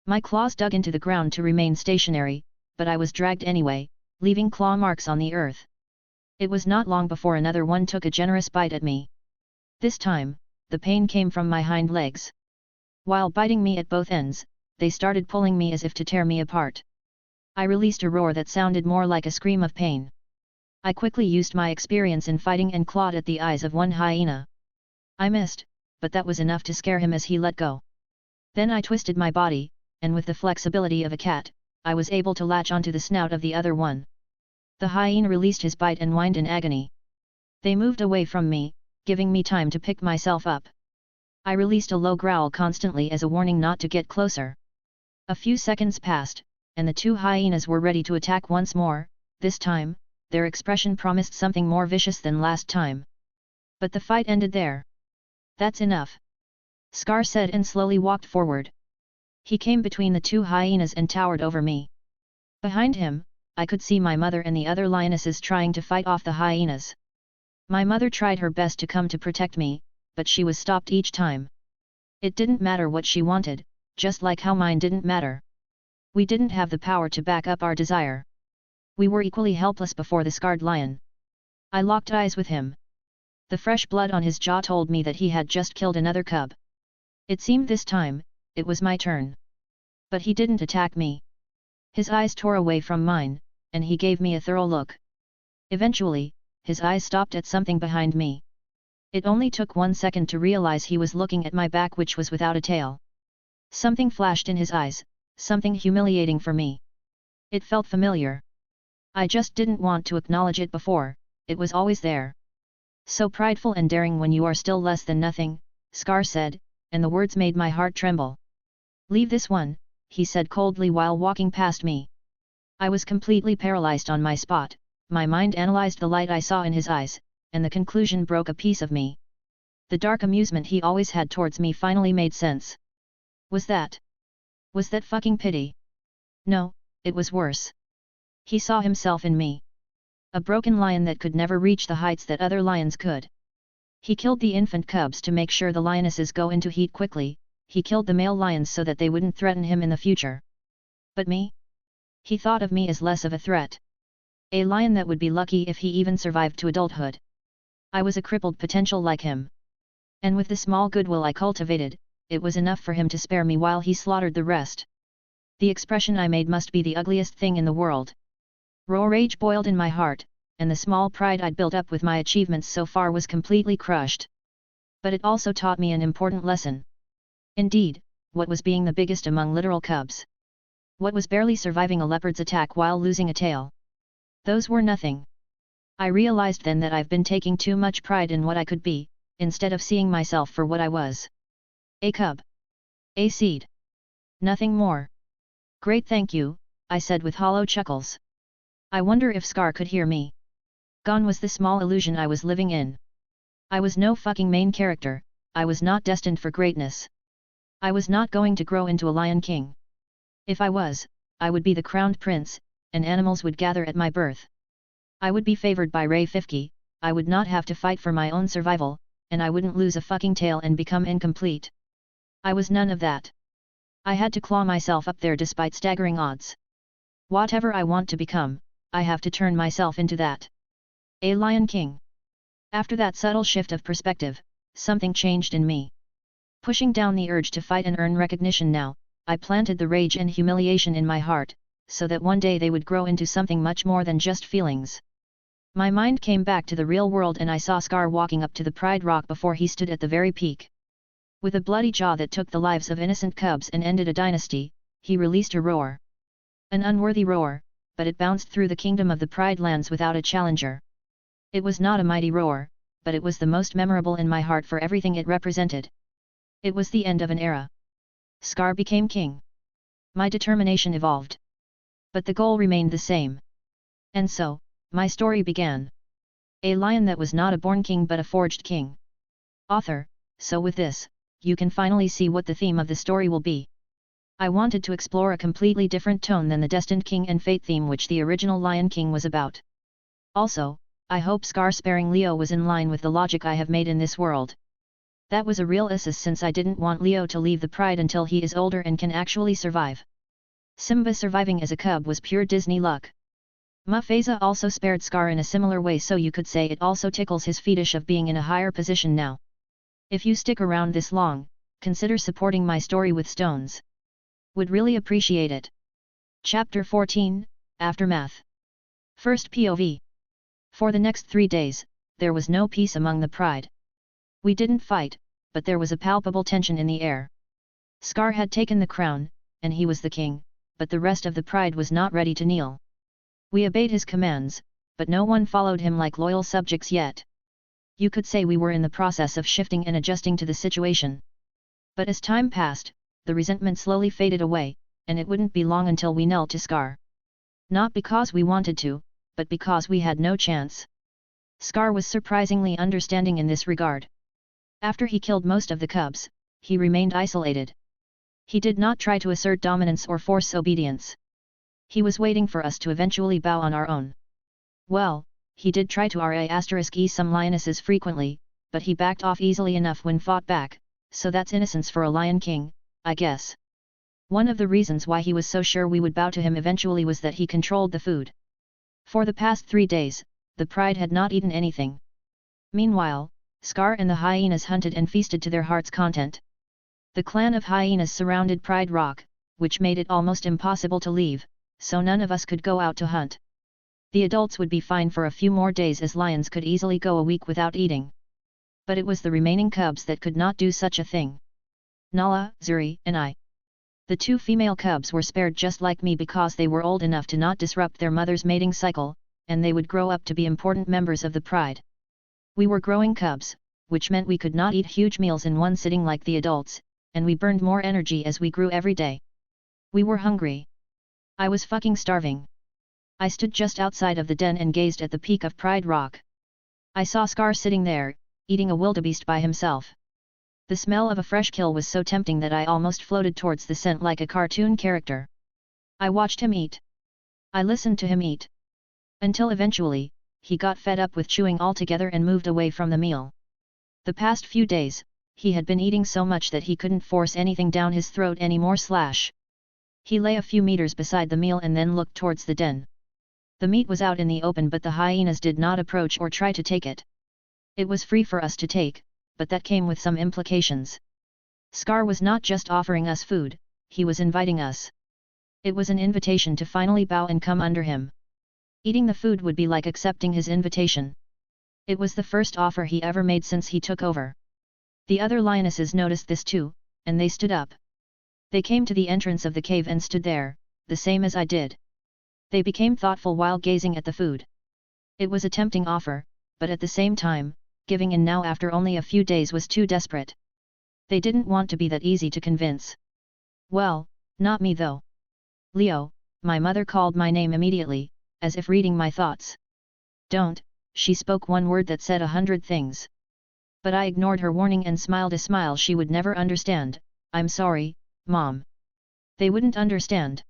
My claws dug into the ground to remain stationary, but I was dragged anyway, leaving claw marks on the earth. It was not long before another one took a generous bite at me. This time, the pain came from my hind legs. While biting me at both ends, they started pulling me as if to tear me apart. I released a roar that sounded more like a scream of pain. I quickly used my experience in fighting and clawed at the eyes of one hyena. I missed, but that was enough to scare him as he let go. Then I twisted my body, and with the flexibility of a cat, I was able to latch onto the snout of the other one. The hyena released his bite and whined in agony. They moved away from me, giving me time to pick myself up. I released a low growl constantly as a warning not to get closer. A few seconds passed, and the two hyenas were ready to attack once more. This time, their expression promised something more vicious than last time. But the fight ended there. That's enough, Scar said and slowly walked forward. He came between the two hyenas and towered over me. Behind him, I could see my mother and the other lionesses trying to fight off the hyenas. My mother tried her best to come to protect me, but she was stopped each time. It didn't matter what she wanted, just like how mine didn't matter. We didn't have the power to back up our desire. We were equally helpless before the scarred lion. I locked eyes with him. The fresh blood on his jaw told me that he had just killed another cub. It seemed this time, it was my turn. But he didn't attack me. His eyes tore away from mine, and he gave me a thorough look. Eventually, his eyes stopped at something behind me. It only took 1 second to realize he was looking at my back, which was without a tail. Something flashed in his eyes, something humiliating for me. It felt familiar. I just didn't want to acknowledge it before, it was always there. So prideful and daring when you are still less than nothing, Scar said, and the words made my heart tremble. Leave this one, he said coldly while walking past me. I was completely paralyzed on my spot, my mind analyzed the light I saw in his eyes, and the conclusion broke a piece of me. The dark amusement he always had towards me finally made sense. Was that fucking pity? No, it was worse. He saw himself in me. A broken lion that could never reach the heights that other lions could. He killed the infant cubs to make sure the lionesses go into heat quickly, he killed the male lions so that they wouldn't threaten him in the future. But me? He thought of me as less of a threat. A lion that would be lucky if he even survived to adulthood. I was a crippled potential like him. And with the small goodwill I cultivated, it was enough for him to spare me while he slaughtered the rest. The expression I made must be the ugliest thing in the world. Raw rage boiled in my heart, and the small pride I'd built up with my achievements so far was completely crushed. But it also taught me an important lesson. Indeed, what was being the biggest among literal cubs? What was barely surviving a leopard's attack while losing a tail? Those were nothing. I realized then that I've been taking too much pride in what I could be, instead of seeing myself for what I was. A cub. A seed. Nothing more. Great, thank you, I said with hollow chuckles. I wonder if Scar could hear me. Gone was the small illusion I was living in. I was no fucking main character, I was not destined for greatness. I was not going to grow into a lion king. If I was, I would be the crowned prince, and animals would gather at my birth. I would be favored by Ray 50, I would not have to fight for my own survival, and I wouldn't lose a fucking tail and become incomplete. I was none of that. I had to claw myself up there despite staggering odds. Whatever I want to become, I have to turn myself into that. A lion king. After that subtle shift of perspective, something changed in me. Pushing down the urge to fight and earn recognition now, I planted the rage and humiliation in my heart, so that one day they would grow into something much more than just feelings. My mind came back to the real world and I saw Scar walking up to the Pride Rock before he stood at the very peak. With a bloody jaw that took the lives of innocent cubs and ended a dynasty, he released a roar. An unworthy roar, but it bounced through the kingdom of the Pride lands without a challenger. It was not a mighty roar, but it was the most memorable in my heart for everything it represented. It was the end of an era. Scar became king. My determination evolved. But the goal remained the same. And so, my story began. A lion that was not a born king but a forged king. Author, so with this, you can finally see what the theme of the story will be. I wanted to explore a completely different tone than the destined king and fate theme which the original Lion King was about. Also, I hope Scar sparing Leo was in line with the logic I have made in this world. That was a real assist since I didn't want Leo to leave the pride until he is older and can actually survive. Simba surviving as a cub was pure Disney luck. Mufasa also spared Scar in a similar way, so you could say it also tickles his fetish of being in a higher position now. If you stick around this long, consider supporting my story with stones. Would really appreciate it. Chapter 14, Aftermath. First POV. For the next 3 days, there was no peace among the pride. We didn't fight, but there was a palpable tension in the air. Scar had taken the crown, and he was the king, but the rest of the pride was not ready to kneel. We obeyed his commands, but no one followed him like loyal subjects yet. You could say we were in the process of shifting and adjusting to the situation. But as time passed, the resentment slowly faded away, and it wouldn't be long until we knelt to Scar. Not because we wanted to, but because we had no chance. Scar was surprisingly understanding in this regard. After he killed most of the cubs, he remained isolated. He did not try to assert dominance or force obedience. He was waiting for us to eventually bow on our own. Well, he did try to *e some lionesses frequently, but he backed off easily enough when fought back, so that's innocence for a lion king, I guess. One of the reasons why he was so sure we would bow to him eventually was that he controlled the food. For the past 3 days, the pride had not eaten anything. Meanwhile, Scar and the hyenas hunted and feasted to their heart's content. The clan of hyenas surrounded Pride Rock, which made it almost impossible to leave, so none of us could go out to hunt. The adults would be fine for a few more days as lions could easily go a week without eating. But it was the remaining cubs that could not do such a thing. Nala, Zuri, and I. The 2 female cubs were spared just like me because they were old enough to not disrupt their mother's mating cycle, and they would grow up to be important members of the pride. We were growing cubs, which meant we could not eat huge meals in one sitting like the adults, and we burned more energy as we grew every day. We were hungry. I was fucking starving. I stood just outside of the den and gazed at the peak of Pride Rock. I saw Scar sitting there, eating a wildebeest by himself. The smell of a fresh kill was so tempting that I almost floated towards the scent like a cartoon character. I watched him eat. I listened to him eat. Until eventually, he got fed up with chewing altogether and moved away from the meal. The past few days, he had been eating so much that he couldn't force anything down his throat anymore. He lay a few meters beside the meal and then looked towards the den. The meat was out in the open, but the hyenas did not approach or try to take it. It was free for us to take, but that came with some implications. Scar was not just offering us food, he was inviting us. It was an invitation to finally bow and come under him. Eating the food would be like accepting his invitation. It was the first offer he ever made since he took over. The other lionesses noticed this too, and they stood up. They came to the entrance of the cave and stood there, the same as I did. They became thoughtful while gazing at the food. It was a tempting offer, but at the same time, giving in now after only a few days was too desperate. They didn't want to be that easy to convince. Well, not me though. Leo, my mother called my name immediately, as if reading my thoughts. Don't, she spoke one word that said 100 things. But I ignored her warning and smiled a smile she would never understand. I'm sorry, Mom. They wouldn't understand.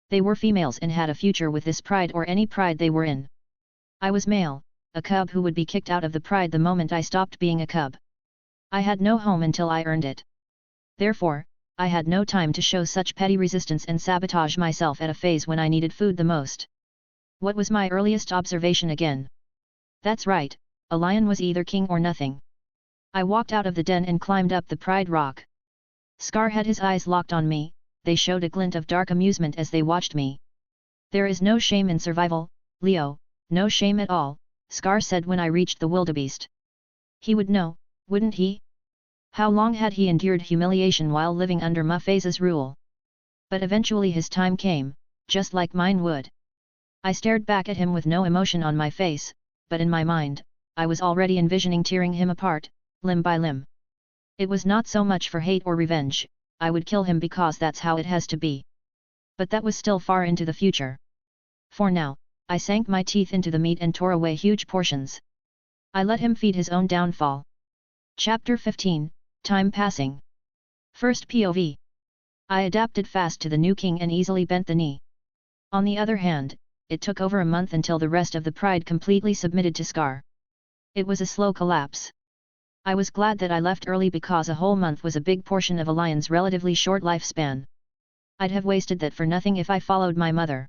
They were females and had a future with this pride or any pride they were in. I was male, a cub who would be kicked out of the pride the moment I stopped being a cub. I had no home until I earned it. Therefore, I had no time to show such petty resistance and sabotage myself at a phase when I needed food the most. What was my earliest observation again? That's right, a lion was either king or nothing. I walked out of the den and climbed up the Pride Rock. Scar had his eyes locked on me, they showed a glint of dark amusement as they watched me. There is no shame in survival, Leo, no shame at all, Scar said when I reached the wildebeest. He would know, wouldn't he? How long had he endured humiliation while living under Mufesa's rule? But eventually his time came, just like mine would. I stared back at him with no emotion on my face, but in my mind, I was already envisioning tearing him apart, limb by limb. It was not so much for hate or revenge, I would kill him because that's how it has to be. But that was still far into the future. For now, I sank my teeth into the meat and tore away huge portions. I let him feed his own downfall. Chapter 15, Time Passing. First POV. I adapted fast to the new king and easily bent the knee. On the other hand, it took over a month until the rest of the pride completely submitted to Scar. It was a slow collapse. I was glad that I left early because a whole month was a big portion of a lion's relatively short lifespan. I'd have wasted that for nothing if I followed my mother.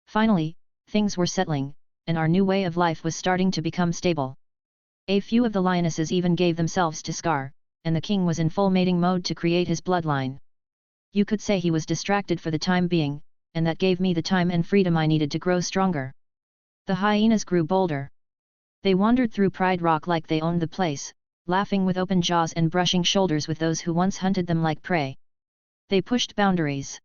Finally, things were settling, and our new way of life was starting to become stable. A few of the lionesses even gave themselves to Scar, and the king was in full mating mode to create his bloodline. You could say he was distracted for the time being, and that gave me the time and freedom I needed to grow stronger. The hyenas grew bolder. They wandered through Pride Rock like they owned the place, laughing with open jaws and brushing shoulders with those who once hunted them like prey. They pushed boundaries.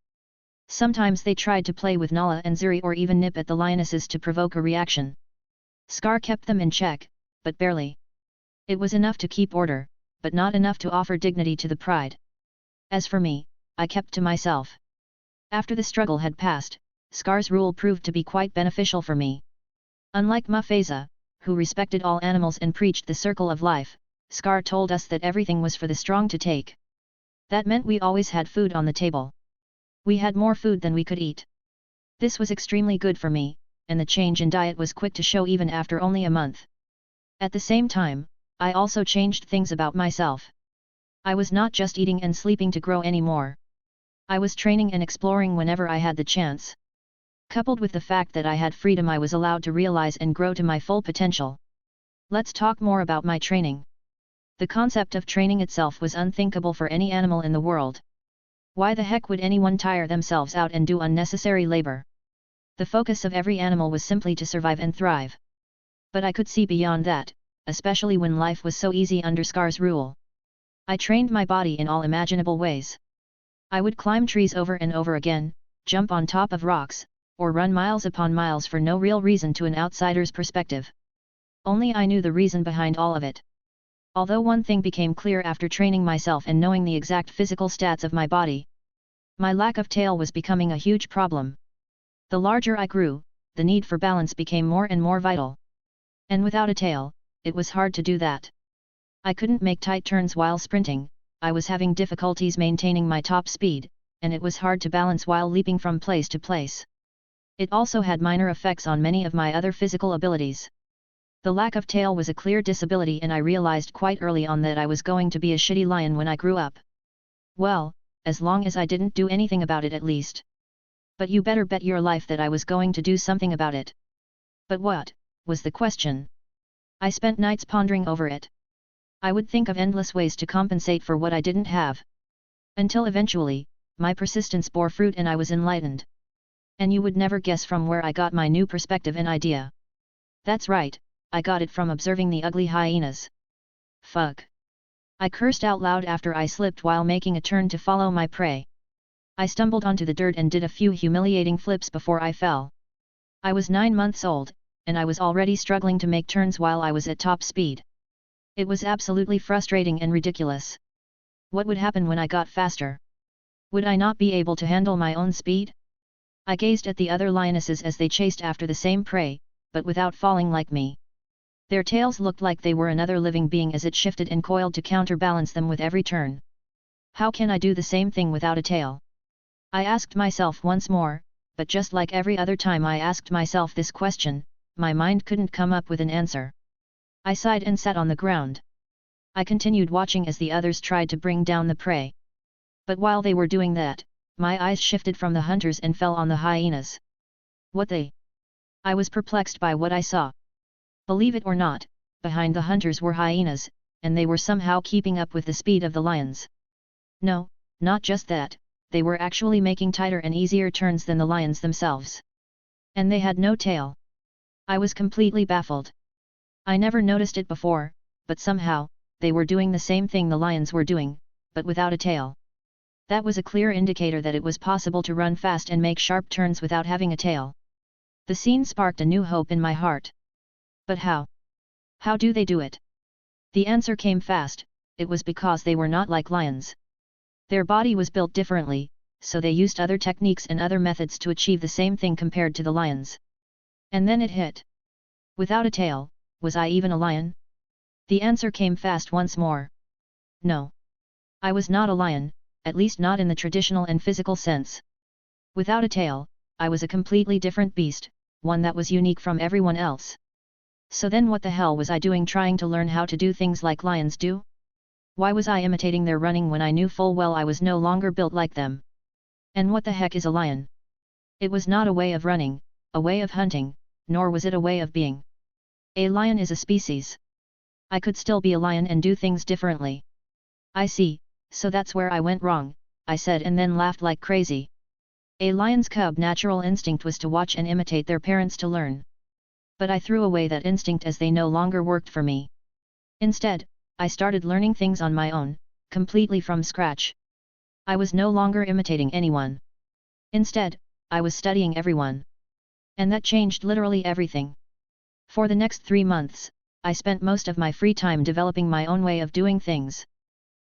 Sometimes they tried to play with Nala and Zuri or even nip at the lionesses to provoke a reaction. Scar kept them in check, but barely. It was enough to keep order, but not enough to offer dignity to the pride. As for me, I kept to myself. After the struggle had passed, Scar's rule proved to be quite beneficial for me. Unlike Mufesa, who respected all animals and preached the circle of life, Scar told us that everything was for the strong to take. That meant we always had food on the table. We had more food than we could eat. This was extremely good for me, and the change in diet was quick to show even after only a month. At the same time, I also changed things about myself. I was not just eating and sleeping to grow anymore. I was training and exploring whenever I had the chance. Coupled with the fact that I had freedom, I was allowed to realize and grow to my full potential. Let's talk more about my training. The concept of training itself was unthinkable for any animal in the world. Why the heck would anyone tire themselves out and do unnecessary labor? The focus of every animal was simply to survive and thrive. But I could see beyond that, especially when life was so easy under Scar's rule. I trained my body in all imaginable ways. I would climb trees over and over again, jump on top of rocks, or run miles upon miles for no real reason to an outsider's perspective. Only I knew the reason behind all of it. Although one thing became clear after training myself and knowing the exact physical stats of my body. My lack of tail was becoming a huge problem. The larger I grew, the need for balance became more and more vital. And without a tail, it was hard to do that. I couldn't make tight turns while sprinting, I was having difficulties maintaining my top speed, and it was hard to balance while leaping from place to place. It also had minor effects on many of my other physical abilities. The lack of tail was a clear disability, and I realized quite early on that I was going to be a shitty lion when I grew up. Well, as long as I didn't do anything about it at least. But you better bet your life that I was going to do something about it. But what, was the question. I spent nights pondering over it. I would think of endless ways to compensate for what I didn't have. Until eventually, my persistence bore fruit and I was enlightened. And you would never guess from where I got my new perspective and idea. That's right, I got it from observing the ugly hyenas. Fuck. I cursed out loud after I slipped while making a turn to follow my prey. I stumbled onto the dirt and did a few humiliating flips before I fell. I was 9 months old, and I was already struggling to make turns while I was at top speed. It was absolutely frustrating and ridiculous. What would happen when I got faster? Would I not be able to handle my own speed? I gazed at the other lionesses as they chased after the same prey, but without falling like me. Their tails looked like they were another living being as it shifted and coiled to counterbalance them with every turn. How can I do the same thing without a tail? I asked myself once more, but just like every other time I asked myself this question, my mind couldn't come up with an answer. I sighed and sat on the ground. I continued watching as the others tried to bring down the prey. But while they were doing that, my eyes shifted from the hunters and fell on the hyenas. What they? I was perplexed by what I saw. Believe it or not, behind the hunters were hyenas, and they were somehow keeping up with the speed of the lions. No, not just that, they were actually making tighter and easier turns than the lions themselves. And they had no tail. I was completely baffled. I never noticed it before, but somehow, they were doing the same thing the lions were doing, but without a tail. That was a clear indicator that it was possible to run fast and make sharp turns without having a tail. The scene sparked a new hope in my heart. But how? How do they do it? The answer came fast, it was because they were not like lions. Their body was built differently, so they used other techniques and other methods to achieve the same thing compared to the lions. And then it hit. Without a tail, was I even a lion? The answer came fast once more. No. I was not a lion, at least not in the traditional and physical sense. Without a tail, I was a completely different beast, one that was unique from everyone else. So then what the hell was I doing trying to learn how to do things like lions do? Why was I imitating their running when I knew full well I was no longer built like them? And what the heck is a lion? It was not a way of running, a way of hunting, nor was it a way of being. A lion is a species. I could still be a lion and do things differently. I see, so that's where I went wrong, I said and then laughed like crazy. A lion's cub natural instinct was to watch and imitate their parents to learn. But I threw away that instinct as they no longer worked for me. Instead, I started learning things on my own, completely from scratch. I was no longer imitating anyone. Instead, I was studying everyone. And that changed literally everything. For the next 3 months, I spent most of my free time developing my own way of doing things.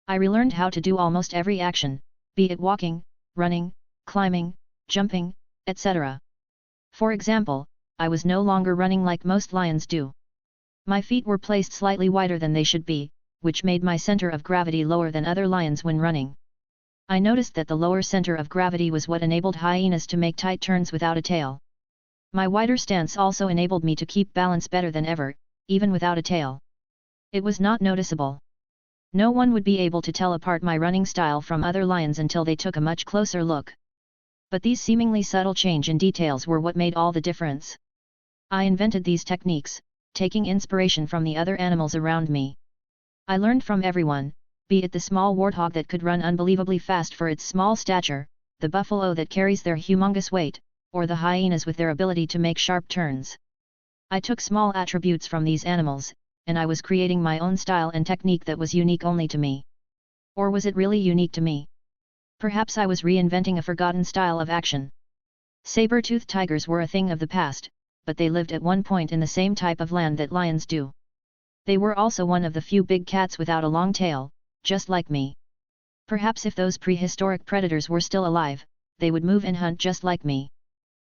I relearned how to do almost every action, be it walking, running, climbing, jumping, etc. For example, I was no longer running like most lions do. My feet were placed slightly wider than they should be, which made my center of gravity lower than other lions when running. I noticed that the lower center of gravity was what enabled hyenas to make tight turns without a tail. My wider stance also enabled me to keep balance better than ever, even without a tail. It was not noticeable. No one would be able to tell apart my running style from other lions until they took a much closer look. But these seemingly subtle change in details were what made all the difference. I invented these techniques, taking inspiration from the other animals around me. I learned from everyone, be it the small warthog that could run unbelievably fast for its small stature, the buffalo that carries their humongous weight, or the hyenas with their ability to make sharp turns. I took small attributes from these animals, and I was creating my own style and technique that was unique only to me. Or was it really unique to me? Perhaps I was reinventing a forgotten style of action. Saber-toothed tigers were a thing of the past, but they lived at one point in the same type of land that lions do. They were also one of the few big cats without a long tail, just like me. Perhaps if those prehistoric predators were still alive, they would move and hunt just like me.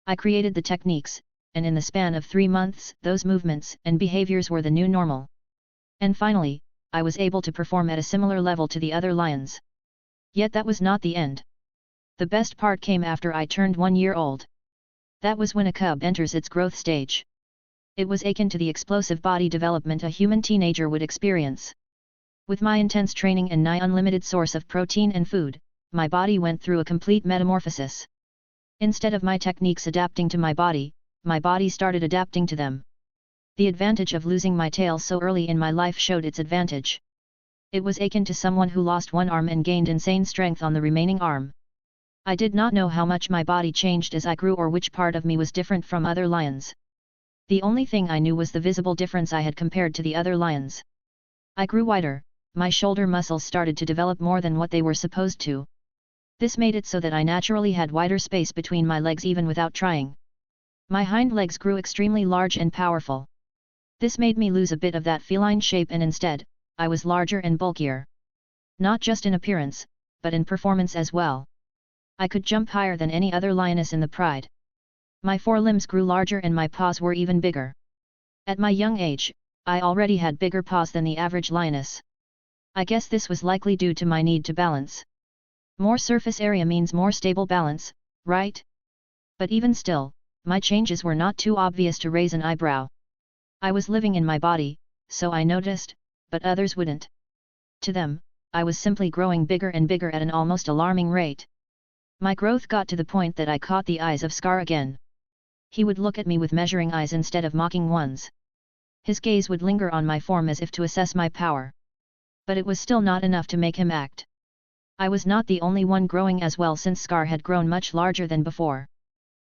I created the techniques, and in the span of 3 months, those movements and behaviors were the new normal. And finally, I was able to perform at a similar level to the other lions. Yet that was not the end. The best part came after I turned 1 year old. That was when a cub enters its growth stage. It was akin to the explosive body development a human teenager would experience. With my intense training and nigh unlimited source of protein and food, my body went through a complete metamorphosis. Instead of my techniques adapting to my body started adapting to them. The advantage of losing my tail so early in my life showed its advantage. It was akin to someone who lost one arm and gained insane strength on the remaining arm. I did not know how much my body changed as I grew or which part of me was different from other lions. The only thing I knew was the visible difference I had compared to the other lions. I grew wider, my shoulder muscles started to develop more than what they were supposed to. This made it so that I naturally had wider space between my legs even without trying. My hind legs grew extremely large and powerful. This made me lose a bit of that feline shape and instead, I was larger and bulkier. Not just in appearance, but in performance as well. I could jump higher than any other lioness in the pride. My forelimbs grew larger and my paws were even bigger. At my young age, I already had bigger paws than the average lioness. I guess this was likely due to my need to balance. More surface area means more stable balance, right? But even still, my changes were not too obvious to raise an eyebrow. I was living in my body, so I noticed, but others wouldn't. To them, I was simply growing bigger and bigger at an almost alarming rate. My growth got to the point that I caught the eyes of Scar again. He would look at me with measuring eyes instead of mocking ones. His gaze would linger on my form as if to assess my power. But it was still not enough to make him act. I was not the only one growing as well since Scar had grown much larger than before.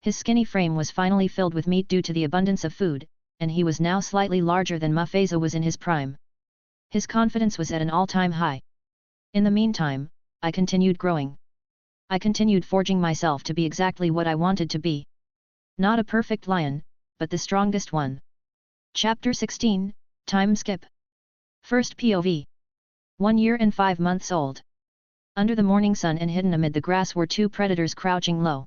His skinny frame was finally filled with meat due to the abundance of food, and he was now slightly larger than Mufasa was in his prime. His confidence was at an all-time high. In the meantime, I continued growing. I continued forging myself to be exactly what I wanted to be. Not a perfect lion, but the strongest one. Chapter 16, Time Skip. First POV. 1 year and 5 months old. Under the morning sun and hidden amid the grass were 2 predators crouching low.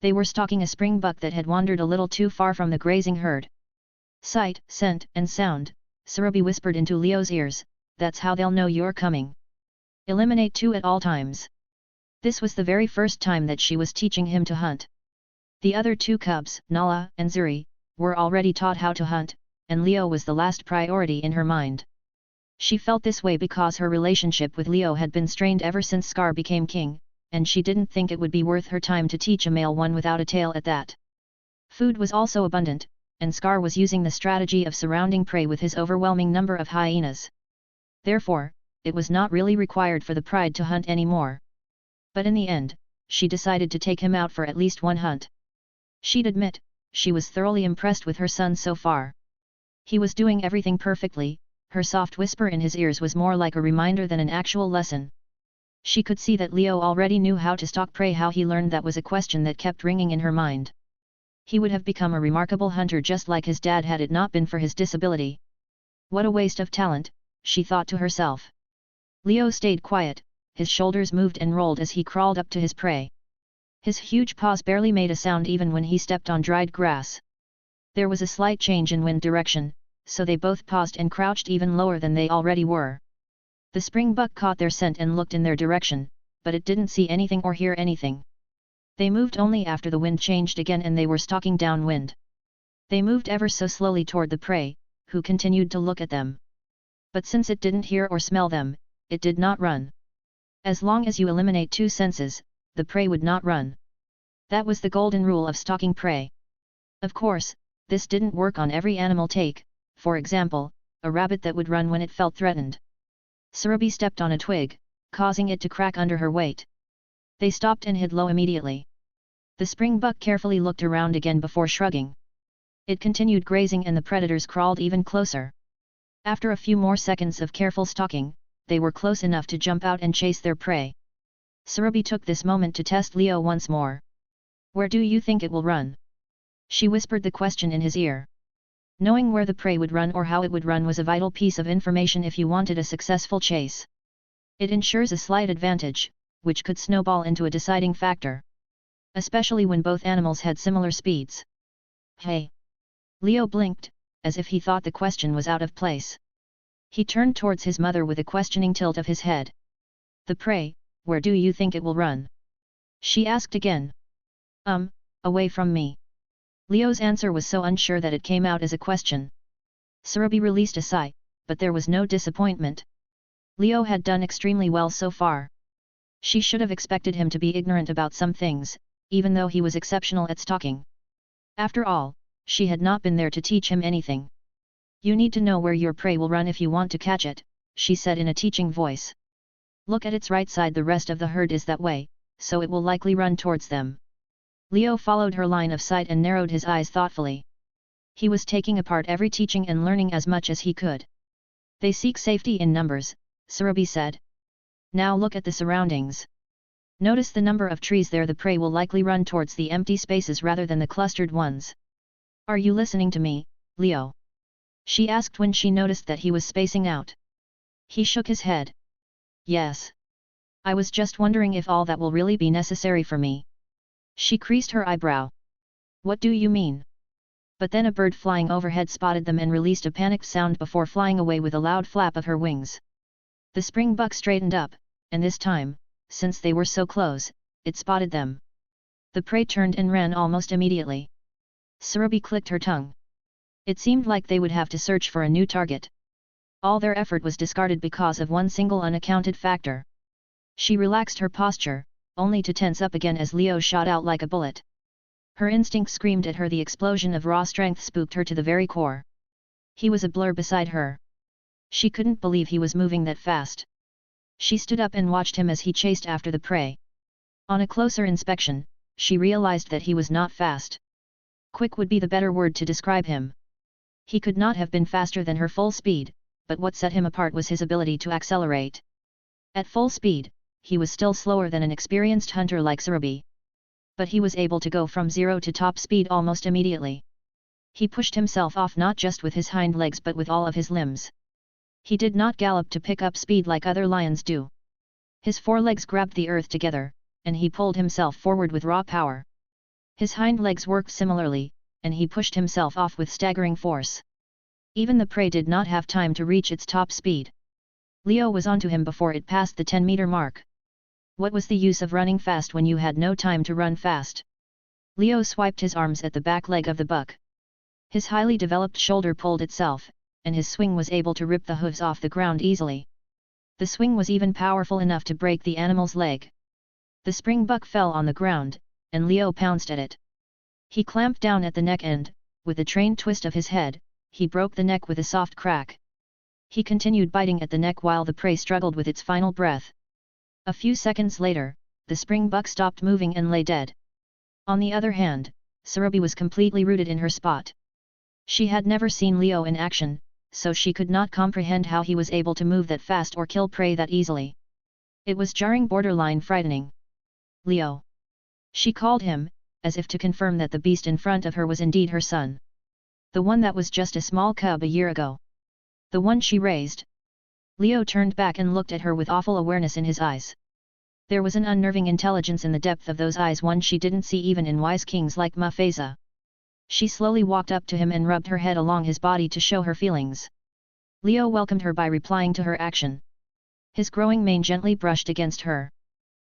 They were stalking a springbuck that had wandered a little too far from the grazing herd. Sight, scent, and sound, Surabi whispered into Leo's ears, that's how they'll know you're coming. Eliminate 2 at all times. This was the very first time that she was teaching him to hunt. The other 2 cubs, Nala and Zuri, were already taught how to hunt, and Leo was the last priority in her mind. She felt this way because her relationship with Leo had been strained ever since Scar became king, and she didn't think it would be worth her time to teach a male one without a tail at that. Food was also abundant, and Scar was using the strategy of surrounding prey with his overwhelming number of hyenas. Therefore, it was not really required for the pride to hunt anymore. But in the end, she decided to take him out for at least one hunt. She'd admit, she was thoroughly impressed with her son so far. He was doing everything perfectly, her soft whisper in his ears was more like a reminder than an actual lesson. She could see that Leo already knew how to stalk prey. How he learned that was a question that kept ringing in her mind. He would have become a remarkable hunter just like his dad had it not been for his disability. What a waste of talent, she thought to herself. Leo stayed quiet, his shoulders moved and rolled as he crawled up to his prey. His huge paws barely made a sound even when he stepped on dried grass. There was a slight change in wind direction, so they both paused and crouched even lower than they already were. The springbuck caught their scent and looked in their direction, but it didn't see anything or hear anything. They moved only after the wind changed again and they were stalking downwind. They moved ever so slowly toward the prey, who continued to look at them. But since it didn't hear or smell them, it did not run. As long as you eliminate 2 senses, the prey would not run. That was the golden rule of stalking prey. Of course, this didn't work on every animal. Take, for example, a rabbit that would run when it felt threatened. Surabi stepped on a twig, causing it to crack under her weight. They stopped and hid low immediately. The springbuck carefully looked around again before shrugging. It continued grazing and the predators crawled even closer. After a few more seconds of careful stalking, they were close enough to jump out and chase their prey. Surabhi took this moment to test Leo once more. "Where do you think it will run?" She whispered the question in his ear. Knowing where the prey would run or how it would run was a vital piece of information if you wanted a successful chase. It ensures a slight advantage, which could snowball into a deciding factor. Especially when both animals had similar speeds. "Hey!" Leo blinked, as if he thought the question was out of place. He turned towards his mother with a questioning tilt of his head. "The prey, where do you think it will run?" she asked again. Away from me." Leo's answer was so unsure that it came out as a question. Surabhi released a sigh, but there was no disappointment. Leo had done extremely well so far. She should have expected him to be ignorant about some things, even though he was exceptional at stalking. After all, she had not been there to teach him anything. "You need to know where your prey will run if you want to catch it," she said in a teaching voice. "Look at its right side, the rest of the herd is that way, so it will likely run towards them." Leo followed her line of sight and narrowed his eyes thoughtfully. He was taking apart every teaching and learning as much as he could. "They seek safety in numbers," Surabhi said. "Now look at the surroundings. Notice the number of trees there. The prey will likely run towards the empty spaces rather than the clustered ones. Are you listening to me, Leo?" she asked when she noticed that he was spacing out. He shook his head. "Yes. I was just wondering if all that will really be necessary for me." She creased her eyebrow. "What do you mean?" But then a bird flying overhead spotted them and released a panicked sound before flying away with a loud flap of her wings. The springbuck straightened up, and this time, since they were so close, it spotted them. The prey turned and ran almost immediately. Surabhi clicked her tongue. It seemed like they would have to search for a new target. All their effort was discarded because of one single unaccounted factor. She relaxed her posture, only to tense up again as Leo shot out like a bullet. Her instinct screamed at her. The explosion of raw strength spooked her to the very core. He was a blur beside her. She couldn't believe he was moving that fast. She stood up and watched him as he chased after the prey. On a closer inspection, she realized that he was not fast. Quick would be the better word to describe him. He could not have been faster than her full speed, but what set him apart was his ability to accelerate. At full speed, he was still slower than an experienced hunter like Surabhi. But he was able to go from zero to top speed almost immediately. He pushed himself off not just with his hind legs but with all of his limbs. He did not gallop to pick up speed like other lions do. His forelegs grabbed the earth together, and he pulled himself forward with raw power. His hind legs worked similarly, and he pushed himself off with staggering force. Even the prey did not have time to reach its top speed. Leo was onto him before it passed the 10-meter mark. What was the use of running fast when you had no time to run fast? Leo swiped his arms at the back leg of the buck. His highly developed shoulder pulled itself, and his swing was able to rip the hooves off the ground easily. The swing was even powerful enough to break the animal's leg. The springbuck fell on the ground, and Leo pounced at it. He clamped down at the neck and, with a trained twist of his head, he broke the neck with a soft crack. He continued biting at the neck while the prey struggled with its final breath. A few seconds later, the springbuck stopped moving and lay dead. On the other hand, Surabhi was completely rooted in her spot. She had never seen Leo in action, so she could not comprehend how he was able to move that fast or kill prey that easily. It was jarring, borderline frightening. "Leo!" She called him, as if to confirm that the beast in front of her was indeed her son. The one that was just a small cub a year ago. The one she raised. Leo turned back and looked at her with awful awareness in his eyes. There was an unnerving intelligence in the depth of those eyes, one she didn't see even in wise kings like Mufasa. She slowly walked up to him and rubbed her head along his body to show her feelings. Leo welcomed her by replying to her action. His growing mane gently brushed against her.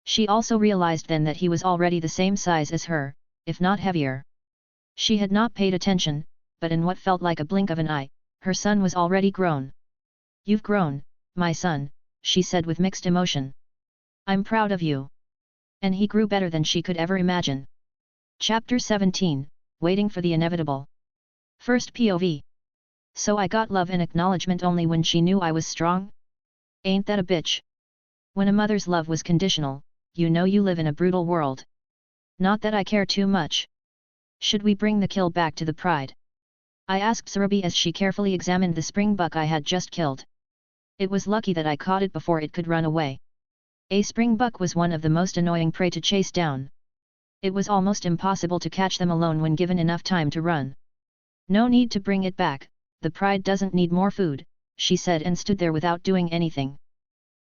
She also realized then that he was already the same size as her, if not heavier. She had not paid attention, but in what felt like a blink of an eye, her son was already grown. "You've grown, my son," she said with mixed emotion. "I'm proud of you." And he grew better than she could ever imagine. Chapter 17, Waiting for the Inevitable. First POV. So I got love and acknowledgement only when she knew I was strong? Ain't that a bitch? When a mother's love was conditional, you know you live in a brutal world. Not that I care too much. Should we bring the kill back to the pride? I asked Sarabi as she carefully examined the springbuck I had just killed. It was lucky that I caught it before it could run away. A springbuck was one of the most annoying prey to chase down. It was almost impossible to catch them alone when given enough time to run. No need to bring it back, the pride doesn't need more food, she said and stood there without doing anything.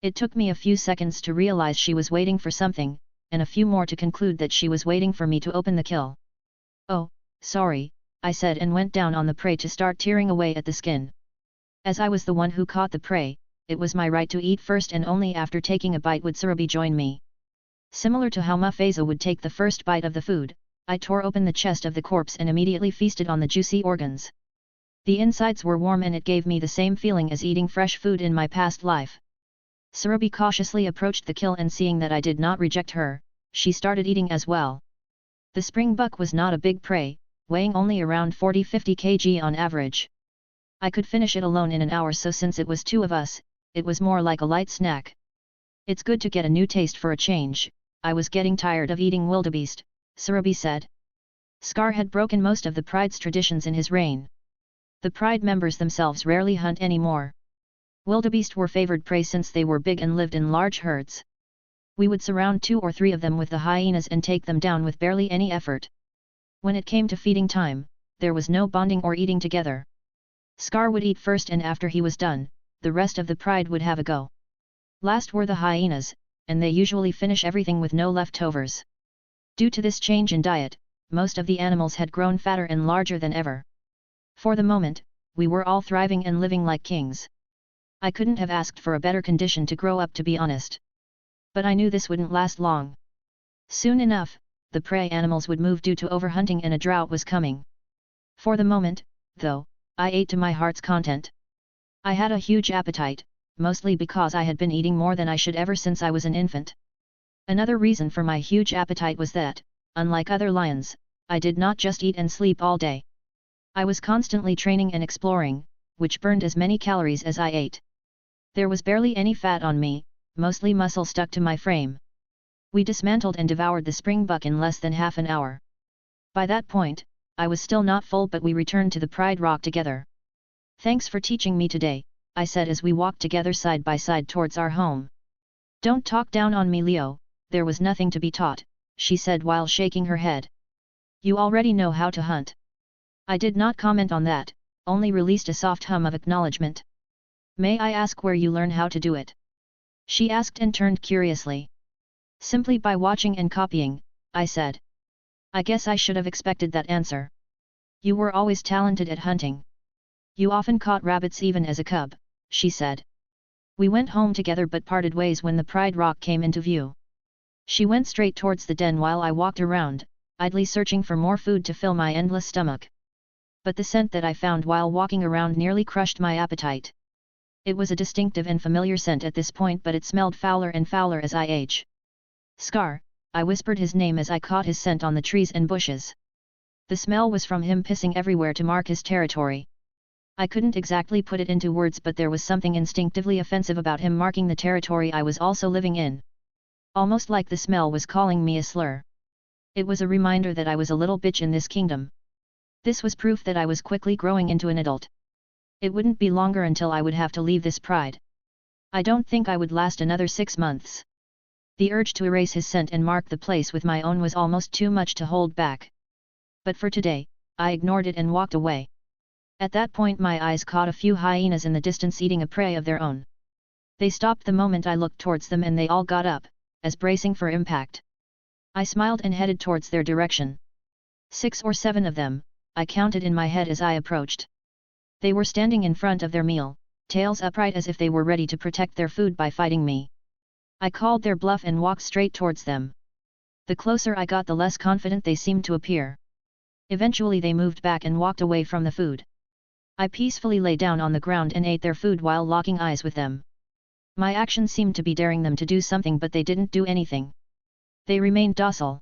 It took me a few seconds to realize she was waiting for something, and a few more to conclude that she was waiting for me to open the kill. Oh, sorry, I said and went down on the prey to start tearing away at the skin. As I was the one who caught the prey, it was my right to eat first and only after taking a bite would Sarabi join me. Similar to how Mufasa would take the first bite of the food, I tore open the chest of the corpse and immediately feasted on the juicy organs. The insides were warm and it gave me the same feeling as eating fresh food in my past life. Sarabi cautiously approached the kill and seeing that I did not reject her, she started eating as well. The springbuck was not a big prey, weighing only around 40–50 kg on average. I could finish it alone in an hour, so since it was two of us, it was more like a light snack. It's good to get a new taste for a change. I was getting tired of eating wildebeest, Sarabi said. Scar had broken most of the pride's traditions in his reign. The pride members themselves rarely hunt anymore. Wildebeest were favored prey since they were big and lived in large herds. We would surround 2 or 3 of them with the hyenas and take them down with barely any effort. When it came to feeding time, there was no bonding or eating together. Scar would eat first and after he was done, the rest of the pride would have a go. Last were the hyenas, and they usually finish everything with no leftovers. Due to this change in diet, most of the animals had grown fatter and larger than ever. For the moment, we were all thriving and living like kings. I couldn't have asked for a better condition to grow up, to be honest. But I knew this wouldn't last long. Soon enough, the prey animals would move due to overhunting and a drought was coming. For the moment, though, I ate to my heart's content. I had a huge appetite, mostly because I had been eating more than I should ever since I was an infant. Another reason for my huge appetite was that, unlike other lions, I did not just eat and sleep all day. I was constantly training and exploring, which burned as many calories as I ate. There was barely any fat on me, mostly muscle stuck to my frame. We dismantled and devoured the springbuck in less than half an hour. By that point, I was still not full, but we returned to the Pride Rock together. Thanks for teaching me today, I said as we walked together side by side towards our home. Don't talk down on me, Leo, there was nothing to be taught, she said while shaking her head. You already know how to hunt. I did not comment on that, only released a soft hum of acknowledgement. May I ask where you learn how to do it? She asked and turned curiously. Simply by watching and copying, I said. I guess I should have expected that answer. You were always talented at hunting. You often caught rabbits even as a cub, she said. We went home together but parted ways when the Pride Rock came into view. She went straight towards the den while I walked around, idly searching for more food to fill my endless stomach. But the scent that I found while walking around nearly crushed my appetite. It was a distinctive and familiar scent at this point, but it smelled fouler and fouler as I age. Scar, I whispered his name as I caught his scent on the trees and bushes. The smell was from him pissing everywhere to mark his territory. I couldn't exactly put it into words, but there was something instinctively offensive about him marking the territory I was also living in. Almost like the smell was calling me a slur. It was a reminder that I was a little bitch in this kingdom. This was proof that I was quickly growing into an adult. It wouldn't be longer until I would have to leave this pride. I don't think I would last another 6 months. The urge to erase his scent and mark the place with my own was almost too much to hold back. But for today, I ignored it and walked away. At that point my eyes caught a few hyenas in the distance eating a prey of their own. They stopped the moment I looked towards them and they all got up, as bracing for impact. I smiled and headed towards their direction. 6 or 7 of them, I counted in my head as I approached. They were standing in front of their meal, tails upright as if they were ready to protect their food by fighting me. I called their bluff and walked straight towards them. The closer I got, the less confident they seemed to appear. Eventually they moved back and walked away from the food. I peacefully lay down on the ground and ate their food while locking eyes with them. My action seemed to be daring them to do something, but they didn't do anything. They remained docile.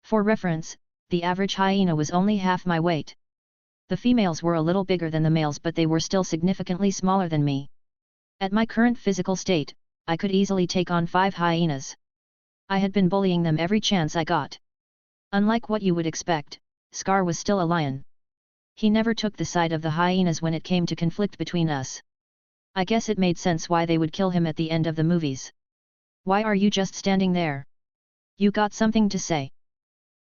For reference, the average hyena was only half my weight. The females were a little bigger than the males, but they were still significantly smaller than me. At my current physical state, I could easily take on 5 hyenas. I had been bullying them every chance I got. Unlike what you would expect, Scar was still a lion. He never took the side of the hyenas when it came to conflict between us. I guess it made sense why they would kill him at the end of the movies. Why are you just standing there? You got something to say?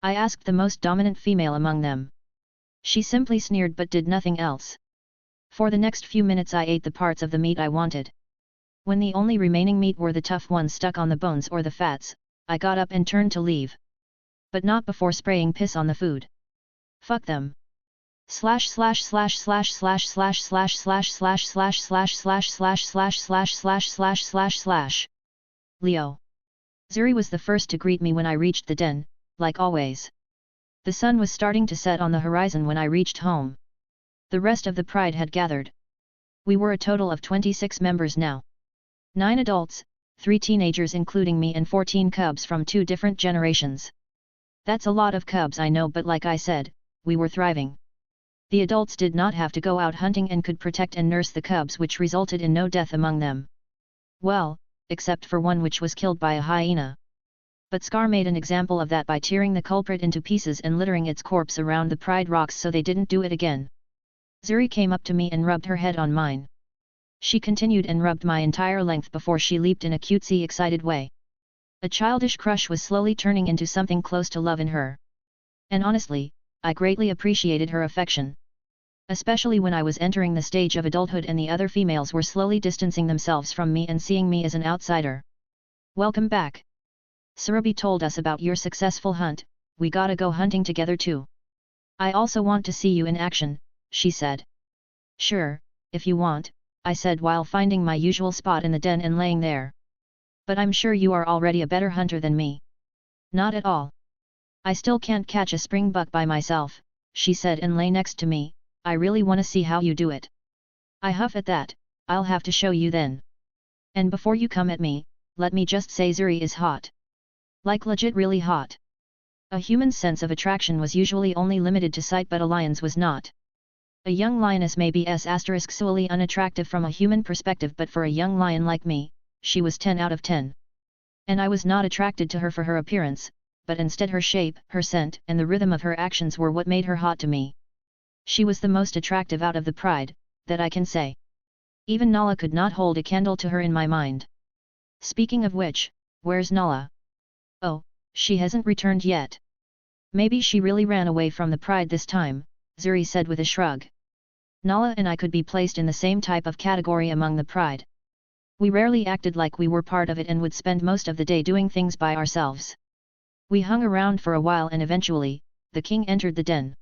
I asked the most dominant female among them. She simply sneered but did nothing else. For the next few minutes I ate the parts of the meat I wanted. When the only remaining meat were the tough ones stuck on the bones or the fats, I got up and turned to leave. But not before spraying piss on the food. Fuck them. Slash slash slash slash slash slash slash slash slash slash slash slash slash slash slash slash slash slash slash. Leo. Zuri was the first to greet me when I reached the den, like always. The sun was starting to set on the horizon when I reached home. The rest of the pride had gathered. We were a total of 26 members now. 9 adults, 3 teenagers including me and 14 cubs from 2 different generations. That's a lot of cubs I know, but like I said, we were thriving. The adults did not have to go out hunting and could protect and nurse the cubs, which resulted in no death among them. Well, except for one which was killed by a hyena. But Scar made an example of that by tearing the culprit into pieces and littering its corpse around the pride rocks so they didn't do it again. Zuri came up to me and rubbed her head on mine. She continued and rubbed my entire length before she leaped in a cutesy excited way. A childish crush was slowly turning into something close to love in her. And honestly, I greatly appreciated her affection. Especially when I was entering the stage of adulthood and the other females were slowly distancing themselves from me and seeing me as an outsider. Welcome back. Surubi told us about your successful hunt, we gotta go hunting together too. I also want to see you in action, she said. Sure, if you want, I said while finding my usual spot in the den and laying there. But I'm sure you are already a better hunter than me. Not at all. I still can't catch a springbuck by myself, she said and lay next to me. I really wanna see how you do it. I huff at that, I'll have to show you then. And before you come at me, let me just say Zuri is hot. Like legit really hot. A human's sense of attraction was usually only limited to sight, but a lion's was not. A young lioness may be sexually unattractive from a human perspective, but for a young lion like me, she was 10 out of 10. And I was not attracted to her for her appearance, but instead her shape, her scent, and the rhythm of her actions were what made her hot to me. She was the most attractive out of the pride, that I can say. Even Nala could not hold a candle to her in my mind. Speaking of which, where's Nala? Oh, she hasn't returned yet. Maybe she really ran away from the pride this time, Zuri said with a shrug. Nala and I could be placed in the same type of category among the pride. We rarely acted like we were part of it and would spend most of the day doing things by ourselves. We hung around for a while and eventually, the king entered the den.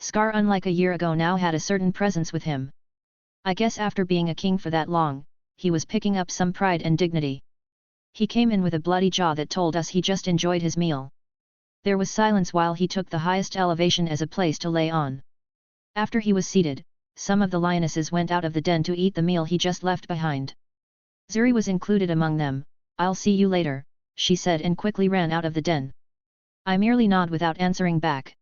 Scar, unlike a year ago, now had a certain presence with him. I guess after being a king for that long, he was picking up some pride and dignity. He came in with a bloody jaw that told us he just enjoyed his meal. There was silence while he took the highest elevation as a place to lay on. After he was seated, some of the lionesses went out of the den to eat the meal he just left behind. Zuri was included among them. I'll see you later, she said and quickly ran out of the den. I merely nodded without answering back.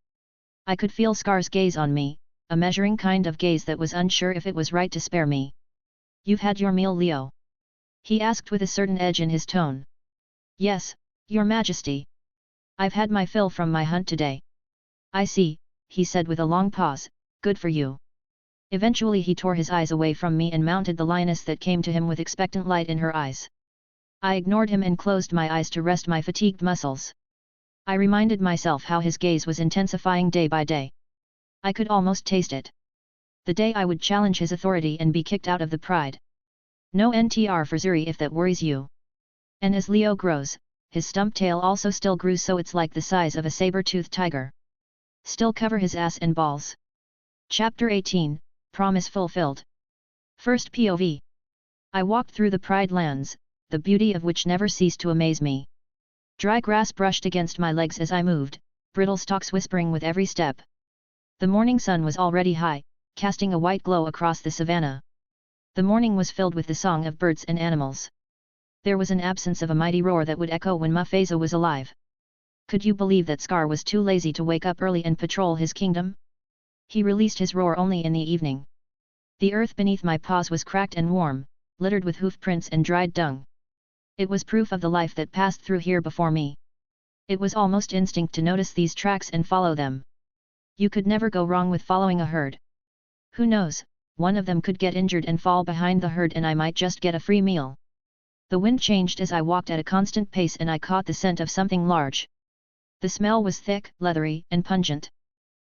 I could feel Scar's gaze on me, a measuring kind of gaze that was unsure if it was right to spare me. You've had your meal, Leo? He asked with a certain edge in his tone. Yes, Your Majesty. I've had my fill from my hunt today. I see, he said with a long pause, good for you. Eventually he tore his eyes away from me and mounted the lioness that came to him with expectant light in her eyes. I ignored him and closed my eyes to rest my fatigued muscles. I reminded myself how his gaze was intensifying day by day. I could almost taste it. The day I would challenge his authority and be kicked out of the pride. No NTR for Zuri if that worries you. And as Leo grows, his stump tail also still grew so it's like the size of a saber-toothed tiger. Still cover his ass and balls. Chapter 18, Promise Fulfilled. First POV. I walked through the pride lands, the beauty of which never ceased to amaze me. Dry grass brushed against my legs as I moved, brittle stalks whispering with every step. The morning sun was already high, casting a white glow across the savannah. The morning was filled with the song of birds and animals. There was an absence of a mighty roar that would echo when Mufasa was alive. Could you believe that Scar was too lazy to wake up early and patrol his kingdom? He released his roar only in the evening. The earth beneath my paws was cracked and warm, littered with hoof prints and dried dung. It was proof of the life that passed through here before me. It was almost instinct to notice these tracks and follow them. You could never go wrong with following a herd. Who knows, one of them could get injured and fall behind the herd and I might just get a free meal. The wind changed as I walked at a constant pace and I caught the scent of something large. The smell was thick, leathery, and pungent.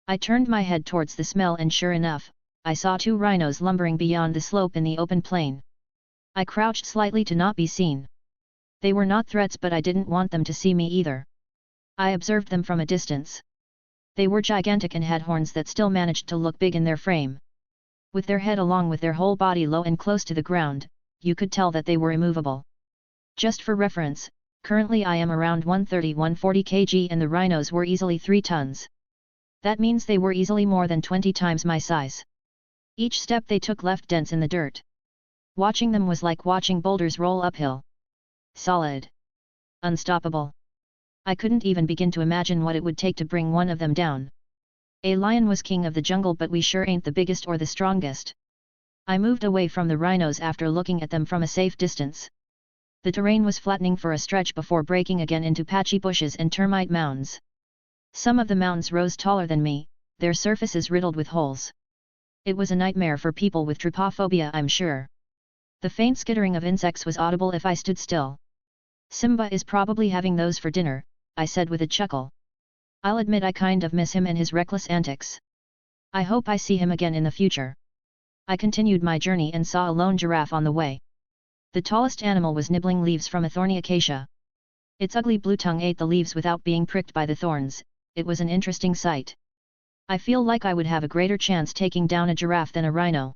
I turned my head towards the smell and sure enough, I saw 2 rhinos lumbering beyond the slope in the open plain. I crouched slightly to not be seen. They were not threats but I didn't want them to see me either. I observed them from a distance. They were gigantic and had horns that still managed to look big in their frame. With their head along with their whole body low and close to the ground, you could tell that they were immovable. Just for reference, currently I am around 130–140 kg and the rhinos were easily 3 tons. That means they were easily more than 20 times my size. Each step they took left dents in the dirt. Watching them was like watching boulders roll uphill. Solid. Unstoppable. I couldn't even begin to imagine what it would take to bring one of them down. A lion was king of the jungle but we sure ain't the biggest or the strongest. I moved away from the rhinos after looking at them from a safe distance. The terrain was flattening for a stretch before breaking again into patchy bushes and termite mounds. Some of the mounds rose taller than me, their surfaces riddled with holes. It was a nightmare for people with trypophobia, I'm sure. The faint skittering of insects was audible if I stood still. Simba is probably having those for dinner, I said with a chuckle. I'll admit I kind of miss him and his reckless antics. I hope I see him again in the future. I continued my journey and saw a lone giraffe on the way. The tallest animal was nibbling leaves from a thorny acacia. Its ugly blue tongue ate the leaves without being pricked by the thorns. It was an interesting sight. I feel like I would have a greater chance taking down a giraffe than a rhino.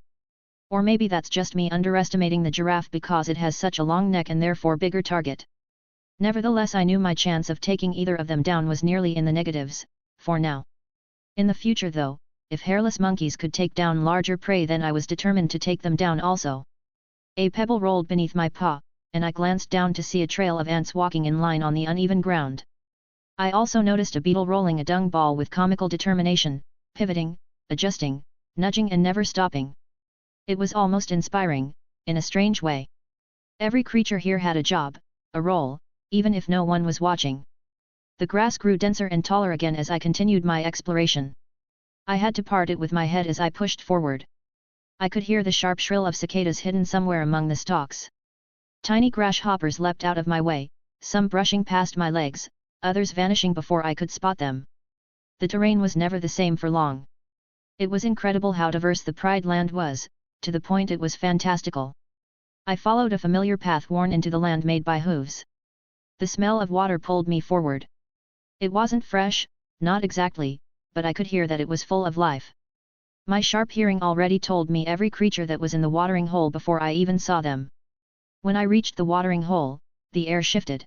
Or maybe that's just me underestimating the giraffe because it has such a long neck and therefore bigger target. Nevertheless, I knew my chance of taking either of them down was nearly in the negatives, for now. In the future though, if hairless monkeys could take down larger prey then I was determined to take them down also. A pebble rolled beneath my paw, and I glanced down to see a trail of ants walking in line on the uneven ground. I also noticed a beetle rolling a dung ball with comical determination, pivoting, adjusting, nudging and never stopping. It was almost inspiring, in a strange way. Every creature here had a job, a role, even if no one was watching. The grass grew denser and taller again as I continued my exploration. I had to part it with my head as I pushed forward. I could hear the sharp shrill of cicadas hidden somewhere among the stalks. Tiny grasshoppers leapt out of my way, some brushing past my legs, others vanishing before I could spot them. The terrain was never the same for long. It was incredible how diverse the Pride Land was, to the point it was fantastical. I followed a familiar path worn into the land made by hooves. The smell of water pulled me forward. It wasn't fresh, not exactly, but I could hear that it was full of life. My sharp hearing already told me every creature that was in the watering hole before I even saw them. When I reached the watering hole, the air shifted.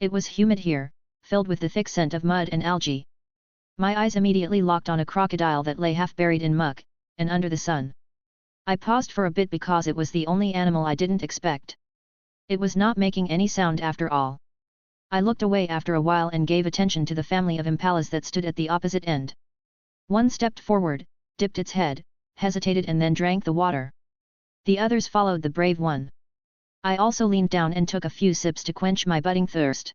It was humid here, filled with the thick scent of mud and algae. My eyes immediately locked on a crocodile that lay half buried in muck, and under the sun. I paused for a bit because it was the only animal I didn't expect. It was not making any sound after all. I looked away after a while and gave attention to the family of impalas that stood at the opposite end. One stepped forward, dipped its head, hesitated and then drank the water. The others followed the brave one. I also leaned down and took a few sips to quench my budding thirst.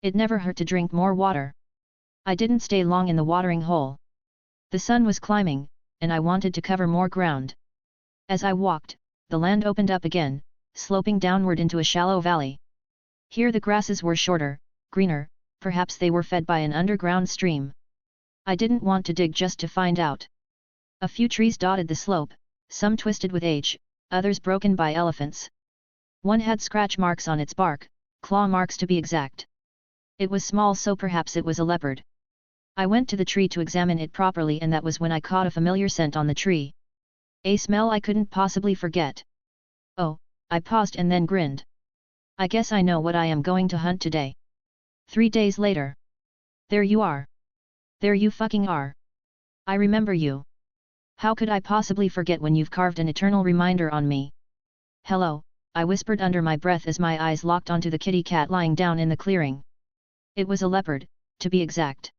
It never hurt to drink more water. I didn't stay long in the watering hole. The sun was climbing, and I wanted to cover more ground. As I walked, the land opened up again, sloping downward into a shallow valley. Here the grasses were shorter, greener, perhaps they were fed by an underground stream. I didn't want to dig just to find out. A few trees dotted the slope, some twisted with age, others broken by elephants. One had scratch marks on its bark, claw marks to be exact. It was small, so perhaps it was a leopard. I went to the tree to examine it properly, and that was when I caught a familiar scent on the tree. A smell I couldn't possibly forget. Oh, I paused and then grinned. I guess I know what I am going to hunt today. 3 days later. There you are. There you fucking are. I remember you. How could I possibly forget when you've carved an eternal reminder on me? Hello, I whispered under my breath as my eyes locked onto the kitty cat lying down in the clearing. It was a leopard, to be exact.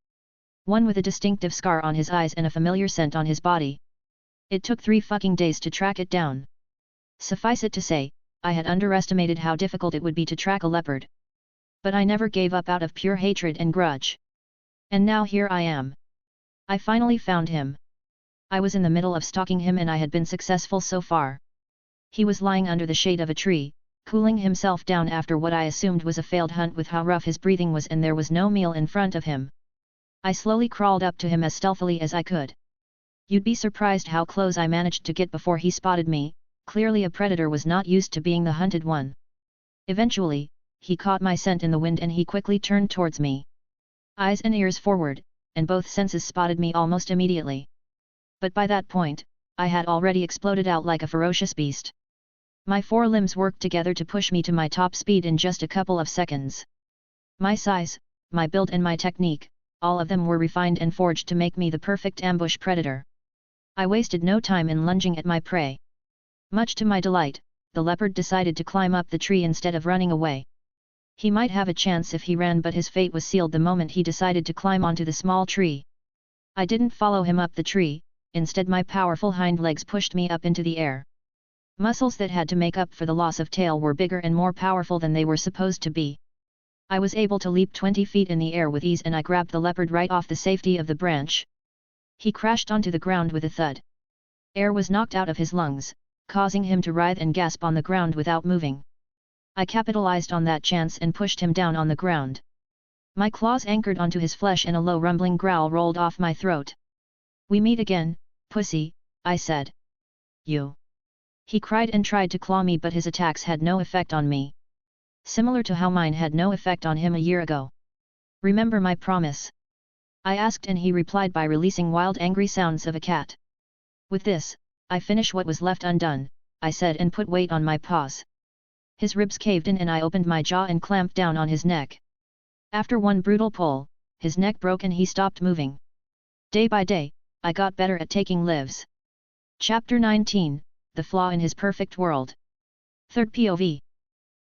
One with a distinctive scar on his eyes and a familiar scent on his body. It took 3 fucking days to track it down. Suffice it to say, I had underestimated how difficult it would be to track a leopard. But I never gave up out of pure hatred and grudge. And now here I am. I finally found him. I was in the middle of stalking him and I had been successful so far. He was lying under the shade of a tree, cooling himself down after what I assumed was a failed hunt with how rough his breathing was, and there was no meal in front of him. I slowly crawled up to him as stealthily as I could. You'd be surprised how close I managed to get before he spotted me. Clearly a predator was not used to being the hunted one. Eventually, he caught my scent in the wind and he quickly turned towards me. Eyes and ears forward, and both senses spotted me almost immediately. But by that point, I had already exploded out like a ferocious beast. My four limbs worked together to push me to my top speed in just a couple of seconds. My size, my build and my technique, all of them were refined and forged to make me the perfect ambush predator. I wasted no time in lunging at my prey. Much to my delight, the leopard decided to climb up the tree instead of running away. He might have a chance if he ran, but his fate was sealed the moment he decided to climb onto the small tree. I didn't follow him up the tree, instead my powerful hind legs pushed me up into the air. Muscles that had to make up for the loss of tail were bigger and more powerful than they were supposed to be. I was able to leap 20 feet in the air with ease and I grabbed the leopard right off the safety of the branch. He crashed onto the ground with a thud. Air was knocked out of his lungs, causing him to writhe and gasp on the ground without moving. I capitalized on that chance and pushed him down on the ground. My claws anchored onto his flesh and a low rumbling growl rolled off my throat. "We meet again, pussy," I said. "You!" He cried and tried to claw me, but his attacks had no effect on me. Similar to how mine had no effect on him a year ago. "Remember my promise?" I asked, and he replied by releasing wild angry sounds of a cat. "With this, I finish what was left undone," I said and put weight on my paws. His ribs caved in and I opened my jaw and clamped down on his neck. After one brutal pull, his neck broke and he stopped moving. Day by day, I got better at taking lives. Chapter 19, The Flaw in His Perfect World. Third POV.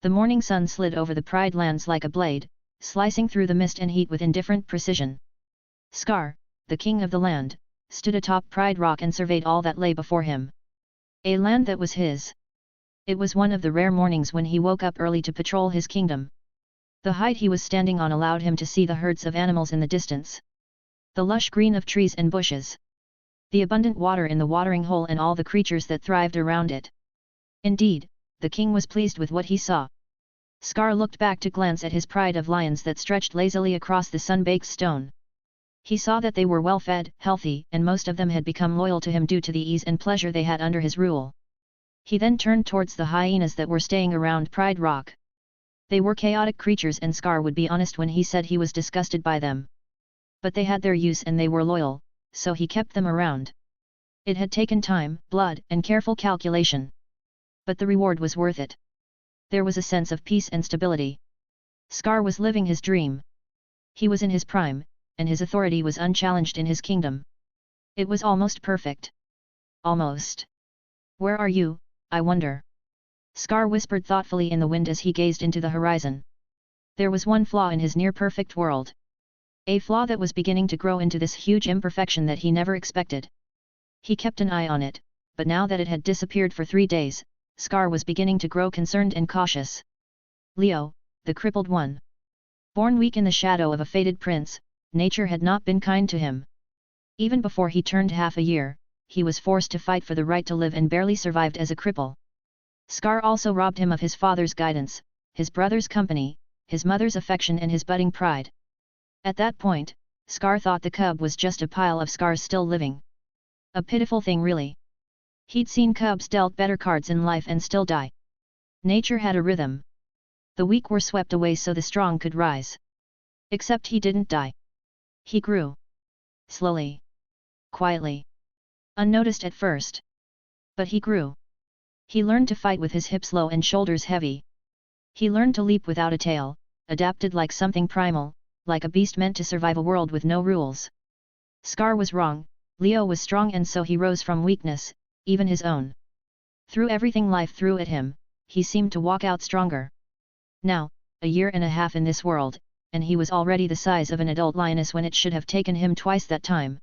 The morning sun slid over the Pride Lands like a blade, slicing through the mist and heat with indifferent precision. Scar, the king of the land, stood atop Pride Rock and surveyed all that lay before him. A land that was his. It was one of the rare mornings when he woke up early to patrol his kingdom. The height he was standing on allowed him to see the herds of animals in the distance. The lush green of trees and bushes. The abundant water in the watering hole and all the creatures that thrived around it. Indeed, the king was pleased with what he saw. Scar looked back to glance at his pride of lions that stretched lazily across the sun-baked stone. He saw that they were well-fed, healthy, and most of them had become loyal to him due to the ease and pleasure they had under his rule. He then turned towards the hyenas that were staying around Pride Rock. They were chaotic creatures and Scar would be honest when he said he was disgusted by them. But they had their use and they were loyal, so he kept them around. It had taken time, blood, and careful calculation. But the reward was worth it. There was a sense of peace and stability. Scar was living his dream. He was in his prime, and his authority was unchallenged in his kingdom. It was almost perfect. Almost. "Where are you, I wonder?" Scar whispered thoughtfully in the wind as he gazed into the horizon. There was one flaw in his near-perfect world. A flaw that was beginning to grow into this huge imperfection that he never expected. He kept an eye on it, but now that it had disappeared for 3 days, Scar was beginning to grow concerned and cautious. Leo, the crippled one. Born weak in the shadow of a fated prince, nature had not been kind to him. Even before he turned half a year, he was forced to fight for the right to live and barely survived as a cripple. Scar also robbed him of his father's guidance, his brother's company, his mother's affection and his budding pride. At that point, Scar thought the cub was just a pile of scars still living. A pitiful thing really. He'd seen cubs dealt better cards in life and still die. Nature had a rhythm. The weak were swept away so the strong could rise. Except he didn't die. He grew. Slowly. Quietly. Unnoticed at first. But he grew. He learned to fight with his hips low and shoulders heavy. He learned to leap without a tail, adapted like something primal, like a beast meant to survive a world with no rules. Scar was wrong, Leo was strong, and so he rose from weakness, even his own. Through everything life threw at him, he seemed to walk out stronger. Now, a year and a half in this world, and he was already the size of an adult lioness when it should have taken him twice that time.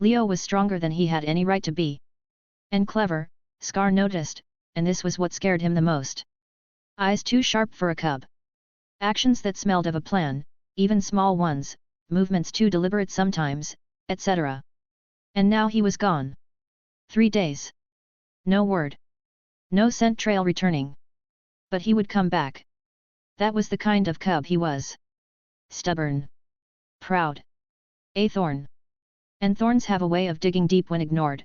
Leo was stronger than he had any right to be. And clever, Scar noticed, and this was what scared him the most. Eyes too sharp for a cub. Actions that smelled of a plan, even small ones, movements too deliberate sometimes, etc. And now he was gone. 3 days. No word. No scent trail returning. But he would come back. That was the kind of cub he was. Stubborn. Proud. A thorn. And thorns have a way of digging deep when ignored.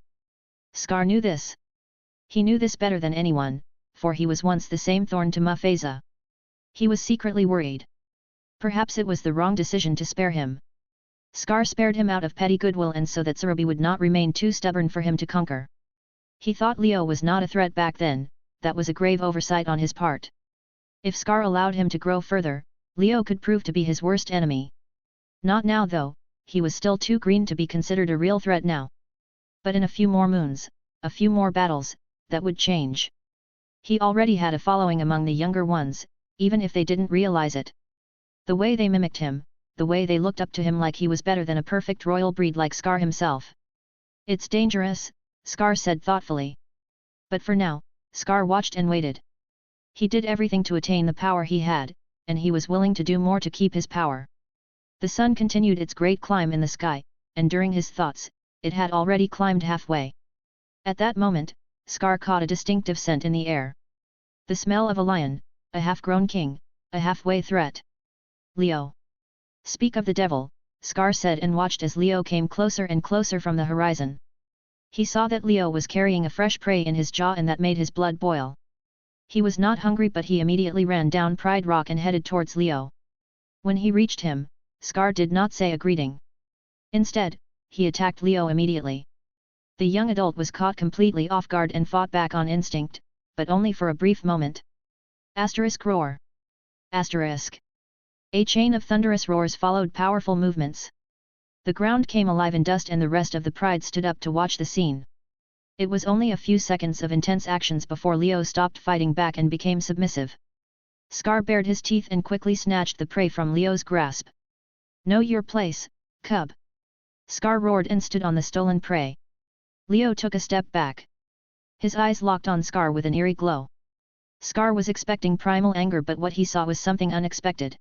Scar knew this. He knew this better than anyone, for he was once the same thorn to Mufasa. He was secretly worried. Perhaps it was the wrong decision to spare him. Scar spared him out of petty goodwill and so that Zarabi would not remain too stubborn for him to conquer. He thought Leo was not a threat back then, that was a grave oversight on his part. If Scar allowed him to grow further, Leo could prove to be his worst enemy. Not now though, he was still too green to be considered a real threat now. But in a few more moons, a few more battles, that would change. He already had a following among the younger ones, even if they didn't realize it. The way they mimicked him, the way they looked up to him like he was better than a perfect royal breed like Scar himself. It's dangerous, Scar said thoughtfully. But for now, Scar watched and waited. He did everything to attain the power he had, and he was willing to do more to keep his power. The sun continued its great climb in the sky, and during his thoughts, it had already climbed halfway. At that moment, Scar caught a distinctive scent in the air. The smell of a lion, a half-grown king, a halfway threat. Leo. Speak of the devil, Scar said and watched as Leo came closer and closer from the horizon. He saw that Leo was carrying a fresh prey in his jaw and that made his blood boil. He was not hungry but he immediately ran down Pride Rock and headed towards Leo. When he reached him, Scar did not say a greeting. Instead, he attacked Leo immediately. The young adult was caught completely off guard and fought back on instinct, but only for a brief moment. Asterisk roar. Asterisk. A chain of thunderous roars followed powerful movements. The ground came alive in dust and the rest of the pride stood up to watch the scene. It was only a few seconds of intense actions before Leo stopped fighting back and became submissive. Scar bared his teeth and quickly snatched the prey from Leo's grasp. Know your place, cub. Scar roared and stood on the stolen prey. Leo took a step back. His eyes locked on Scar with an eerie glow. Scar was expecting primal anger but what he saw was something unexpected.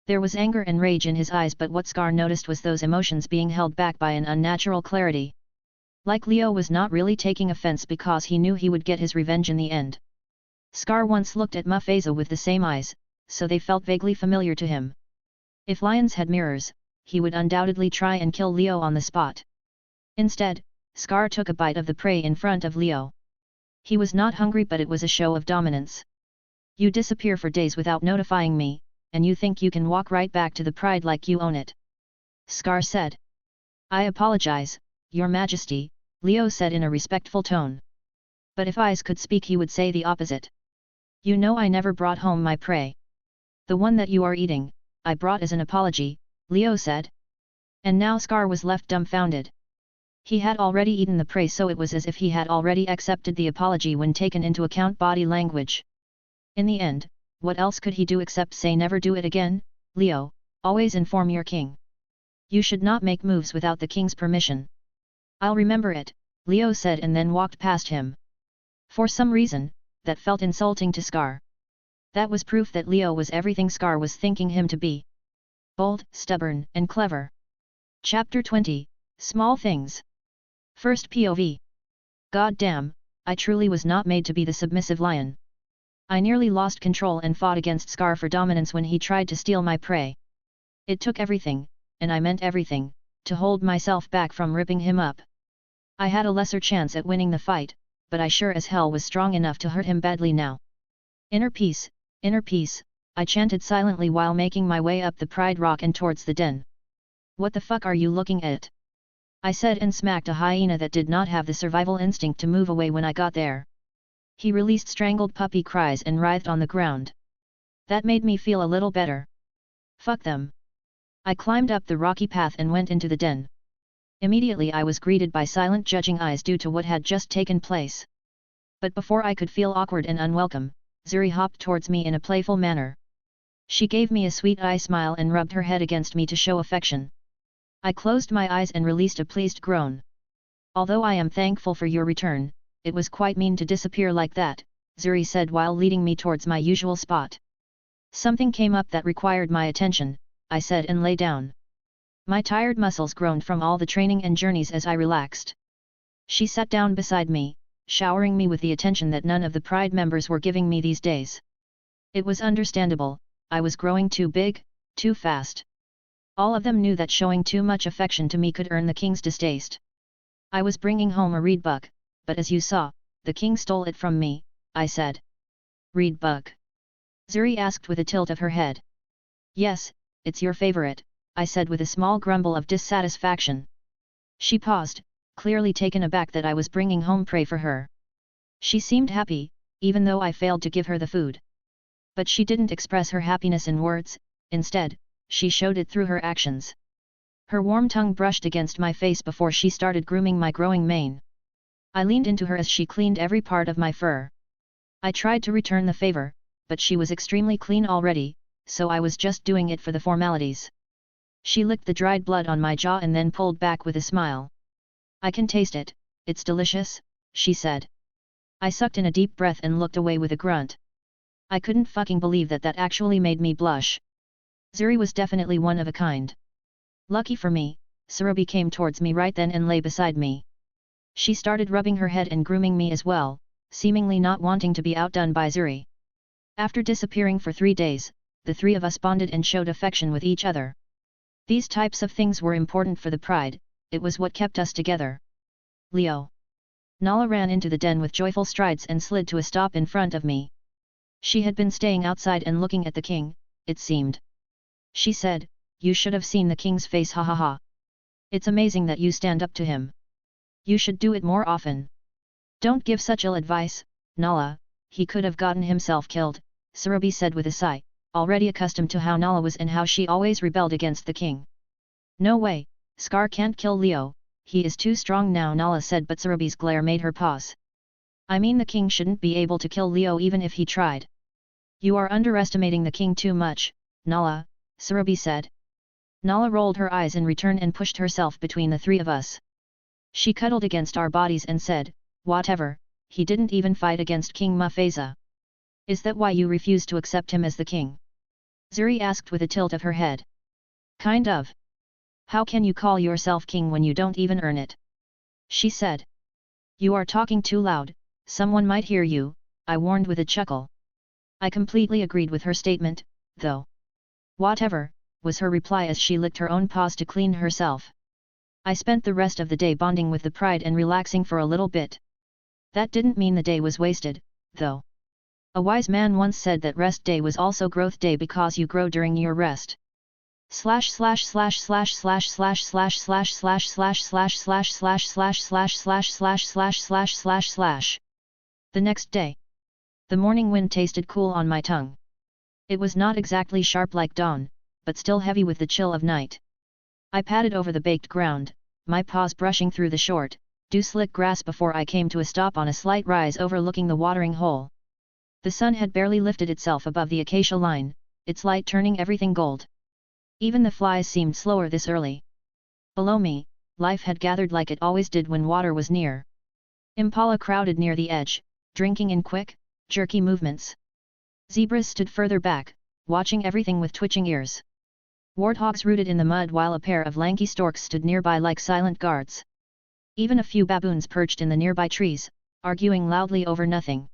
There was anger and rage in his eyes but what Scar noticed was those emotions being held back by an unnatural clarity. Like Leo was not really taking offense because he knew he would get his revenge in the end. Scar once looked at Mufasa with the same eyes, so they felt vaguely familiar to him. If lions had mirrors, he would undoubtedly try and kill Leo on the spot. Instead, Scar took a bite of the prey in front of Leo. He was not hungry but it was a show of dominance. You disappear for days without notifying me, and you think you can walk right back to the pride like you own it. Scar said. I apologize, Your Majesty, Leo said in a respectful tone. But if eyes could speak he would say the opposite. You know I never brought home my prey. The one that you are eating, I brought as an apology, Leo said. And now Scar was left dumbfounded. He had already eaten the prey so it was as if he had already accepted the apology when taken into account body language. In the end, what else could he do except say never do it again, Leo, always inform your king. You should not make moves without the king's permission. I'll remember it, Leo said and then walked past him. For some reason, that felt insulting to Scar. That was proof that Leo was everything Scar was thinking him to be. Bold, stubborn, and clever. Chapter 20, Small Things. First POV. God damn, I truly was not made to be the submissive lion. I nearly lost control and fought against Scar for dominance when he tried to steal my prey. It took everything, and I meant everything, to hold myself back from ripping him up. I had a lesser chance at winning the fight, but I sure as hell was strong enough to hurt him badly now. Inner peace, I chanted silently while making my way up the Pride Rock and towards the den. What the fuck are you looking at? I said and smacked a hyena that did not have the survival instinct to move away when I got there. He released strangled puppy cries and writhed on the ground. That made me feel a little better. Fuck them. I climbed up the rocky path and went into the den. Immediately I was greeted by silent judging eyes due to what had just taken place. But before I could feel awkward and unwelcome, Zuri hopped towards me in a playful manner. She gave me a sweet eye smile and rubbed her head against me to show affection. I closed my eyes and released a pleased groan. Although I am thankful for your return, it was quite mean to disappear like that, Zuri said while leading me towards my usual spot. Something came up that required my attention, I said and lay down. My tired muscles groaned from all the training and journeys as I relaxed. She sat down beside me, showering me with the attention that none of the Pride members were giving me these days. It was understandable, I was growing too big, too fast. All of them knew that showing too much affection to me could earn the king's distaste. I was bringing home a reed book, but as you saw, the king stole it from me, I said. Reed book? Zuri asked with a tilt of her head. Yes, it's your favorite, I said with a small grumble of dissatisfaction. She paused, clearly taken aback that I was bringing home prey for her. She seemed happy, even though I failed to give her the food. But she didn't express her happiness in words, instead, she showed it through her actions. Her warm tongue brushed against my face before she started grooming my growing mane. I leaned into her as she cleaned every part of my fur. I tried to return the favor, but she was extremely clean already, so I was just doing it for the formalities. She licked the dried blood on my jaw and then pulled back with a smile. I can taste it, it's delicious, she said. I sucked in a deep breath and looked away with a grunt. I couldn't fucking believe that actually made me blush. Zuri was definitely one of a kind. Lucky for me, Surubi came towards me right then and lay beside me. She started rubbing her head and grooming me as well, seemingly not wanting to be outdone by Zuri. After disappearing for 3 days, the three of us bonded and showed affection with each other. These types of things were important for the Pride, it was what kept us together. Leo. Nala ran into the den with joyful strides and slid to a stop in front of me. She had been staying outside and looking at the king, it seemed. She said, "You should have seen the king's face, ha ha ha. It's amazing that you stand up to him. You should do it more often." "Don't give such ill advice, Nala, he could have gotten himself killed," Surubi said with a sigh, already accustomed to how Nala was and how she always rebelled against the king. "No way, Scar can't kill Leo, he is too strong now," Nala said, but Surubi's glare made her pause. "I mean, the king shouldn't be able to kill Leo even if he tried." "You are underestimating the king too much, Nala," Surubi said. Nala rolled her eyes in return and pushed herself between the three of us. She cuddled against our bodies and said, "Whatever, he didn't even fight against King Mufasa. Is that why you refuse to accept him as the king?" Zuri asked with a tilt of her head. "Kind of. How can you call yourself king when you don't even earn it?" she said. "You are talking too loud, someone might hear you," I warned with a chuckle. I completely agreed with her statement, though. "Whatever," was her reply as she licked her own paws to clean herself. I spent the rest of the day bonding with the Pride and relaxing for a little bit. That didn't mean the day was wasted, though. A wise man once said that rest day was also growth day because you grow during your rest. The next day. The morning wind tasted cool on my tongue. It was not exactly sharp like dawn, but still heavy with the chill of night. I padded over the baked ground, my paws brushing through the short, dew-slick grass before I came to a stop on a slight rise overlooking the watering hole. The sun had barely lifted itself above the acacia line, its light turning everything gold. Even the flies seemed slower this early. Below me, life had gathered like it always did when water was near. Impala crowded near the edge, drinking in quick, jerky movements. Zebras stood further back, watching everything with twitching ears. Warthogs rooted in the mud while a pair of lanky storks stood nearby like silent guards. Even a few baboons perched in the nearby trees, arguing loudly over nothing.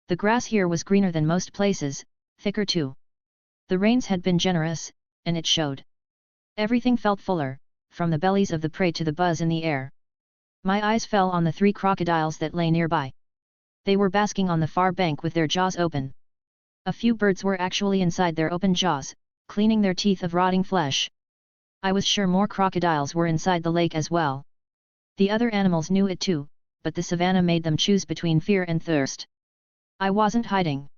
The grass here was greener than most places, thicker too. The rains had been generous, and it showed. Everything felt fuller, from the bellies of the prey to the buzz in the air. My eyes fell on the 3 crocodiles that lay nearby. They were basking on the far bank with their jaws open. A few birds were actually inside their open jaws, cleaning their teeth of rotting flesh. I was sure more crocodiles were inside the lake as well. The other animals knew it too, but the savannah made them choose between fear and thirst. I wasn't hiding.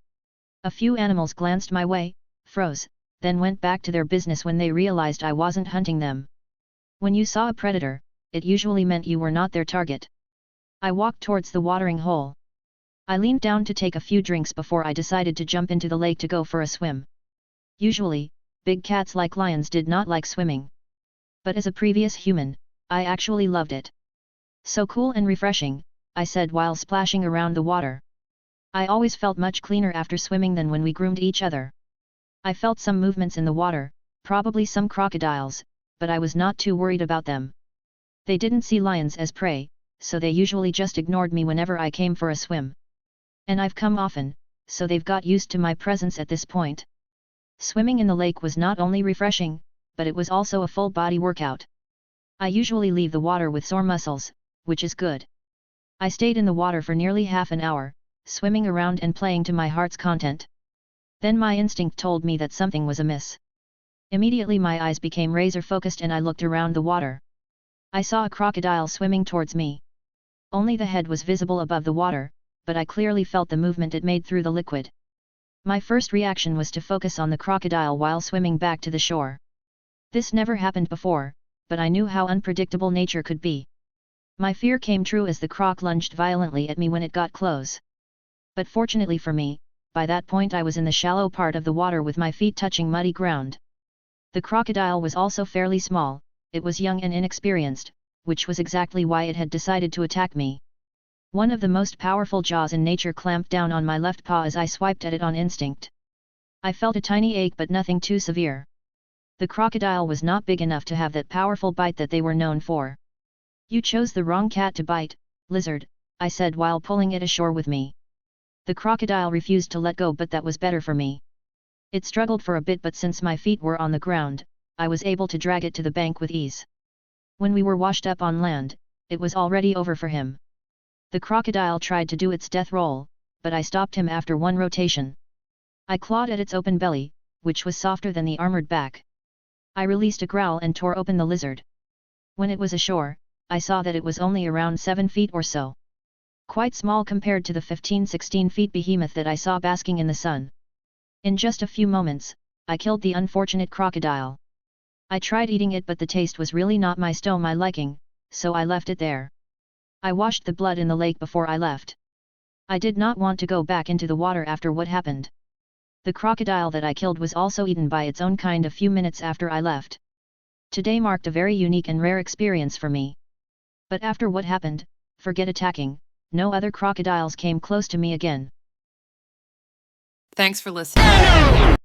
A few animals glanced my way, froze, then went back to their business when they realized I wasn't hunting them. When you saw a predator, it usually meant you were not their target. I walked towards the watering hole. I leaned down to take a few drinks before I decided to jump into the lake to go for a swim. Usually, big cats like lions did not like swimming. But as a previous human, I actually loved it. "So cool and refreshing," I said while splashing around the water. I always felt much cleaner after swimming than when we groomed each other. I felt some movements in the water, probably some crocodiles, but I was not too worried about them. They didn't see lions as prey, so they usually just ignored me whenever I came for a swim. And I've come often, so they've got used to my presence at this point. Swimming in the lake was not only refreshing, but it was also a full body workout. I usually leave the water with sore muscles, which is good. I stayed in the water for nearly half an hour, swimming around and playing to my heart's content. Then my instinct told me that something was amiss. Immediately my eyes became razor focused and I looked around the water. I saw a crocodile swimming towards me. Only the head was visible above the water, but I clearly felt the movement it made through the liquid. My first reaction was to focus on the crocodile while swimming back to the shore. This never happened before, but I knew how unpredictable nature could be. My fear came true as the croc lunged violently at me when it got close. But fortunately for me, by that point I was in the shallow part of the water with my feet touching muddy ground. The crocodile was also fairly small, it was young and inexperienced, which was exactly why it had decided to attack me. One of the most powerful jaws in nature clamped down on my left paw as I swiped at it on instinct. I felt a tiny ache but nothing too severe. The crocodile was not big enough to have that powerful bite that they were known for. "You chose the wrong cat to bite, lizard," I said while pulling it ashore with me. The crocodile refused to let go, but that was better for me. It struggled for a bit, but since my feet were on the ground, I was able to drag it to the bank with ease. When we were washed up on land, it was already over for him. The crocodile tried to do its death roll, but I stopped him after one rotation. I clawed at its open belly, which was softer than the armored back. I released a growl and tore open the lizard. When it was ashore, I saw that it was only around 7 feet or so. Quite small compared to the 15-16 feet behemoth that I saw basking in the sun. In just a few moments, I killed the unfortunate crocodile. I tried eating it, but the taste was really not my liking, so I left it there. I washed the blood in the lake before I left. I did not want to go back into the water after what happened. The crocodile that I killed was also eaten by its own kind a few minutes after I left. Today marked a very unique and rare experience for me. But after what happened, forget attacking, no other crocodiles came close to me again. Thanks for listening.